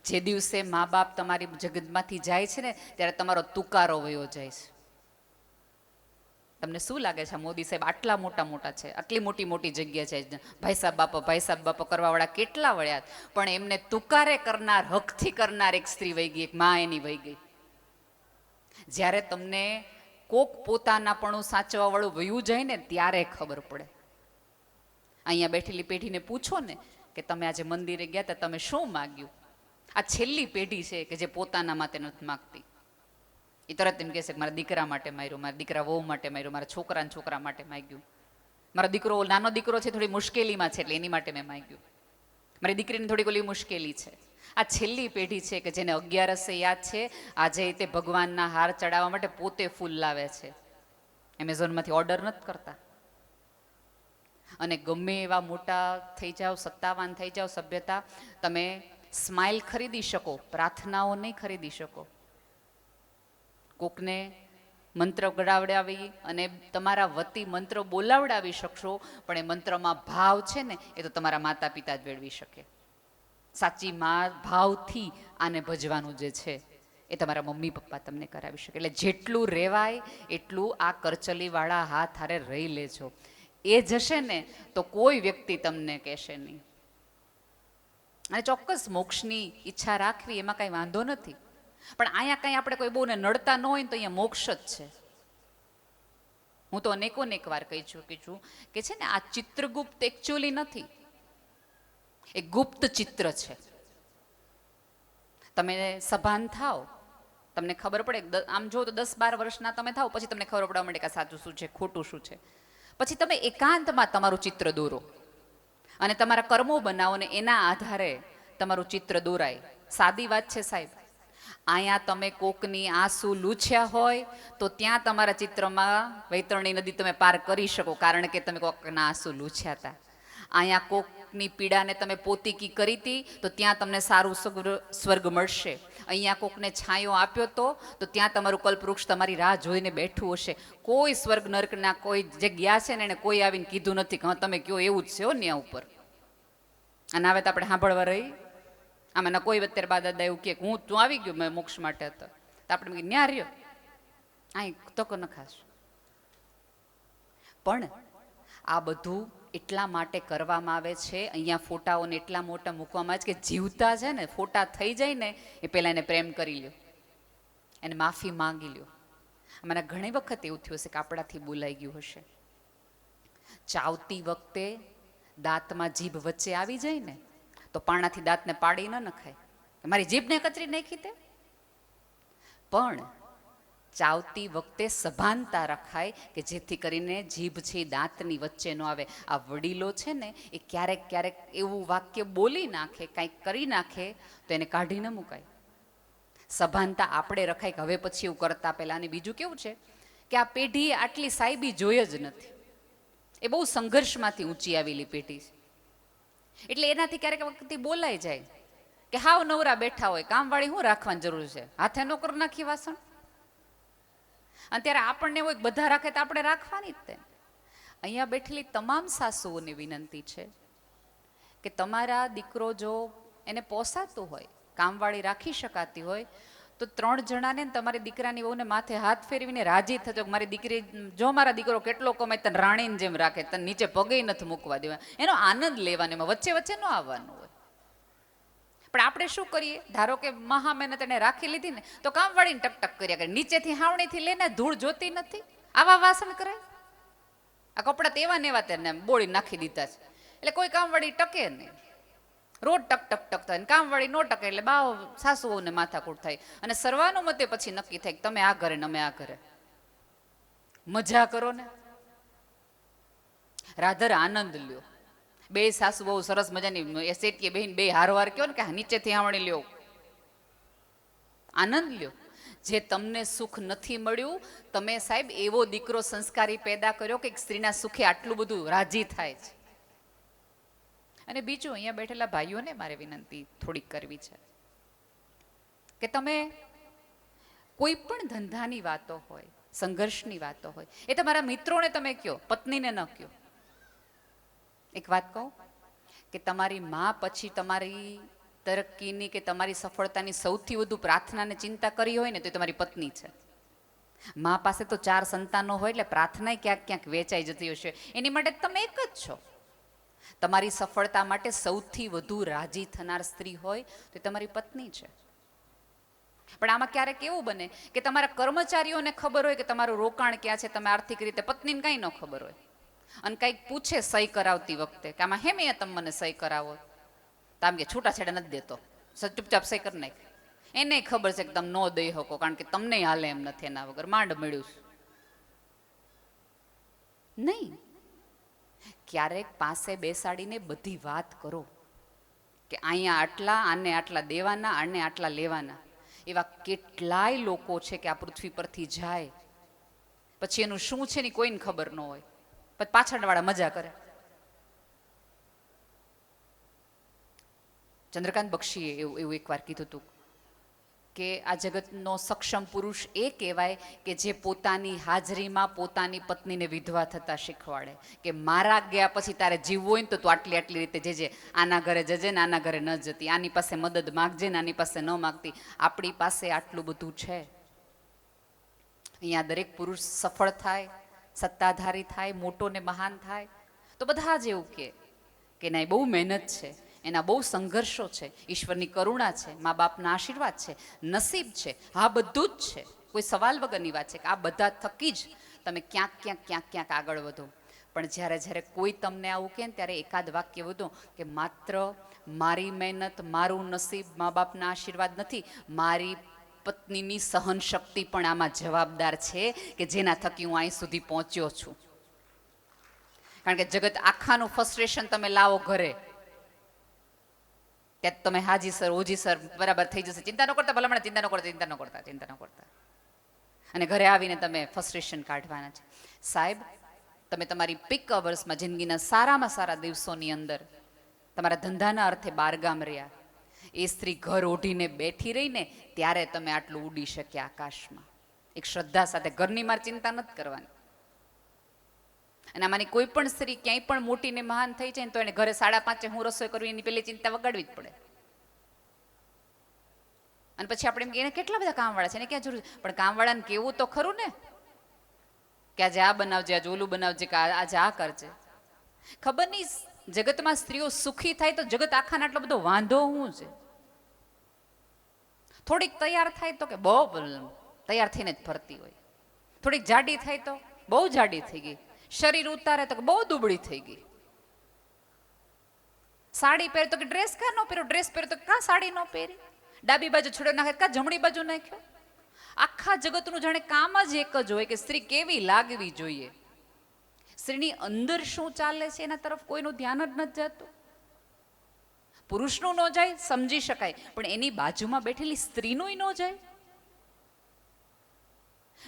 જે દિવસે મા બાપ તમારી જગતમાંથી જાય છે ને ત્યારે તમારો તુકારો વયો જાય છે. તમને શું લાગે છે મોદી સાહેબ આટલા મોટા છે, આટલી મોટી જગ્યા છે, ભાઈ સાહેબ બાપા કરવાવાળા કેટલા વળ્યા, પણ એમને તુકારે કરનાર, હકથી કરનાર એક સ્ત્રી વહી ગઈ, એક મા એની વહી ગઈ. જ્યારે તમને કોક પોતાનાપણું સાચવા વાળું વયું જાય ને ત્યારે ખબર પડે. અહીંયા બેઠેલી પેઢીને પૂછો ને કે તમે આજે મંદિરે ગયા હતા, તમે શું માગ્યું? આ છેલ્લી પેઢી છે કે જે પોતાના માટે નથી માગતી. એ તરત એમ કહેશે કે મારા દીકરા માટે માર્યું, મારા દીકરા વહુ માટે માર્યું, મારા છોકરા માટે માગ્યું, મારો દીકરો નાનો દીકરો છે થોડી મુશ્કેલીમાં છે એટલે એની માટે મેં માગ્યું, મારી દીકરીને થોડીક ઓલી મુશ્કેલી છે. આ છેલ્લી પેઢી છે કે જેને 11 યાદ છે. આજે તે ભગવાનના હાર ચડાવવા માટે પોતે ફૂલ લાવે છે, એમેઝોનમાંથી ઓર્ડર નથી કરતા. અને ગમે એવા મોટા થઈ જાઓ, સત્તાવાન થઈ જાઓ, સભ્યતા, તમે સ્માઇલ ખરીદી શકો, પ્રાર્થનાઓ નહીં ખરીદી શકો. કોકને મંત્ર ગડાવડાવી અને તમારા વતી મંત્ર બોલાવડાવી શકશો, પણ એ મંત્રમાં ભાવ છે ને એ તો તમારા માતા પિતા જ મેળવી શકે. સાચી ભાવથી આને ભજવાનું જે છે એ તમારા મમ્મી પપ્પા તમને કરાવી શકે. એટલે જેટલું રહેવાય એટલું આ કરચલીવાળા હાથ હારે રહી લેજો. એ જશે ને તો કોઈ વ્યક્તિ તમને કહેશે નહીં. અને ચોક્કસ મોક્ષની ઈચ્છા રાખવી એમાં કાંઈ વાંધો નથી, પણ અહીંયા કંઈ આપણે કોઈ બહુને નડતા ન હોય ને તો અહીંયા મોક્ષ જ છે. હું તો અનેક વાર કહી ચૂકી છું કે છે ને આ ચિત્રગુપ્ત એકચ્યુઅલી નથી, એ ગુપ્ત ચિત્ર છે. તમે સભાન થાવ, તમને ખબર પડે, આમ જો તો 10-12 વર્ષના તમે થાવ પછી તમને ખબર પડવા માંડે કે સાચું શું છે, ખોટું શું છે. પછી તમે એકાંતમાં તમારું ચિત્ર દોરો અને તમારા કર્મો બનાવો ને એના આધારે તમારું ચિત્ર દોરાય. સાદી વાત છે સાહેબ. અહીંયા તમે કોકની આંસુ લૂછ્યા હોય તો ત્યાં તમારા ચિત્રમાં વૈતરણી નદી તમે પાર કરી શકો, કારણ કે તમે કોકના આંસુ લૂછ્યા હતા. અહીંયા કોકની પીડાને તમે પોતીકી કરી હતી તો ત્યાં તમને સારું સ્વર્ગ મળશે. અહીંયા કોકને છાંયો આપ્યો તો ત્યાં તમારું કલ્પવૃક્ષ તમારી રાહ જોઈને બેઠું હશે. કોઈ સ્વર્ગ નર્કના કોઈ જે ગયા છે ને એને કોઈ આવીને કીધું નથી કે હા તમે કયો એવું જ છે હો ત્યાં ઉપર. અને હવે તો આપણે સાંભળવા રહી આમાં કોઈ અત્યારે બા દાદા એવું કે હું તું આવી ગયો મેં મોક્ષ માટે હતો તો આપણે ન્યા રહ્યો અહીં તકો ન ખાસ. પણ આ બધું એટલા માટે કરવામાં આવે છે, અહીંયા ફોટાઓને એટલા મોટા મૂકવામાં આવે છે કે જીવતા છે ને ફોટા થઈ જાય ને એ પહેલાં એને પ્રેમ કરી લ્યો, એને માફી માંગી લ્યો. મને ઘણી વખત એવું થયું હશે કે આપણાથી બોલાઈ ગયું હશે. ચાવતી વખતે દાંતમાં જીભ વચ્ચે આવી જાય ને તો પાણાથી દાંતને પાડી ન નખાય, મારી જીભને કચરી નાખી તે. પણ ચાવતી વખતે સભાનતા રખાય કે જેથી કરીને જીભ છે દાંતની વચ્ચે ન આવે. આ વડીલો છે ને એ ક્યારેક એવું વાક્ય બોલી નાખે, કાંઈક કરી નાખે તો એને કાઢી ન મુકાય. સભાનતા આપણે રખાય કે હવે પછી એવું કરતા પહેલાં. અને બીજું કેવું છે કે આ પેઢી આટલી સાહેબી જોઈ જ નથી, એ બહુ સંઘર્ષમાંથી ઊંચી આવેલી પેઢી છે. એટલે એનાથી ક્યારેક વખતે બોલાઈ જાય કે હાવ નવરા બેઠા હોય, કામવાળી શું રાખવાની જરૂર છે, હાથે નો કરી નાખી વાસણ. અને ત્યારે આપણને હોય બધા રાખે તો આપણે રાખવાની જ તે. અહીંયા બેઠેલી તમામ સાસુઓને વિનંતી છે કે તમારા દીકરો જો એને પોસાતું હોય, કામવાળી રાખી શકાતી હોય, તો 3 જણાને તમારી દીકરાની વહુને માથે હાથ ફેરવીને રાજી થતો કે મારી દીકરી જો મારા દીકરો કેટલો કમાય તને રાણીને જેમ રાખે, તને નીચે પગે નથી મૂકવા દેવા, એનો આનંદ લેવાનો, એમાં વચ્ચે વચ્ચે ન આવવાનું હોય. પણ આપણે શું કરીએ, ધારો કે મહા મહેનત એને રાખી લીધી ને તો કામવાળીને ટકટક કર્યા કરે, નીચેથી હાવણીથી લઈને ધૂળ જોતી નથી, આવા વાસણ કરાય. આ કપડાં તેવા ને એવા તેને બોળી નાખી દીધા છે, એટલે કોઈ કામવાળી ટકે નહીં. રોજ ટક ટક ટક થાય ને કામવાળી નો ટકે એટલે બાવ સાસુઓને માથાકૂટ થાય. અને સર્વાનુમતે પછી નક્કી થાય કે તમે આ ઘરે ને અમે આ ઘરે. મજા કરો ને, રાધર આનંદ લ્યો. 2 સાસુ બહુ સરસ મજાની શેઠીએ બહેન 2 હારવાર કયો ને કે નીચેથી આવણી લ્યો, આનંદ લ્યો. જે તમને સુખ નથી મળ્યું, તમે સાહેબ એવો દીકરો સંસ્કારી પેદા કર્યો કે સ્ત્રીના સુખે આટલું બધું રાજી થાય છે. અને બીજું, અહીંયા બેઠેલા ભાઈઓને મારે વિનંતી થોડીક કરવી છે કે તમે કોઈ પણ ધંધાની વાતો હોય, સંઘર્ષની વાતો હોય, એ તમારા મિત્રોને તમે કહો, પત્નીને ન કહો. એક વાત કહું કે તમારી માં પછી તમારી તરક્કીની કે તમારી સફળતાની સૌથી વધુ પ્રાર્થના ને ચિંતા કરી હોય ને તો એ તમારી પત્ની છે. માં પાસે તો 4 સંતાનો હોય એટલે પ્રાર્થના ક્યાંક ક્યાંક વેચાઈ જતી હશે, એની માટે તમે એક જ છો. તમારી સફળતા માટે સૌથી વધુ રાજી થનાર સ્ત્રી હોય તો એ તમારી પત્ની છે. પણ આમાં ક્યારેક એવું બને કે તમારા કર્મચારીઓને ખબર હોય કે તમારું રોકાણ ક્યાં છે, તમે આર્થિક રીતે, પત્નીને કાંઈ ન ખબર હોય અને કંઈક પૂછે સહી કરાવતી વખતે કે આમાં હેમે તમે મને સહી કરાવો, તો આમ કે છૂટાછેડા નથી દેતો, ચૂપચાપ સહી કરી નાખ. એને ખબર છે કે તમે ન દઈ શકો કારણ કે તમને હાલે એમ નથી, એના વગર માંડ મળ્યું નહીં. ક્યારેક પાસે બેસાડીને બધી વાત કરો કે અહીંયા આટલા, આને આટલા દેવાના, આને આટલા લેવાના. એવા કેટલાય લોકો છે કે આ પૃથ્વી પરથી જાય પછી એનું શું છે ને કોઈને ખબર ન હોય, પછી પાછળવાળા મજા કરે. ચંદ્રકાંત બક્ષીએ એવું એકવાર કીધું હતું કે આ જગતનો સક્ષમ પુરુષ એ કહેવાય કે જે પોતાની હાજરીમાં પોતાની પત્નીને વિધવા થતા શીખવાડે કે મારા ગયા પછી તારે જીવવું હોય ને તો તું આટલી આટલી રીતે જજે, આના ઘરે જજે ને આના ઘરે ન જતી, આની પાસે મદદ માગજે ને આની પાસે ન માગતી. આપણી પાસે આટલું બધું છે. અહીંયા દરેક પુરુષ સફળ થાય, સત્તાધારી થાય, મોટો ને મહાન થાય તો બધા જ એવું કે ના બહુ મહેનત છે, એના બહુ સંઘર્ષો છે, ઈશ્વરની કરુણા છે, મા બાપના આશીર્વાદ છે, નસીબ છે, હા બધું જ છે. કોઈ સવાલ વગરની વાત છે કે આ બધા થકી જ તમે ક્યાંક આગળ વધો. પણ જ્યારે કોઈ તમને આવું કહે ને ત્યારે એકાદ વાક્ય વધો કે માત્ર મારી મહેનત, મારું નસીબ, મા બાપના આશીર્વાદ નથી, મારી પત્નીની સહન શક્તિ પણ આમાં જવાબદાર છે કે જેના થકી હું અહીં સુધી પહોંચ્યો છું. કારણ કે જગત આખાનું ફ્રસ્ટ્રેશન તમે લાવો ઘરે, ત્યાં તમે હાજી સર, ઓજી સર, બરાબર થઈ જશે, ચિંતા ન કરતા, ભલામણ ચિંતા ન કરતા, અને ઘરે આવીને તમે ફ્રસ્ટ્રેશન કાઢવાના છે. સાહેબ, તમે તમારી પીક અવર્સમાં, જિંદગીના સારામાં સારા દિવસોની અંદર તમારા ધંધાના અર્થે બારગામ રહ્યા, એ સ્ત્રી ઘર ઓઢીને બેઠી રહીને ત્યારે તમે આટલું ઉડી શક્યા આકાશમાં. એક શ્રદ્ધા સાથે ઘરની માર ચિંતા નથી કરવાની. અને આમાંની કોઈ પણ સ્ત્રી ક્યાંય પણ મોટી ને મહાન થઈ જાય ને તો એને ઘરે 5:30 હું રસોઈ કરવી એની પેલી ચિંતા વગાડવી જ પડે. અને પછી આપણે એમ કહીએ કેટલા બધા કામવાળા છે એને ક્યાં જરૂર, પણ કામવાળાને કેવું તો ખરું ને કે આજે આ બનાવજે, આજે ઓલું બનાવજે, કે આજે આ કરજે. ખબર નહીં જગતમાં સ્ત્રીઓ સુખી થાય તો જગત આખાને આટલો બધો વાંધો શું છે. થોડીક તૈયાર થાય તો કે બહુ તૈયાર થઈને જ ફરતી હોય, થોડીક જાડી થાય તો બહુ જાડી થઈ ગઈ, શરીર ઉતારે તો બહુ દુબળી થઈ ગઈ, સાડી પહેરે તો કે ડ્રેસ કા ન પહેરો, ડ્રેસ પહેરે તો કા સાડી ન પહેરી, ડાબી બાજુ છોડ્યો નાખે કા જમણી બાજુ નાખ્યો. આખા જગતનું જાણે કામ જ એક જ હોય કે સ્ત્રી કેવી લાગવી જોઈએ. સ્ત્રીની અંદર શું ચાલે છે એના તરફ કોઈનું ધ્યાન જ નથી જતું. પુરુષનું ન જાય સમજી શકાય, પણ એની બાજુમાં બેઠેલી સ્ત્રીનું ન જાય.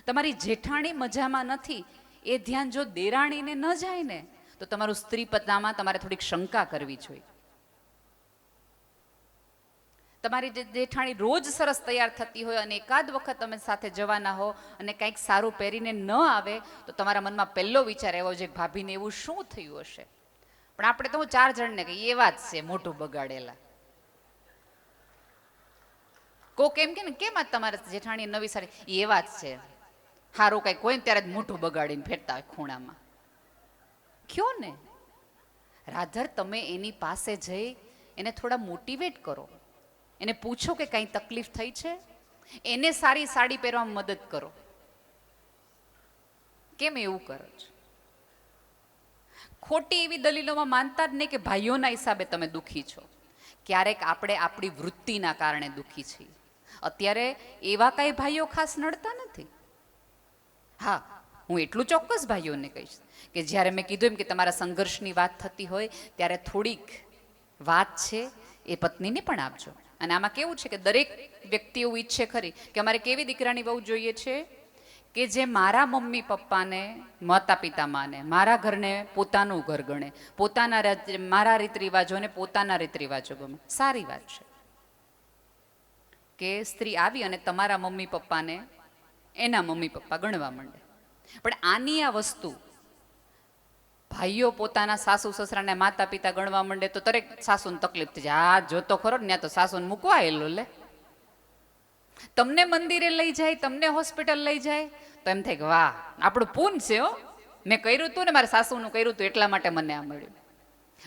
તમારી જેઠાણી મજામાં નથી એ ધ્યાન જો દેરાણીને ન જાય ને તો તમારું સ્ત્રી પત્નામાં તમારે થોડીક શંકા કરવી જોઈએ. તમારી જે જેઠાણી રોજ સરસ તૈયાર થતી હોય અને એકાદ વખત તમે સાથે જવાના હો અને કંઈક સારું પહેરીને ન આવે તો તમારા મનમાં પહેલો વિચાર એવો છે કે ભાભીને એવું શું થયું હશે. પણ આપણે તો હું 4 જણને કહીએ એવા જ છે મોઢું બગાડેલા. કોક એમ કે ને કેમ આ તમારે જેઠાણી નવી સાડી એવા જ છે, સારું કંઈક હોય ને ત્યારે જ મોઢું બગાડીને ફેરતા હોય ખૂણામાં. કયો ને રાધર, તમે એની પાસે જઈ એને થોડા મોટિવેટ કરો, એને પૂછો કે કંઈ તકલીફ થઈ છે, એને સારી સાડી પહેરવામાં મદદ કરો. કેમ એવું કરો છો? ખોટી એવી દલીલોમાં માનતા જ નહીં કે ભાઈઓના હિસાબે તમે દુઃખી છો. ક્યારેક આપણે આપણી વૃત્તિના કારણે દુઃખી છીએ. અત્યારે એવા કાંઈ ભાઈઓ ખાસ નડતા નથી. હા, હું એટલું ચોક્કસ ભાઈઓને કહીશ કે જ્યારે મેં કીધું એમ કે તમારા સંઘર્ષની વાત થતી હોય ત્યારે થોડીક વાત છે એ પત્નીને પણ આપજો. અને આમાં કેવું છે કે દરેક વ્યક્તિ એવું ઈચ્છે ખરી કે અમારે કેવી દીકરાની વહુ જોઈએ છે કે જે મારા મમ્મી પપ્પાને, માતા પિતા માને, મારા ઘરને પોતાનું ઘર ગણે, પોતાના મારા રીત રિવાજોને પોતાના રીત રિવાજો ગમે. સારી વાત છે કે સ્ત્રી આવી અને તમારા મમ્મી પપ્પાને એના મમ્મી પપ્પા ગણવા માંડે. પણ આની આ વસ્તુ ભાઈઓ પોતાના સાસુ સસરાને માતા પિતા ગણવા માંડે તો દરેક સાસુને તકલીફ થઈ જાય. આ જોતો ખરો ને, ત્યાં તો સાસુને મૂકવા એલો લે. તમને મંદિરે લઈ જાય, તમને હોસ્પિટલ લઈ જાય તો એમ થાય કે વાહ, આપણું પૂન છે હો, મેં કર્યું હતું ને મારા સાસુનું કર્યું હતું એટલા માટે મને આ મળ્યું.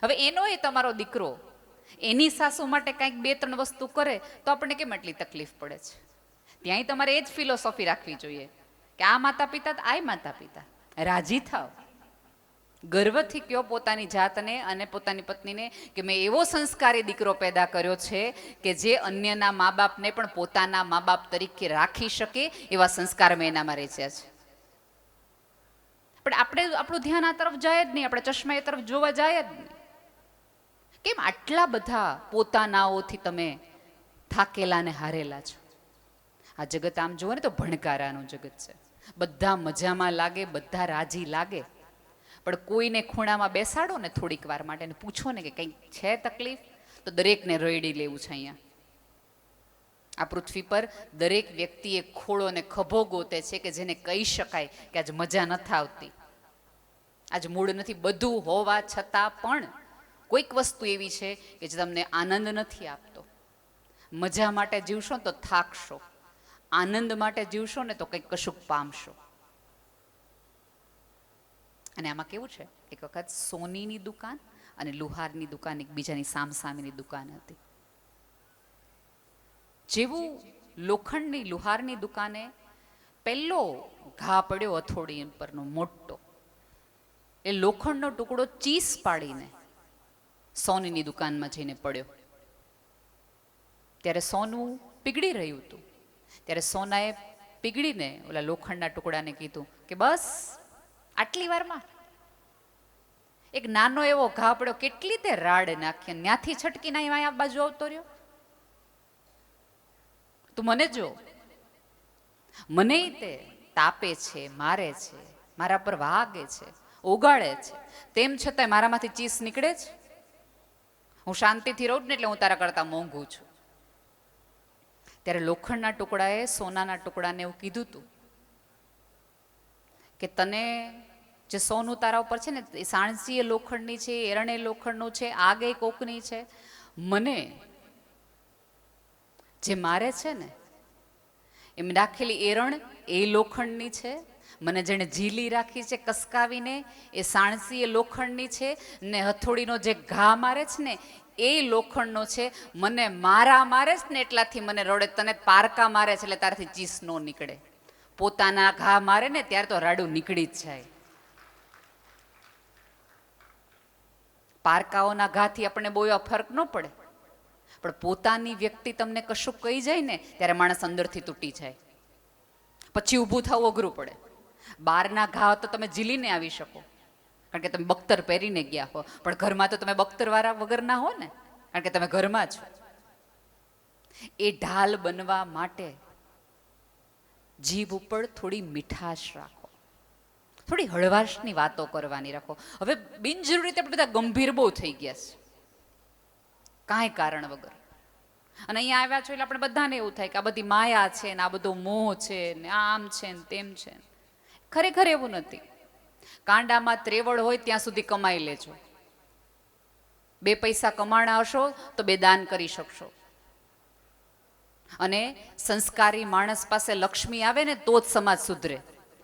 હવે એનો એ તમારો દીકરો એની સાસુ માટે કંઈક 2-3 વસ્તુ કરે તો આપણને કેમ એટલી તકલીફ પડે છે? ત્યાંય તમારે એ જ ફિલોસોફી રાખવી જોઈએ કે આ માતા પિતા તો આય માતા પિતા, રાજી થાવ, ગર્વથી કયો પોતાની જાતને અને પોતાની પત્નીને કે મેં એવો સંસ્કારી દીકરો પેદા કર્યો છે કે જે અન્યના મા બાપને પણ પોતાના મા બાપ તરીકે રાખી શકે એવા સંસ્કાર મેં એનામાં રેચ્યા છે. પણ આપણે આપણું ધ્યાન આ તરફ જાય જ નહીં, આપણે ચશ્મા એ તરફ જોવા જાય જ નહીં. કેમ આટલા બધા પોતાનાઓથી તમે થાકેલા ને હારેલા છો? આ જગત આમ જુઓ ને તો ભણકારાનું જગત છે. બધા મજામાં લાગે, બધા રાજી લાગે, પણ કોઈને ખૂણામાં બેસાડો ને થોડીક વાર માટે ને પૂછો ને કે કંઈક છે તકલીફ તો દરેકને રડી લેવું છે. અહીંયા આ પૃથ્વી પર દરેક વ્યક્તિ એક ખોળો ને ખભો ગોતે છે કે જેને કહી શકાય કે આજ મજા નથી આવતી, આજ મૂડ નથી. બધું હોવા છતાં પણ કોઈક વસ્તુ એવી છે કે જે તમને આનંદ નથી આપતો. મજા માટે જીવશો તો થાકશો, આનંદ માટે જીવશો ને તો કંઈક કશુંક પામશો. અને આમાં કેવું છે, એક વખત સોનીની દુકાન અને લુહારની દુકાન એકબીજાની સામસામેની દુકાન હતી. જેવું લોખંડની લુહારની દુકાને પહેલો ઘા પડ્યો હથોડી પરનો મોટો, એ લોખંડનો ટુકડો ચીસ પાડીને સોનીની દુકાનમાં જઈને પડ્યો. ત્યારે સોનું પીગળી રહ્યું હતું. ત્યારે સોનાએ પીગળીને ઓલા લોખંડના ટુકડાને કીધું કે બસ આટલી વારમાં એક નાનો એવો ઘા પડ્યો, કેટલી તે રાડ નાખી, ત્યાંથી છટકીને અહીંયા બાજુ આવતો રહ્યો. તું મને જો, મને તે તાપે છે, મારે છે, મારા પર વાગે છે, ઓગાળે છે, તેમ છતાંય મારામાંથી ચીસ નીકળે છે. હું શાંતિથી રહું ને એટલે હું તારા કરતા મોંઘું છું. ત્યારે લોખંડના ટુકડાએ સોનાના ટુકડાને એવું કીધું હતું કે તને જે સોનું તારા ઉપર છે ને એ સાણસી લોખંડની છે, એરણે લોખંડનું છે, આગે કોકની છે. મને જે મારે છે ને એમ રાખેલી એરણ એ લોખંડની છે, મને જેણે ઝીલી રાખી છે કસકાવીને એ સાણસી એ લોખંડની છે, ને હથોડીનો જે ઘા મારે છે ને એ લોખંડનો છે. મને મારા મારે છે ને એટલાથી મને રડે, તને પારકા મારે છે એટલે તારાથી ચીસ ન નીકળે. પોતાના ઘા મારે ને ત્યારે તો રાડું નીકળી જ જાય. પારકાઓના ઘાથી આપણને બહુ ફરક ન પડે, પણ પોતાની વ્યક્તિ તમને કશું કહી જાય ને ત્યારે માણસ અંદરથી તૂટી જાય, પછી ઊભું થવું અઘરું પડે. બહારના ઘા તો તમે ઝીલીને આવી શકો કારણ કે તમે બખ્તર પહેરીને ગયા હો, પણ ઘરમાં તો તમે બખ્તરવાળા વગરના હો ને, કારણ કે તમે ઘરમાં છો. એ ઢાલ બનવા માટે જીભ ઉપર થોડી મીઠાશ રાખો, થોડી હળવાશની વાતો કરવાની રાખો. હવે બિનજરૂરી રીતે આપણે બધા ગંભીર બહુ થઈ ગયા છે કાંઈ કારણ વગર. અને અહીંયા આવ્યા છો એટલે આપણે બધાને એવું થાય કે આ બધી માયા છે ને આ બધો મોહ છે ને આમ છે ને તેમ છે. ખરેખર એવું નથી. કાંડામાં ત્રેવડ હોય ત્યાં સુધી કમાઈ લેજો. 2 પૈસા કમાણા હશો તો 2 દાન કરી શકશો. અને સંસ્કારી માણસ પાસે લક્ષ્મી આવે ને તો જ સમાજ સુધરે.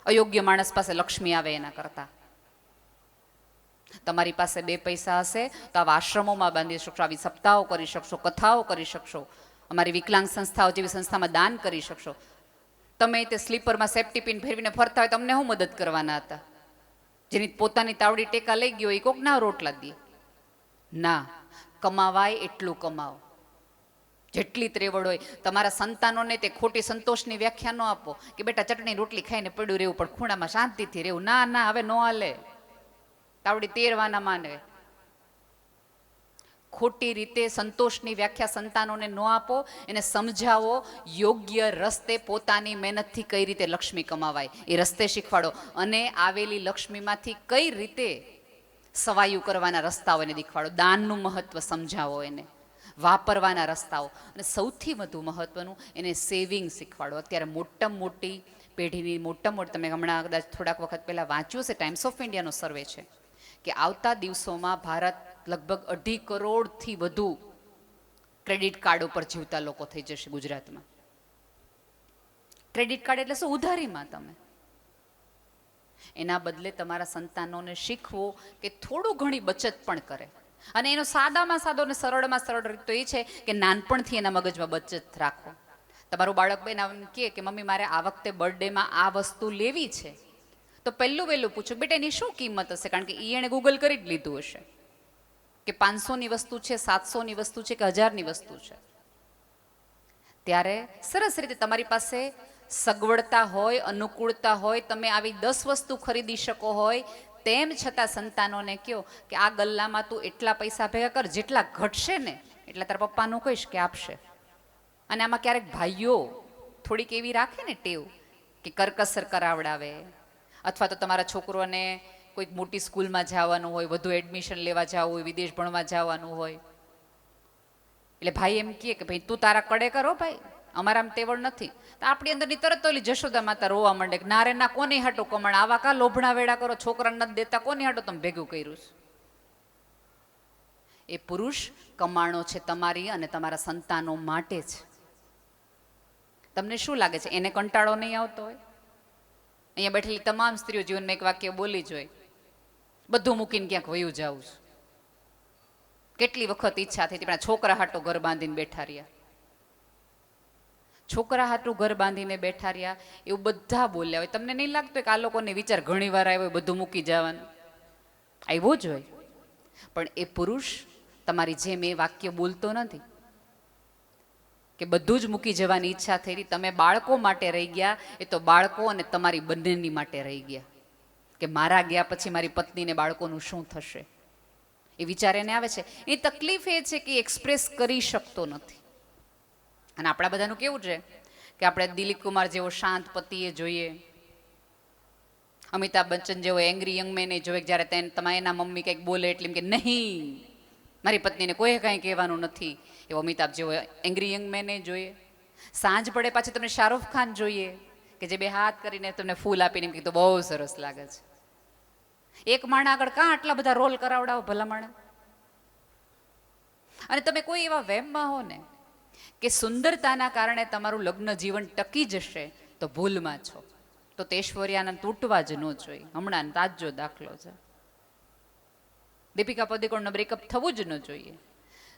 અયોગ્ય માણસ પાસે લક્ષ્મી આવે એના કરતા. તમારી પાસે 2 પૈસા હશે તો આવા આશ્રમોમાં બાંધી શકશો, આવી સપ્તાહો કરી શકશો, કથાઓ કરી શકશો, અમારી વિકલાંગ સંસ્થાઓ જેવી સંસ્થામાં દાન કરી શકશો. તમે તે સ્લીપરમાં સેફ્ટી પિન ફેરવીને ફરતા હોય તમને શું મદદ કરવાના હતા? જેની પોતાની તાવડી ટેકા લઈ ગયો એ કોક ના રોટલા દે. ના, કમાવાય એટલું કમાવો. જેટલી ત્રેવડ હોય તમારા સંતાનોને તે ખોટી સંતોષની વ્યાખ્યા ન આપો કે બેટા ચટણી રોટલી ખાઈને પડ્યું રહેવું પણ ખૂણામાં શાંતિથી રહેવું. ના ના, હવે ન હાલે. તાવડી તેરવાના માને. ખોટી રીતે સંતોષની વ્યાખ્યા સંતાનોને ન આપો. એને સમજાવો યોગ્ય રસ્તે પોતાની મહેનતથી કઈ રીતે લક્ષ્મી કમાવાય એ રસ્તે શીખવાડો. અને આવેલી લક્ષ્મીમાંથી કઈ રીતે સવાયું કરવાના રસ્તાઓ એને દેખાડો. દાનનું મહત્વ સમજાવો એને, વાપરવાના રસ્તાઓ. અને સૌથી વધુ મહત્વનું એને સેવિંગ શીખવાડો. અત્યારે મોટામાં મોટી પેઢીની મોટામાં મોટી, તમે હમણાં કદાચ થોડાક વખત પહેલાં વાંચ્યું છે, ટાઈમ્સ ઓફ ઇન્ડિયાનો સર્વે છે કે આવતા દિવસોમાં ભારત લગભગ 2.5 કરોડથી વધુ ક્રેડિટ કાર્ડ ઉપર જીવતા લોકો થઈ જશે ગુજરાતમાં. ક્રેડિટ કાર્ડ એટલે શું? ઉધારીમાં તમે. એના બદલે તમારા સંતાનોને શીખવો કે થોડું ઘણી બચત પણ કરે. અને એનો સાદામાં સાદો અને સરળમાં સરળ રીત તો એ છે કે નાનપણથી એના મગજમાં બચત રાખો. તમારું બાળક બેન કહે કે મમ્મી મારે આ વખતે બર્થડેમાં આ વસ્તુ લેવી છે, તો પહેલું વહેલું પૂછો બેટા એની શું કિંમત હશે? કારણ કે એણે ગૂગલ કરી જ લીધું હશે કે 500ની વસ્તુ છે, 700ની વસ્તુ છે કે 1000ની વસ્તુ છે. ત્યારે સરસ રીતે તમારી પાસે સગવડતા હોય, અનુકૂળતા હોય, તમે આવી 10 વસ્તુ ખરીદી શકો હોય, તેમ છતાં સંતાનોને કહો કે આ ગલ્લામાં તું એટલા પૈસા ભેગા કર, જેટલા ઘટશે ને એટલા તારા પપ્પાનું કહીશ કે આપશે. અને આમાં ક્યારેક ભાઈઓ થોડીક એવી રાખે ને ટેવ કે કરકસર કરાવડાવે, અથવા તો તમારા છોકરોને કોઈક મોટી સ્કૂલમાં જવાનું હોય, વધુ એડમિશન લેવા જવું હોય, વિદેશ ભણવા જવાનું હોય, એટલે ભાઈ એમ કહે કે ભાઈ તું તારા કડે કરો ભાઈ, અમારામાં તેવડ નથી. તો આપણી અંદરની તરત ઓલી જશોદા માતા રોવા માંડે કે ના રે ના, કોની હાટો કમણ, આવા કા લોભણા વેડા કરો, છોકરાને નથી દેતા, કોની હાટો તમે ભેગું કર્યું? એ પુરુષ કમાણો છે તમારી અને તમારા સંતાનો માટે જ. તમને શું લાગે છે એને કંટાળો નહીં આવતો હોય? અહીંયા બેઠેલી તમામ સ્ત્રીઓ જીવનમાં એક વાક્ય બોલી જ હોય, બધું મૂકીને ક્યાંક વયું જાઉં છું. કેટલી વખત ઈચ્છા થઈ હતી પણ છોકરા હાટો ઘર બાંધીને બેઠા રહ્યા, છોકરા હાટું ઘર બાંધીને બેઠા રહ્યા, એવું બધા બોલ્યા હોય. તમને નહીં લાગતું કે આ લોકોને વિચાર ઘણી વાર આવ્યો બધું મૂકી જવાનું? આવ્યો જ હોય. પણ એ પુરુષ તમારી જેમ એ વાક્ય બોલતો નથી કે બધું જ મૂકી જવાની ઈચ્છા થઈ રહી. તમે બાળકો માટે રહી ગયા, એ તો બાળકો અને તમારી બંનેની માટે રહી ગયા કે મારા ગયા પછી મારી પત્નીને બાળકોનું શું થશે, એ વિચાર એને આવે છે. એ તકલીફ એ છે કે એક્સપ્રેસ કરી શકતો નથી. અને આપણા બધાનું કેવું છે કે આપણે દિલીપ કુમાર જેવો શાંત પતિએ જોઈએ, અમિતાભ બચ્ચન જેવો એંગ્રી યંગ મેને જોઈએ, જ્યારે તમારે એના મમ્મી કંઈક બોલે એટલે એમ કે નહીં મારી પત્નીને કોઈ કાંઈ કહેવાનું નથી, એવો અમિતાભ જેવો એંગ્રી યંગ મેને જોઈએ. સાંજ પડે પાછી તમને શાહરૂખ ખાન જોઈએ કે જે 2 હાથ કરીને તમને ફૂલ આપીને એમ કીધું બહુ સરસ લાગે છે. એક માણા આગળ કાં આટલા બધા રોલ કરાવડાવો ભલા માણે? અને તમે કોઈ એવા વહેમમાં હો ને કે સુંદરતાના કારણે તમારું લગ્ન જીવન ટકી જશે તો ભૂલમાં છો. તો તે ઐશ્વર્યાને તૂટવા જ ન જોઈએ. હમણાં તાજો દાખલો છે, દીપિકા પદુકોણનું બ્રેકઅપ થવું જ ન જોઈએ.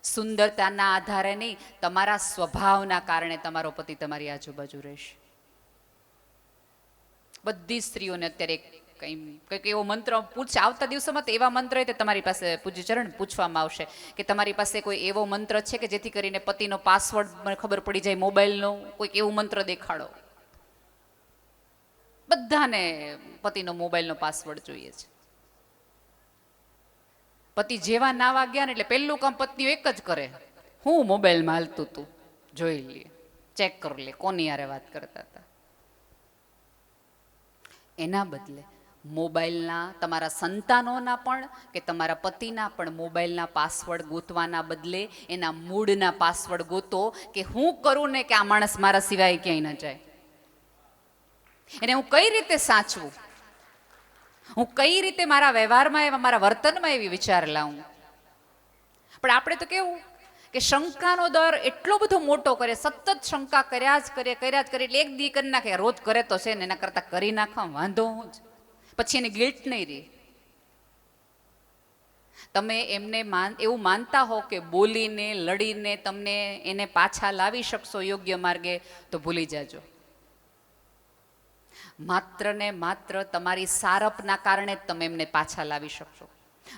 સુંદરતાના આધારે નહીં, તમારા સ્વભાવના કારણે તમારો પતિ તમારી આજુબાજુ રહેશે. બધી સ્ત્રીઓને અત્યારે કંઈક એવો મંત્ર પૂછે, આવતા દિવસોમાં તો એવા મંત્ર તે તમારી પાસે પૂજ્ય ચરણ પૂછવામાં આવશે કે તમારી પાસે કોઈ એવો મંત્ર છે કે જેથી કરીને પતિનો પાસવર્ડ મને ખબર પડી જાય, મોબાઈલનો કોઈક એવું મંત્ર દેખાડો. બધાને પતિનો મોબાઈલનો પાસવર્ડ જોઈએ છે. પતિ જેવા નાવા ગયા ને એટલે પહેલું કામ પત્નીઓ એક જ કરે, હું મોબાઈલમાં હાલતું તું જોઈ લે, ચેક કરી લે કોની યારે વાત કરતા હતા. એના બદલે મોબાઈલના તમારા સંતાનોના પણ કે તમારા પતિના પણ મોબાઈલના પાસવર્ડ ગોતવાના બદલે એના મૂળના પાસવર્ડ ગોતો કે હું કરું ને કે આ માણસ મારા સિવાય ક્યાંય ન જાય, એને હું કઈ રીતે સાચવું, હું કઈ રીતે મારા વ્યવહારમાં મારા વર્તનમાં એવી વિચાર લાવું. પણ આપણે તો કેવું કે શંકાનો દર એટલો બધો મોટો કરે, સતત શંકા કર્યા જ કરે એટલે એક દી કરી નાખે, રોજ કરે તો છે ને એના કરતાં કરી નાખવા વાંધો હું જ, પછી એને ગિલ્ટ નહીં રહે. તમે એમને એવું માનતા હો કે બોલીને લડીને તમને એને પાછા લાવી શકશો યોગ્ય માર્ગે, તો ભૂલી જાજો. માત્ર ને માત્ર તમારી સારપના કારણે જ તમે એમને પાછા લાવી શકશો.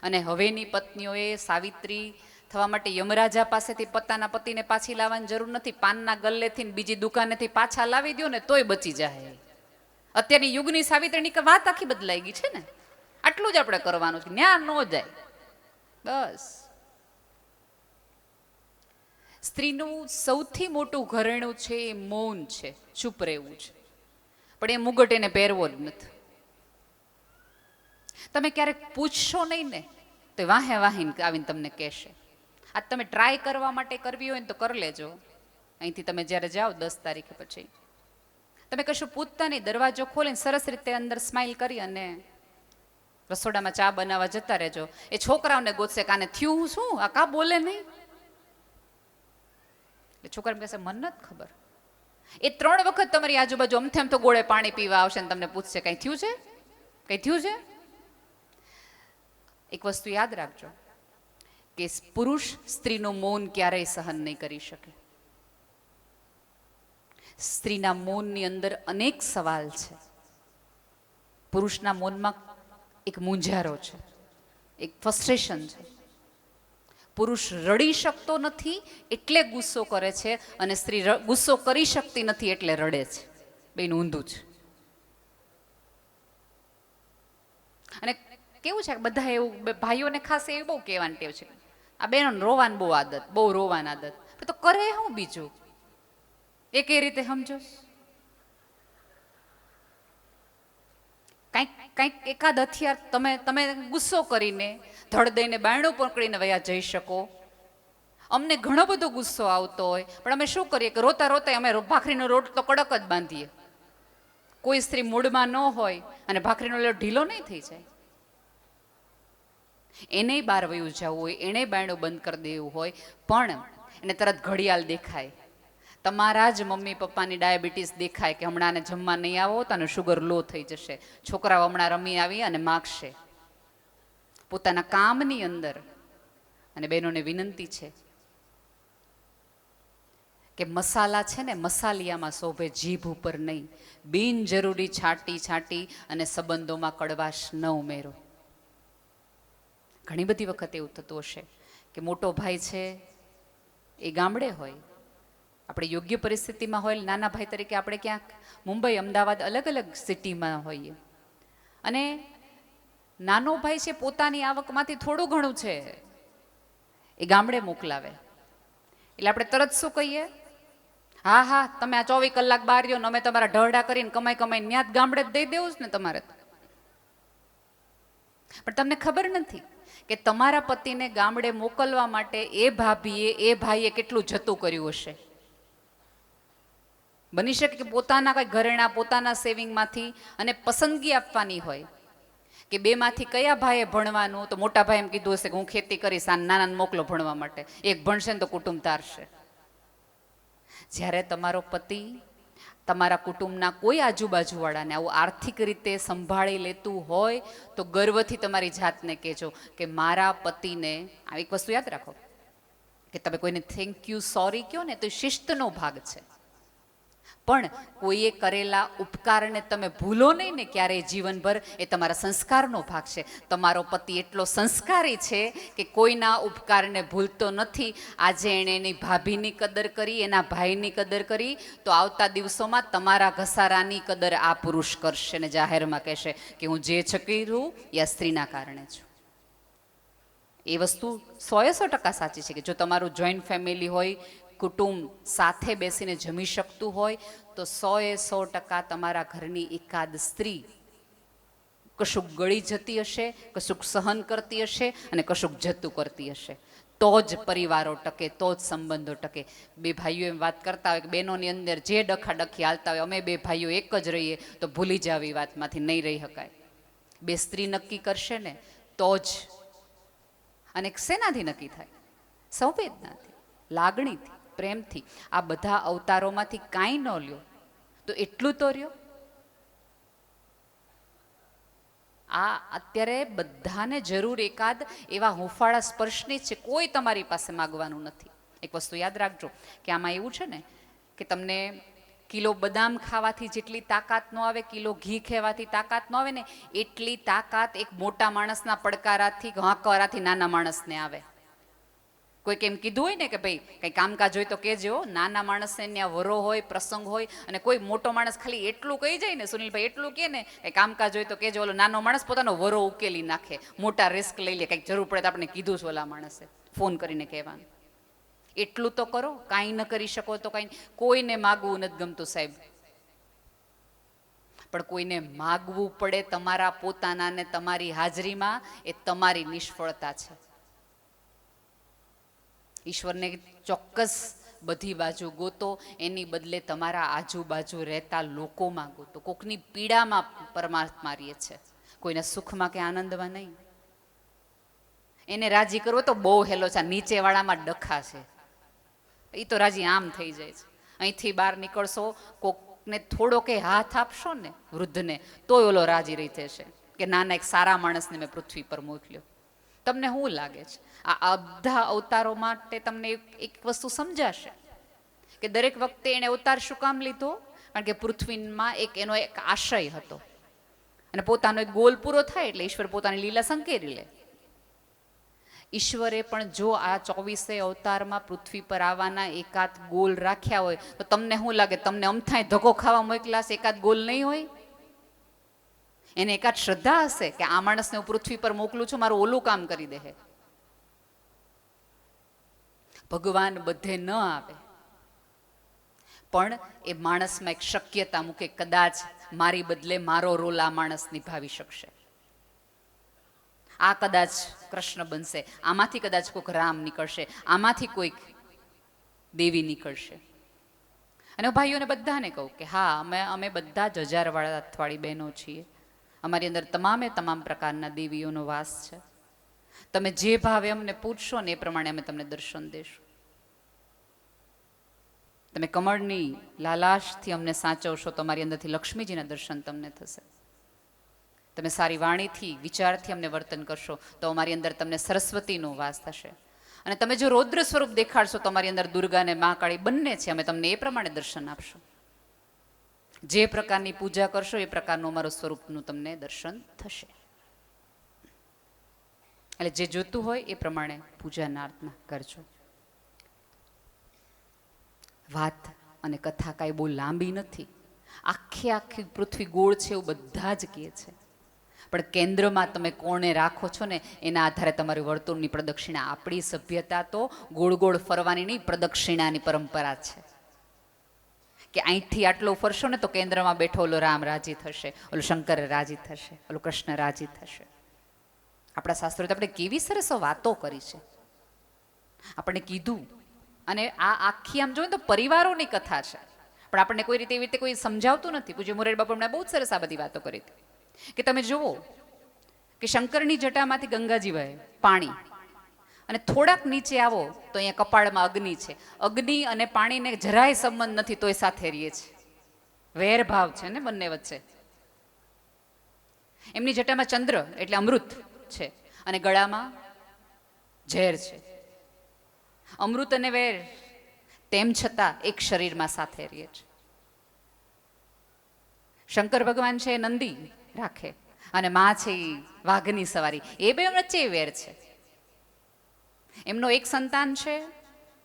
અને હવેની પત્નીઓએ સાવિત્રી થવા માટે યમરાજા પાસેથી પોતાના પતિને પાછી લાવવાની જરૂર નથી. પાનના ગલ્લેથી ને બીજી દુકાનેથી પાછા લાવી દો ને તોય બચી જાય. અત્યારની યુગની સાવિત્રીની વાત આખી બદલાઈ ગઈ છે ને. આટલું જ આપણે કરવાનું છે, ન્યા ન જાય બસ. સ્ત્રીનું સૌથી મોટું ઘરેણું છે એ મૌન છે, ચૂપ રહેવું છે. પણ એ મુગટ એને પહેરવો જ નથી. તમે ક્યારેક પૂછશો નહીં ને તો વાહે વાહીને આવીને તમને કહેશે. આ તમે ટ્રાય કરવા માટે કરવી હોય ને તો કરી લેજો. અહીંથી તમે જ્યારે જાઓ 10 તારીખે પછી તમે કશું પૂછતા નહીં, દરવાજો ખોલીને સરસ રીતે અંદર સ્માઇલ કરી અને રસોડામાં ચા બનાવવા જતા રહેજો. એ છોકરાઓને ગોતશે કાને થયું શું, આ કા બોલે નહીં. એટલે છોકરા કહેશે મને નથી ખબર. એ 3 વખત તમારી આજુબાજુ અમથે તો ગોળે પાણી પીવા આવશે ને તમને પૂછશે કઈ થયું છે, કઈ થયું છે. એક વસ્તુ યાદ રાખજો કે પુરુષ સ્ત્રીનું મૌન ક્યારેય સહન નહીં કરી શકે. સ્ત્રીના મૌનની અંદર અનેક સવાલ છે. પુરુષના મૌનમાં એક મૂંઝારો છે, એક ફ્રસ્ટ્રેશન છે. પુરુષ રડી શકતો નથી એટલે ગુસ્સો કરે છે, અને સ્ત્રી ગુસ્સો કરી શકતી નથી એટલે રડે છે. બેનું ઊંધું છે. અને કેવું છે કે બધા એવું ભાઈઓને ખાસ એવી બહુ કહેવાની ટેવ છે, આ બહેનો રોવાની બહુ આદત, બહુ રોવાની આદત. તો કરે હું બીજું એ કઈ રીતે સમજો. કંઈક એકાદ હથિયાર તમે ગુસ્સો કરીને ધડ દઈને બાયણું પકડીને વયા જઈ શકો. અમને ઘણો બધો ગુસ્સો આવતો હોય પણ અમે શું કરીએ કે રોતા રોતા અમે ભાખરીનો રોટ તો કડક જ બાંધીએ. કોઈ સ્ત્રી મૂડમાં ન હોય અને ભાખરીનો લોટ ઢીલો નહીં થઈ જાય. એને બહાર વયું જવું હોય, એને બાયણું બંધ કરી દેવું હોય, પણ એને તરત ઘડિયાળ દેખાય, તમારા જ મમ્મી પપ્પાની ડાયાબિટીસ દેખાય કે હમણાં ને જમવા નહીં આવો તો શુગર લો થઈ જશે. છોકરાઓ હમણાં રમી આવી અને માગશે. પોતાના કામની અંદર. અને બહેનોને વિનંતી છે કે મસાલા છે ને મસાલિયામાં શોભે, જીભ ઉપર નહીં. બિનજરૂરી છાંટી અને સંબંધોમાં કડવાશ ન ઉમેરો. ઘણી બધી વખત એવું થતું હશે કે મોટો ભાઈ છે એ ગામડે હોય, આપણે યોગ્ય પરિસ્થિતિમાં હોય, નાના ભાઈ તરીકે આપણે ક્યાંક મુંબઈ અમદાવાદ અલગ અલગ સિટીમાં હોઈએ, અને નાનો ભાઈ છે પોતાની આવકમાંથી થોડું ઘણું છે એ ગામડે મોકલાવે. એટલે આપણે તરત શું કહીએ, હા હા તમે આ 24 કલાક બહાર રહ્યો ને અમે તમારા ઢળડા કરીને કમાઈ ન્યાત ગામડે જ દઈ દેવું જ ને તમારે. પણ તમને ખબર નથી કે તમારા પતિને ગામડે મોકલવા માટે એ ભાઈએ કેટલું જતું કર્યું હશે. બની શકે કે પોતાના કઈ ઘરેણા, પોતાના સેવિંગમાંથી અને પસંદગી આપવાની હોય કે બેમાંથી કયા ભાઈએ ભણવાનું, તો મોટા ભાઈ એમ કીધું હશે કે હું ખેતી કરીશ, આ નાનાને મોકલો ભણવા માટે, એક ભણશે ને તો કુટુંબ તારશે. જ્યારે તમારો પતિ તમારા કુટુંબના કોઈ આજુબાજુવાળાને આવું આર્થિક રીતે સંભાળી લેતું હોય તો ગર્વથી તમારી જાતને કહેજો કે મારા પતિને. આ એક વસ્તુ યાદ રાખો કે તમે કોઈને થેન્ક યુ, સોરી કહો ને તો શિસ્તનો ભાગ છે, પણ કોઈએ કરેલા ઉપકારને તમે ભૂલો નહીં ને ક્યારેય જીવનભર, એ તમારા સંસ્કારનો ભાગ છે. તમારો પતિ એટલો સંસ્કારી છે કે કોઈના ઉપકારને ભૂલતો નથી. આજે એણે એની ભાભીની કદર કરી, એના ભાઈની કદર કરી, તો આવતા દિવસોમાં તમારા ઘસારાની કદર આ પુરુષ કરશે ને જાહેરમાં કહેશે કે હું જે છકી છું એ આ સ્ત્રીના કારણે છું. એ વસ્તુ 100% સાચી છે કે જો તમારું જોઈન્ટ ફેમિલી હોય, કુટુંબ સાથે બેસીને જમી શકતું હોય, તો 100% તમારા ઘરની એકાદ સ્ત્રી કશુંક ગળી જતી હશે, કશુંક સહન કરતી હશે અને કશુંક જતું કરતી હશે. તો જ પરિવારો ટકે, તો જ સંબંધો ટકે. બે ભાઈઓ એમ વાત કરતા હોય કે બહેનોની અંદર જે ડખાડખી હાલતા હોય, અમે બે ભાઈઓ એક જ રહીએ, તો ભૂલી જાવ એ વાતમાંથી, નહીં રહી શકાય. બે સ્ત્રી નક્કી કરશે ને તો જ. અને શેનાથી નક્કી થાય? સંવેદનાથી, લાગણીથી, પ્રેમથી. આ બધા અવતારોમાંથી કાંઈ ન લ્યો તો એટલું તો રહ્યો. આ અત્યારે બધાને જરૂર એકાદ એવા હુંફાળા સ્પર્શની છે. કોઈ તમારી પાસે માગવાનું નથી. એક વસ્તુ યાદ રાખજો કે આમાં એવું છે ને કે તમને કિલો બદામ ખાવાથી જેટલી તાકાત ન આવે, કિલો ઘી ખેવાથી તાકાત ન આવે ને, એટલી તાકાત એક મોટા માણસના પડકારાથી, હાંકવારાથી નાના માણસને આવે. કોઈક એમ કીધું હોય ને કે ભાઈ કંઈ કામકાજ હોય તો કહેજો. નાના માણસને ત્યાં વરો હોય, પ્રસંગ હોય, અને કોઈ મોટો માણસ ખાલી એટલું કહી જાય ને, સુનિલભાઈ એટલું કહે ને કંઈ કામકાજ હોય તો કહેજો, ઓલો નાનો માણસ પોતાનો વરો ઉકેલી નાખે, મોટા રિસ્ક લઈ લે. કંઈક જરૂર પડે તો આપણે કીધું છે ઓલા માણસે, ફોન કરીને કહેવાનું. એટલું તો કરો. કાંઈ ન કરી શકો તો કાંઈ. કોઈને માગવું નથી ગમતું સાહેબ, પણ કોઈને માગવું પડે તમારા પોતાનાને તમારી હાજરીમાં, એ તમારી નિષ્ફળતા છે. ઈશ્વરને ચોક્કસ બધી બાજુ ગોતો, એની બદલે તમારા આજુબાજુ રહેતા લોકોમાં ગોતો. કોકની પીડામાં પરમાત્મા રહે છે, કોઈના સુખમાં કે આનંદમાં નહીં. એને રાજી કરવો તો બહુ હેલો છે. નીચેવાળામાં ડખા છે, એ તો રાજી આમ થઈ જાય છે. અહીંથી બહાર નીકળશો, કોકને થોડો કે હાથ આપશો ને વૃદ્ધને, તોય ઓલો રાજી રહી છે કે નાના એક સારા માણસને મેં પૃથ્વી પર મોકલ્યો. તમને શું લાગે છે આ બધા અવતારો માટે તમને એક વસ્તુ સમજાશે કે દરેક વખતે એણે અવતાર શું કામ લીધો? કારણ કે પૃથ્વીમાં એનો એક આશય હતો, અને પોતાનો એક ગોલ પૂરો થાય એટલે ઈશ્વર પોતાની લીલા સંકેરી લે. ઈશ્વરે પણ જો આ 24 અવતારમાં પૃથ્વી પર આવવાના એકાદ ગોલ રાખ્યા હોય તો તમને શું લાગે? તમને અમથાય ધક્કો ખાવા મોકલા છે, એકાદ ગોલ નહીં હોય? એને એકાદ શ્રદ્ધા હશે કે આ માણસને હું પૃથ્વી પર મોકલું છું, મારું ઓલું કામ કરી દે. ભગવાન બધે ન આવે, પણ એ માણસમાં એક શક્યતા મૂકે, કદાચ મારી બદલે મારો રોલ આ માણસ નિભાવી શકશે. આ કદાચ કૃષ્ણ બનશે, આમાંથી કદાચ કોઈક રામ નીકળશે, આમાંથી કોઈક દેવી નીકળશે. અને હું ભાઈઓને બધાને કહું કે હા, અમે બધા જ 1000 વાળી બહેનો છીએ. અમારી અંદર તમામ પ્રકારના દેવીઓનો વાસ છે. તમે જે ભાવે અમને પૂછશો ને એ પ્રમાણે અમે તમને દર્શન દેશું. તમે કમળની લાલાશથી અમને સાચવશો તો અમારી અંદરથી લક્ષ્મીજીના દર્શન તમને થશે. તમે સારી વાણીથી, વિચારથી અમને વર્તન કરશો તો અમારી અંદર તમને સરસ્વતીનો વાસ થશે. અને તમે જો રૌદ્ર સ્વરૂપ દેખાડશો તો અમારી અંદર દુર્ગા અને મા કાળી બંને છે, અમે તમને એ પ્રમાણે દર્શન આપશું. જે પ્રકારની પૂજા કરશો એ પ્રકારનું અમારું સ્વરૂપનું તમને દર્શન થશે. એટલે જે જોતું હોય એ પ્રમાણે પૂજાના આરાધના કરજો. વાત અને કથા કાંઈ બહુ લાંબી નથી. આખી પૃથ્વી ગોળ છે એવું બધા જ કહે છે, પણ કેન્દ્રમાં તમે કોણે રાખો છો ને એના આધારે તમારી વર્તુળની પ્રદક્ષિણા. આપણી સભ્યતા તો ગોળ ગોળ ફરવાની નહીં, પ્રદક્ષિણાની પરંપરા છે કે અહીંથી આટલો ફરશો ને તો કેન્દ્રમાં બેઠો ઓલો રામ રાજી થશે, ઓલો શંકર રાજી થશે, ઓલો કૃષ્ણ રાજી થશે. આપણા શાસ્ત્રોએ આપણે કેવી સરસ વાતો કરી છે, આપણને કીધું. અને આ આખી આમ જોઈએ તો પરિવારોની કથા છે, પણ આપણને કોઈ રીતે એવી રીતે કોઈ સમજાવતું નથી. પૂજ્ય મોરારી બાપુ એમણે બહુ જ સરસ આ બધી વાતો કરી હતી કે તમે જુઓ કે શંકરની જટામાંથી ગંગાજી વહે પાણી, અને થોડાક નીચે આવો તો અહીંયા કપાળમાં અગ્નિ છે. અગ્નિ અને પાણીને જરાય સંબંધ નથી, તોય સાથે રહીએ છે. વેરભાવ છે ને બંને વચ્ચે. એમની જટામાં ચંદ્ર એટલે અમૃત છે, અને ગળામાં ઝેર છે. અમૃત અને વેર તેમ છતાં એક શરીરમાં સાથે રહીએ છે. શંકર ભગવાન છે એ નંદી રાખે, અને માં છે એ વાઘની સવારી. એ બે વચ્ચે વેર છે. એમનો એક સંતાન છે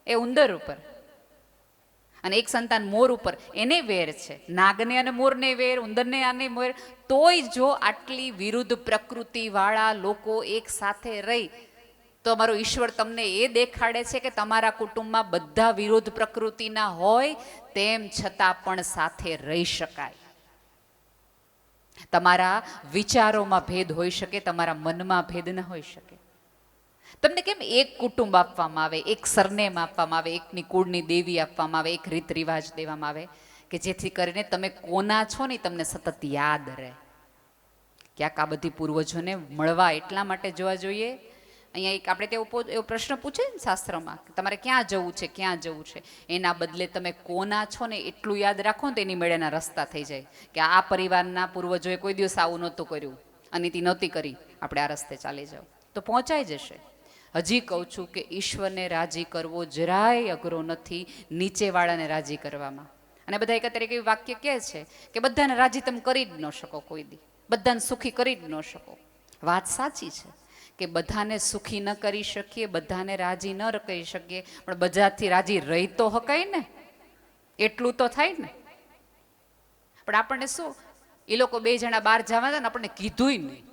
એ ઉંદર ઉપર, અને એક સંતાન મોર ઉપર, એને વેર છે. નાગને અને મોરને વેર, ઉંદરને આને વેર. તોય જો આટલી વિરુદ્ધ પ્રકૃતિવાળા લોકો એક સાથે રહી તો અમારો ઈશ્વર તમને એ દેખાડે છે કે તમારા કુટુંબમાં બધા વિરુદ્ધ પ્રકૃતિના હોય તેમ છતાં પણ સાથે રહી શકાય. તમારા વિચારોમાં ભેદ હોઈ શકે, તમારા મનમાં ભેદ ન હોઈ શકે. તમને કેમ એક કુટુંબ આપવામાં આવે, એક સરનેમ આપવામાં આવે, એકની કુળની દેવી આપવામાં આવે, એક રીત રિવાજ દેવામાં આવે, કે જેથી કરીને તમે કોના છો ને તમને સતત યાદ રહે. ક્યાંક આ બધી પૂર્વજોને મળવા એટલા માટે જોવા જોઈએ. અહીંયા એક આપણે એવો પ્રશ્ન પૂછે ને શાસ્ત્રમાં, કે તમારે ક્યાં જવું છે, ક્યાં જવું છે, એના બદલે તમે કોના છો ને એટલું યાદ રાખો ને તો એની મેળેના રસ્તા થઈ જાય. કે આ પરિવારના પૂર્વજોએ કોઈ દિવસ આવું નહોતું કર્યું, અનીતિ નહોતી કરી, આપણે આ રસ્તે ચાલી જાઓ તો પહોંચાઈ જશે. હજી કહું છું કે ઈશ્વરને રાજી કરવો જરાય અઘરો નથી નીચેવાળાને રાજી કરવામાં. અને બધા એક તરીકે એવું વાક્ય કહે છે કે બધાને રાજી તમે કરી જ ન શકો, કોઈ દી બધાને સુખી કરી જ ન શકો. વાત સાચી છે કે બધાને સુખી ન કરી શકીએ, બધાને રાજી ન કરી શકીએ, પણ બધાથી રાજી રહી તો હકાય ને, એટલું તો થાય ને. પણ આપણને શું, એ લોકો 2 જણા બહાર જવા હતા ને આપણને કીધુંય નહીં,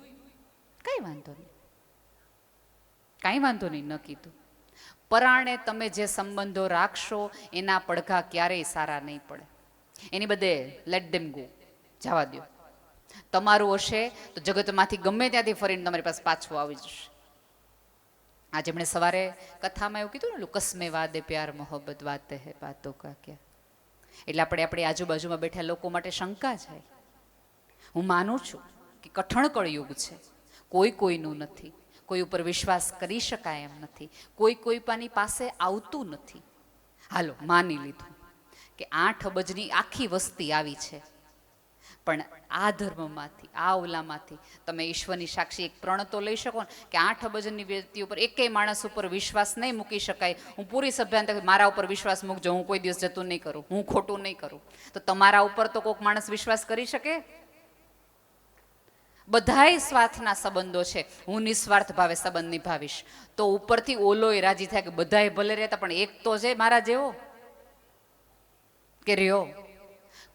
કઈ વાંધો નહીં, કાંઈ વાંધો નહીં, ન કીધું. પરાણે તમે જે સંબંધો રાખશો એના પડઘા ક્યારેય સારા નહીં પડે. એની બધે લેટ ધેમ ગો, જવા દો. તમારું હશે તો જગતમાંથી ગમે ત્યાંથી ફરીને તમારી પાસે પાછું આવી જશે. આજે એમણે સવારે કથામાં એવું કીધું ને, કસમે વાદે પ્યાર મોહબ્બત વાતે હે બાતો કા ક્યા. એટલે આપણે આપણી આજુબાજુમાં બેઠા લોકો માટે શંકા છે. હું માનું છું કે કઠણ કળયુગ છે, કોઈ કોઈનું નથી, કોઈ ઉપર વિશ્વાસ કરી શકાય એમ નથી, કોઈ કોઈ પાની પાસે આવતું નથી. હાલો માની લીધું કે 8 અબજની આખી વસ્તી આવી છે, પણ આ ધર્મમાંથી, આ ઓલામાંથી તમે ઈશ્વરની સાક્ષી એક પ્રણ તો લઈ શકો ને કે 8 અબજની વ્યક્તિ ઉપર એકેય માણસ ઉપર વિશ્વાસ નહીં મૂકી શકાય. હું પૂરી સભ્યતા મારા ઉપર વિશ્વાસ મૂકજો, હું કોઈ દિવસ જતું નહીં કરું, હું ખોટું નહીં કરું. તો તમારા ઉપર તો કોઈક માણસ વિશ્વાસ કરી શકે? બધાય સ્વાર્થના સંબંધો છે, હું નિસ્વાર્થ ભાવે સંબંધ નિભાવીશ. તો ઉપરથી ઓલોય રાજી થાય કે બધાય ભલે રહેતા પણ એક તો છે મારા જેવો કે રહ્યો.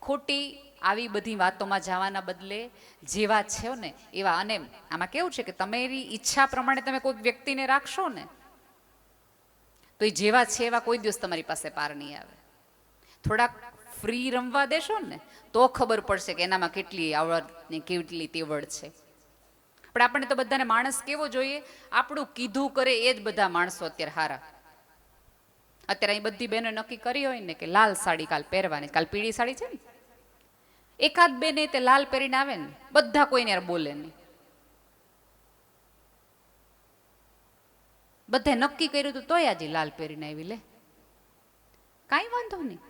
ખોટી આવી બધી વાતોમાં જવાના બદલે જેવા છે ને એવા. અને આમાં કેવું છે કે તમારી ઈચ્છા પ્રમાણે તમે કોઈ વ્યક્તિને રાખશો ને તો એ જેવા છે એવા કોઈ દિવસ તમારી પાસે પાર નહીં આવે. થોડાક ફ્રી રમવા દેશો ને તો ખબર પડશે કે એનામાં કેટલી આવડત ને કેટલી તેવડ છે. પણ આપણે તો બધાને માણસ કેવો જોઈએ, આપણું કીધું કરે એ જ બધા માણસો અત્યારે હારા. અત્યારે અહીં બધી બહેનો નક્કી કરી હોય ને કે લાલ સાડી કાલ પહેરવાની, કાલ પીળી સાડી છે ને, એકાદ બેને તે લાલ પહેરીને આવે ને બધા કોઈને યાર બોલે નહીં. બધે નક્કી કર્યું હતું તોય આજે લાલ પહેરીને આવી લે, કાંઈ વાંધો નહીં.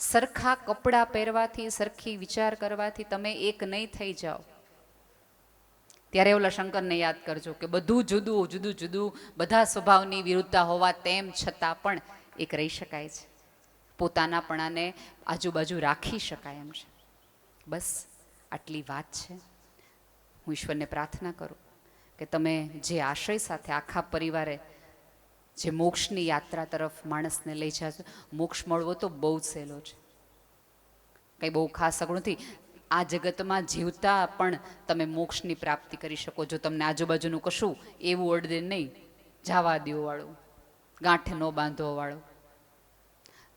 સરખા કપડાં પહેરવાથી, સરખી વિચાર કરવાથી તમે એક નહીં થઈ જાઓ. ત્યારે ઓલા શંકરને યાદ કરજો કે બધું જુદું જુદું જુદું, બધા સ્વભાવની વિરુદ્ધતા હોવા તેમ છતાં પણ એક રહી શકાય છે, પોતાનાપણાને આજુબાજુ રાખી શકાય એમ છે. બસ આટલી વાત છે. હું ઈશ્વરને પ્રાર્થના કરું કે તમે જે આશય સાથે આખા પરિવારે જે મોક્ષની યાત્રા તરફ માણસને લઈ જાશો, મોક્ષ મળવો તો બહુ જ સહેલો છે, કંઈ બહુ ખાસ અઘરું નથી. આ જગતમાં જીવતા પણ તમે મોક્ષની પ્રાપ્તિ કરી શકો જો તમને આજુબાજુનું કશું એવું અડદે નહીં, જવા દેવાવાળું, ગાંઠે ન બાંધવાવાળું.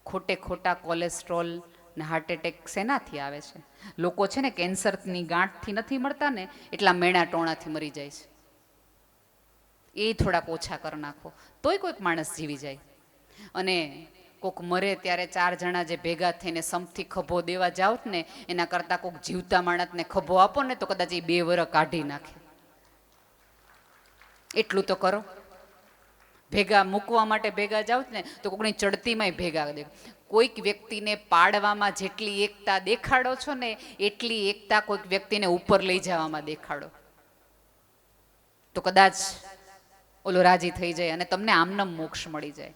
ખોટે ખોટા કોલેસ્ટ્રોલ ને હાર્ટ એટેક શેનાથી આવે છે? લોકો છે ને કેન્સરની ગાંઠથી નથી મળતા ને એટલા મેણા ટોણાથી મરી જાય છે. એ થોડાક ઓછા કરી નાખો તોય કોઈક માણસ જીવી જાય. અને કોઈક મરે ત્યારે 4 જણા જે ભેગા થઈને સંપથી ખભો દેવા જાઓ ને એના કરતાં કોઈક જીવતા માણસને ખભો આપો ને તો કદાચ એ 2 વર્ષ કાઢી નાખે. એટલું તો કરો. ભેગા મૂકવા માટે ભેગા જાઓ ને તો કોઈકની ચડતીમાંય ભેગા દે. કોઈક વ્યક્તિને પાડવામાં જેટલી એકતા દેખાડો છો ને એટલી એકતા કોઈક વ્યક્તિને ઉપર લઈ જવામાં દેખાડો તો કદાચ ઓલો રાજી થઈ જાય અને તમને આમનામ મોક્ષ મળી જાય.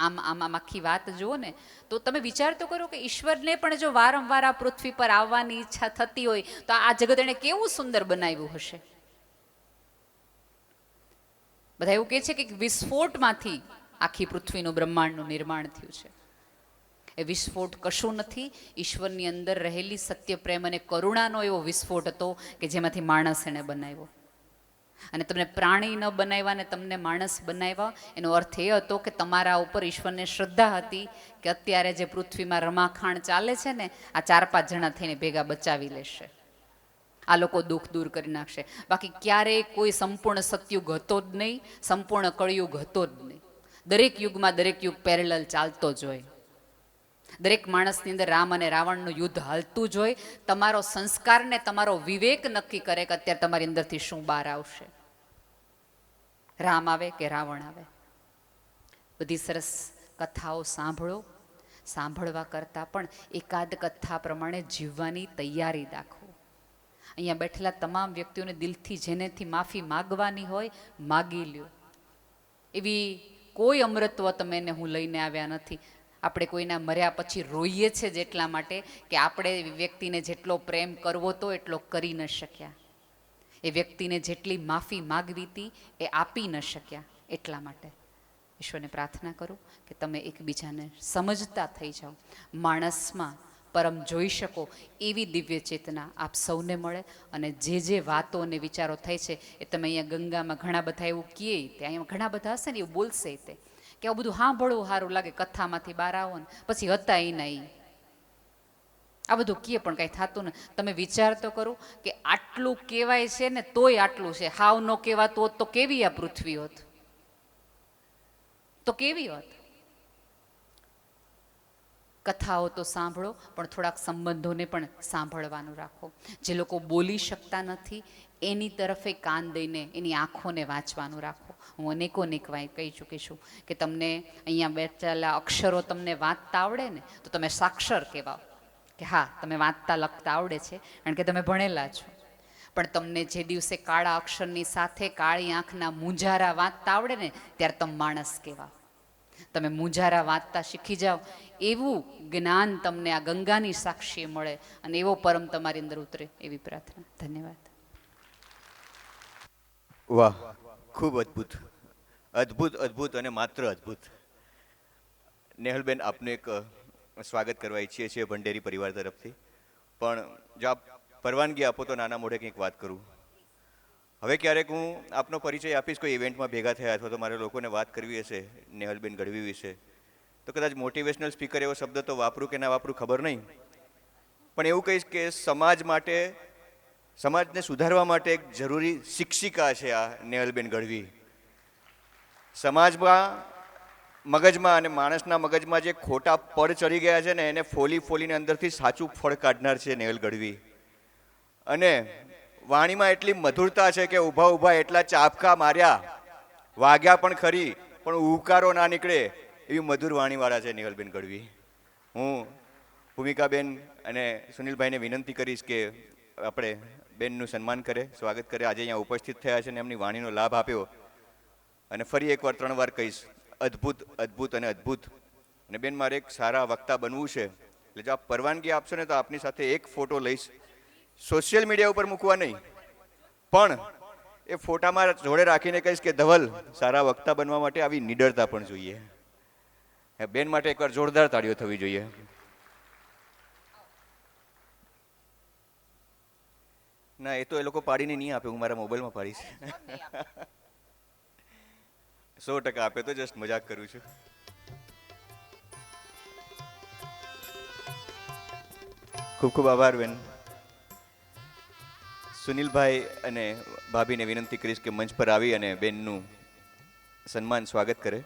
આમ આખી વાત જુઓ ને તો તમે વિચાર તો કરો કે ઈશ્વરને પણ જો વારંવાર આ પૃથ્વી પર આવવાની ઈચ્છા થતી હોય તો આ જગત એણે કેવું સુંદર બનાવ્યું હશે. બધા એવું કહે છે કે વિસ્ફોટમાંથી આખી પૃથ્વીનું બ્રહ્માંડનું નિર્માણ થયું છે. એ વિસ્ફોટ કશું નથી, ઈશ્વરની અંદર રહેલી સત્ય, પ્રેમ અને કરુણાનો એવો વિસ્ફોટ હતો કે જેમાંથી માણસ એણે બનાવ્યો. અને તમને પ્રાણી ન બનાવ્યા ને તમને માણસ બનાવ્યા, એનો અર્થ એ હતો કે તમારા ઉપર ઈશ્વરને શ્રદ્ધા હતી કે અત્યારે જે પૃથ્વીમાં રમાખાણ ચાલે છે ને, આ 4-5 જણા થઈને ભેગા બચાવી લેશે, આ લોકો દુઃખ દૂર કરી નાખશે. બાકી ક્યારેય કોઈ સંપૂર્ણ સતયુગ હતો જ નહીં, સંપૂર્ણ કળિયુગ હતો જ નહીં. દરેક યુગમાં દરેક યુગ પેરેલલ ચાલતો જ હોય. દરેક માણસની અંદર રામ અને રાવણનું યુદ્ધ હાલતું જ હોય. તમારો સંસ્કાર ને તમારો વિવેક નક્કી કરે કે અત્યારે તમારી અંદરથી શું બહાર આવશે, રામ આવે કે રાવણ આવે. બધી સરસ કથાઓ સાંભળો, સાંભળવા કરતાં પણ એકાદ કથા પ્રમાણે જીવવાની તૈયારી દાખવો. અહીંયા બેઠેલા તમામ વ્યક્તિઓને દિલથી જેનેથી માફી માગવાની હોય માગી લ્યો. એવી કોઈ અમૃતત્વ તમે એને હું લઈને આવ્યા નથી. આપણે કોઈના મર્યા પછી રોઈએ છે જ એટલા માટે કે આપણે વ્યક્તિને જેટલો પ્રેમ કરવો તો એટલો કરી ન શક્યા, એ વ્યક્તિને જેટલી માફી માગવી હતી એ આપી ન શક્યા. એટલા માટે ઈશ્વરને પ્રાર્થના કરું કે તમે એકબીજાને સમજતા થઈ જાઓ, માણસમાં પરમ જોઈ શકો એવી દિવ્ય ચેતના આપ સૌને મળે. અને જે વાતો અને વિચારો થાય છે એ તમે અહીંયા ગંગામાં ઘણા બધા એવું કહે, ત્યાં અહીંયા ઘણા બધા હશે ને એવું બોલશે તે કે આવું બધું સાંભળવું સારું લાગે, કથામાંથી બહાર આવો ને પછી હતા એ નહીં, આ બધું કહે પણ કાંઈ થતું ને. તમે વિચાર તો કરો કે આટલું કહેવાય છે ને તોય આટલું છે. હાવ ન કહેવાતું હોત તો કેવી આ પૃથ્વી હોત, તો કેવી હોત. કથાઓ તો સાંભળો પણ થોડાક સંબંધોને પણ સાંભળવાનું રાખો. જે લોકો બોલી શકતા નથી એની તરફે કાન દઈને એની આંખોને વાંચવાનું રાખો. હું અનેક વાર કહી ચૂકી છું કે તમને અહીંયા બેઠેલા અક્ષરો તમને વાંચતા આવડે ને તો તમે સાક્ષર કહેવાઓ કે હા તમે વાંચતા લખતા આવડે છે કારણ કે તમે ભણેલા છો. પણ તમને જે દિવસે કાળા અક્ષરની સાથે કાળી આંખના મૂંઝારા વાંચતા આવડે ને ત્યારે તમે માણસ કહેવાઓ. તમે મૂંઝારા વાંચતા શીખી જાઓ, એવું જ્ઞાન તમને આ ગંગાની સાક્ષી મળે અને એવો પરમ તમારી અંદર ઉતરે એવી પ્રાર્થના. ધન્યવાદ. વાહ, ખૂબ અદ્ભુત, અદ્ભુત, અદ્ભુત અને માત્ર અદ્ભુત. નેહલબેન, આપનું એક સ્વાગત કરવા ઈચ્છીએ છીએ ભંડેરી પરિવાર તરફથી. પણ જો આપ પરવાનગી આપો તો નાના મોઢે કંઈક વાત કરું. હવે ક્યારેક હું આપનો પરિચય આપીશ, કોઈ ઇવેન્ટમાં ભેગા થયા અથવા તો મારે લોકોને વાત કરવી હશે નેહલબેન ગઢવી વિશે, તો કદાચ મોટિવેશનલ સ્પીકર એવો શબ્દ તો વાપરું કે ના વાપરું ખબર નહીં, પણ એવું કહીશ કે સમાજ માટે, સમાજને સુધારવા માટે એક જરૂરી શિક્ષિકા છે આ નેહલબેન ગઢવી. સમાજમાં, મગજમાં અને માણસના મગજમાં જે ખોટા પડ ચડી ગયા છે ને એને ફોલી ફોલીને અંદરથી સાચું ફળ કાઢનાર છે નેહલ ગઢવી. અને વાણીમાં એટલી મધુરતા છે કે ઊભા ઊભા એટલા ચાપકા માર્યા, વાગ્યા પણ ખરી પણ ઉકારો ના નીકળે એવી મધુર વાણીવાળા છે નેહલબેન ગઢવી. હું ભૂમિકાબેન અને સુનિલભાઈને વિનંતી કરીશ કે આપણે બેનનું સન્માન કરે, સ્વાગત કરે. આજે અહીંયા ઉપસ્થિત થયા છે અને એમની વાણીનો લાભ આપ્યો. અને ફરી એકવાર 3 વાર કહીશ, અદ્ભુત, અદ્ભુત અને અદ્ભુત. અને બેન, મારે એક સારા વક્તા બનવું છે, એટલે જો આપ પરવાનગી આપશો ને તો આપની સાથે એક ફોટો લઈશ. સોશિયલ મીડિયા ઉપર મૂકવા નહીં, પણ એ ફોટામાં જોડે રાખીને કહીશ કે ધવલ, સારા વક્તા બનવા માટે આવી નિડરતા પણ જોઈએ. બેન માટે એકવાર જોરદાર તાળીઓ થવી જોઈએ. ના, એ તો એ લોકો પાડીને નહીં આપે, હું મારા મોબાઈલમાં પાડીશ. 100% આપે તો જસ્ટ મજાક કરું છું. ખૂબ ખૂબ આભાર બેન. સુનિલભાઈ અને ભાભીને વિનંતી કરીશ કે મંચ પર આવી અને બેનનું સન્માન સ્વાગત કરે.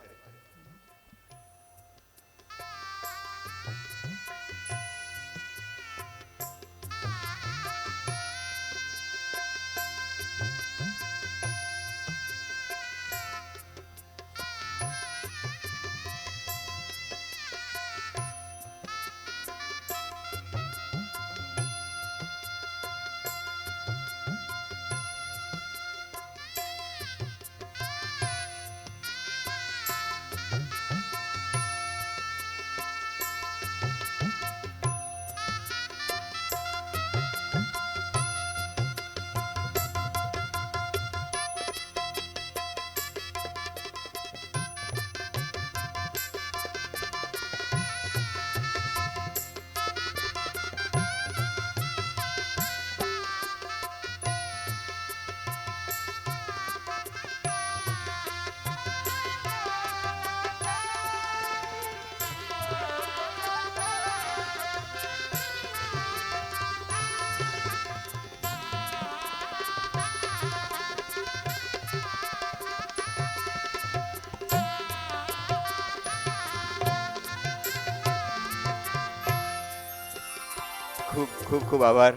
ખૂબ ખૂબ ખૂબ આભાર.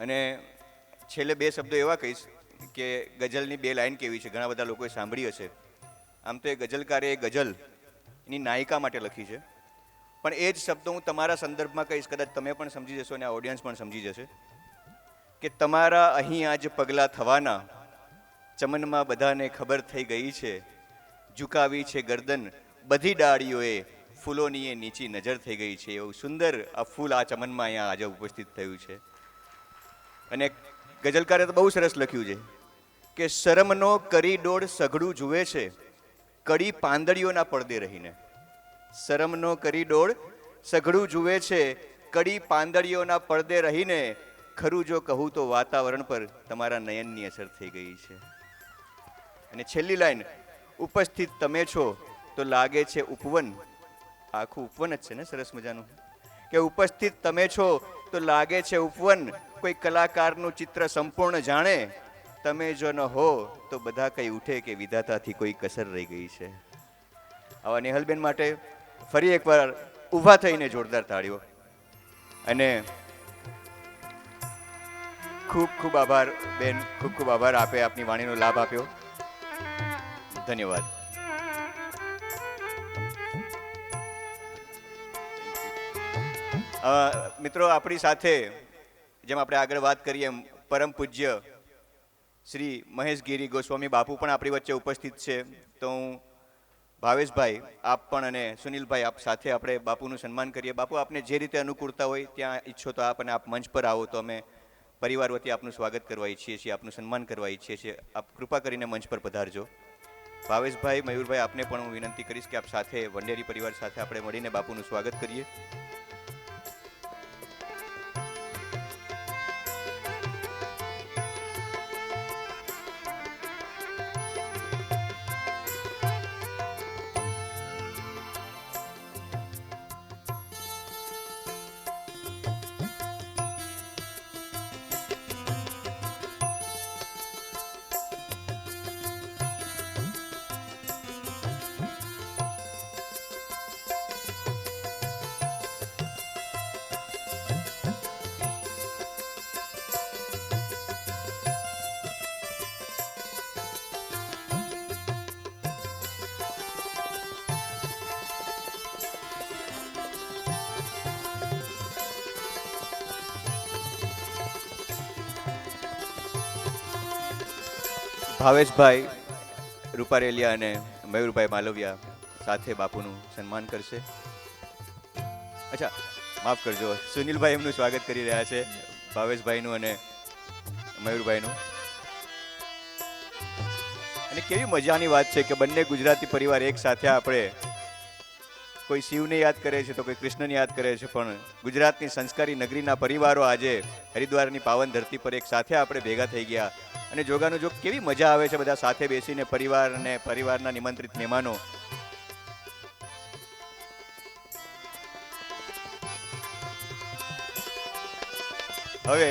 અને છેલ્લે બે શબ્દો એવા કહીશ કે ગઝલની બે લાઈન કેવી છે, ઘણા બધા લોકોએ સાંભળી હશે. આમ તો એ ગઝલકારે એ ગઝલ એની નાયિકા માટે લખી છે, પણ એ જ શબ્દો હું તમારા સંદર્ભમાં કહીશ, કદાચ તમે પણ સમજી જશો અને આ ઓડિયન્સ પણ સમજી જશે કે તમારા અહીં આજ પગલાં થવાના ચમનમાં બધાને ખબર થઈ ગઈ છે, ઝુકાવી છે ગરદન બધી ડાળીઓએ, ફૂલોની એ નીચી નજર થઈ ગઈ છે. એવું સુંદર આ ફૂલ આ ચમનમાં અહીંયા આજે ઉપસ્થિત થયું છે. અને ગઝલકારે તો બહુ સરસ લખ્યું છે કે શરમનો કરી દોડ સઘળું જુએ છે, કડી પાંદડીઓના પડદે રહીને. શરમનો કરી દોડ સઘળું જુએ છે, કડી પાંદડીઓના પડદે રહીને, ખરું જો કહું તો વાતાવરણ પર તમારા નયનની અસર થઈ ગઈ છે. અને છેલ્લી લાઈન, ઉપસ્થિત તમે છો તો લાગે છે ઉપવન. આખું ઉપવન જ છે ને, સરસ મજાનું, કે ઉપસ્થિત તમે છો તો લાગે છે ઉપવન, કોઈ કલાકારનું ચિત્ર સંપૂર્ણ જાણે, તમે જો ન હો તો બધા કઈ ઉઠે કે વિધાતાથી કોઈ કસર રહી ગઈ છે. આવા નેહલબેન માટે ફરી એકવાર ઊભા થઈને જોરદાર તાળીઓ. અને ખૂબ ખૂબ આભાર બેન, ખૂબ ખૂબ આભાર, આપે આપની વાણીનો લાભ આપ્યો. ધન્યવાદ. મિત્રો, આપણી સાથે જેમ આપણે આગળ વાત કરીએ એમ પરમ પૂજ્ય શ્રી મહેશગીરી ગોસ્વામી બાપુ પણ આપણી વચ્ચે ઉપસ્થિત છે. તો હું ભાવેશભાઈ, આપ પણ અને સુનિલભાઈ, આપ સાથે આપણે બાપુનું સન્માન કરીએ. બાપુ, આપને જે રીતે અનુકૂળતા હોય ત્યાં ઈચ્છો તો આપ, અને આપ મંચ પર આવો તો અમે પરિવાર વતી આપનું સ્વાગત કરવા ઈચ્છીએ છીએ, આપનું સન્માન કરવા ઈચ્છીએ છીએ. આપ કૃપા કરીને મંચ પર પધારજો. ભાવેશભાઈ, મયુરભાઈ, આપને પણ હું વિનંતી કરીશ કે આપ સાથે વંડેરી પરિવાર સાથે આપણે મળીને બાપુનું સ્વાગત કરીએ. ભાવેશભાઈ રૂપારેલિયા અને મયુરભાઈ માલવિયા સાથે બાપુનું સન્માન કરશે. અચ્છા, માફ કરજો, સુનિલભાઈ એમનું સ્વાગત કરી રહ્યા છે, ભાવેશભાઈનું અને મયુરભાઈનું. અને કેવી મજાની વાત છે કે બંને ગુજરાતી પરિવાર એક સાથે આપણે, કોઈ શિવને યાદ કરે છે તો કોઈ કૃષ્ણને યાદ કરે છે, પણ ગુજરાતની સંસ્કારી નગરીના પરિવારો આજે હરિદ્વારની પાવન ધરતી પર એક સાથે આપણે ભેગા થઈ ગયા. અને જોગાનું જો કેવી મજા આવે છે બધા સાથે બેસીને, પરિવાર અને પરિવારના નિમંત્રિત મહેમાનો. હવે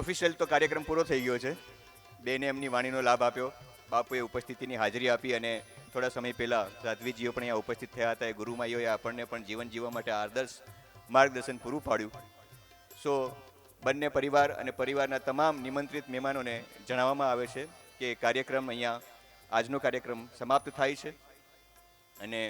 ઓફિશિયલ તો કાર્યક્રમ પૂરો થઈ ગયો છે. બેને એમની વાણીનો લાભ આપ્યો, બાપુએ ઉપસ્થિતિની હાજરી આપી, અને થોડા સમય પહેલા સાધ્વીજીઓ પણ અહીંયા ઉપસ્થિત થયા હતા. એ ગુરુમાઈઓએ આપણને પણ જીવન જીવવા માટે આદર્શ માર્ગદર્શન પૂરું પાડ્યું. સો બંને પરિવાર અને પરિવારના તમામ નિમંત્રિત મહેમાનોને જણાવવામાં આવે છે કે કાર્યક્રમ અહીંયા, આજનો કાર્યક્રમ સમાપ્ત થાય છે. અને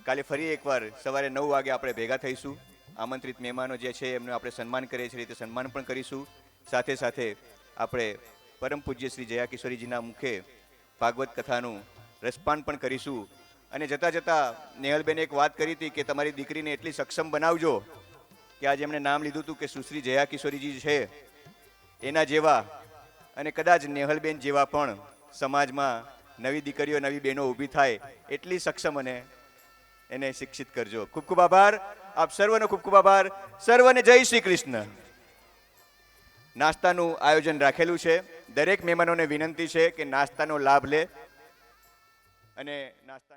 કાલે ફરી એકવાર સવારે 9 વાગે આપણે ભેગા થઈશું. આમંત્રિત મહેમાનો જે છે એમનું આપણે સન્માન કરીએ છીએ રીતે સન્માન પણ કરીશું. સાથે સાથે આપણે પરમ પૂજ્ય શ્રી જયા કિશોરીજીના મુખે ભાગવત કથાનું રસપાન પણ કરીશું. અને જતાં જતાં નેહલબેને એક વાત કરી હતી કે તમારી દીકરીને એટલી સક્ષમ બનાવજો કે આજે એમણે નામ લીધું હતું કે સુશ્રી જયા કિશોરીજી છે એના જેવા, અને કદાચ નેહલબેન જેવા પણ સમાજમાં નવી દીકરીઓ, નવી બહેનો ઊભી થાય એટલી સક્ષમ અને એને શિક્ષિત કરજો. ખૂબ ખૂબ આભાર, આપ સર્વનો ખૂબ ખૂબ આભાર. સર્વને જય શ્રી કૃષ્ણ. નાસ્તાનું આયોજન રાખેલું છે. દરેક મહેમાનોને વિનંતી છે કે નાસ્તાનો લાભ લે અને નાસ્તા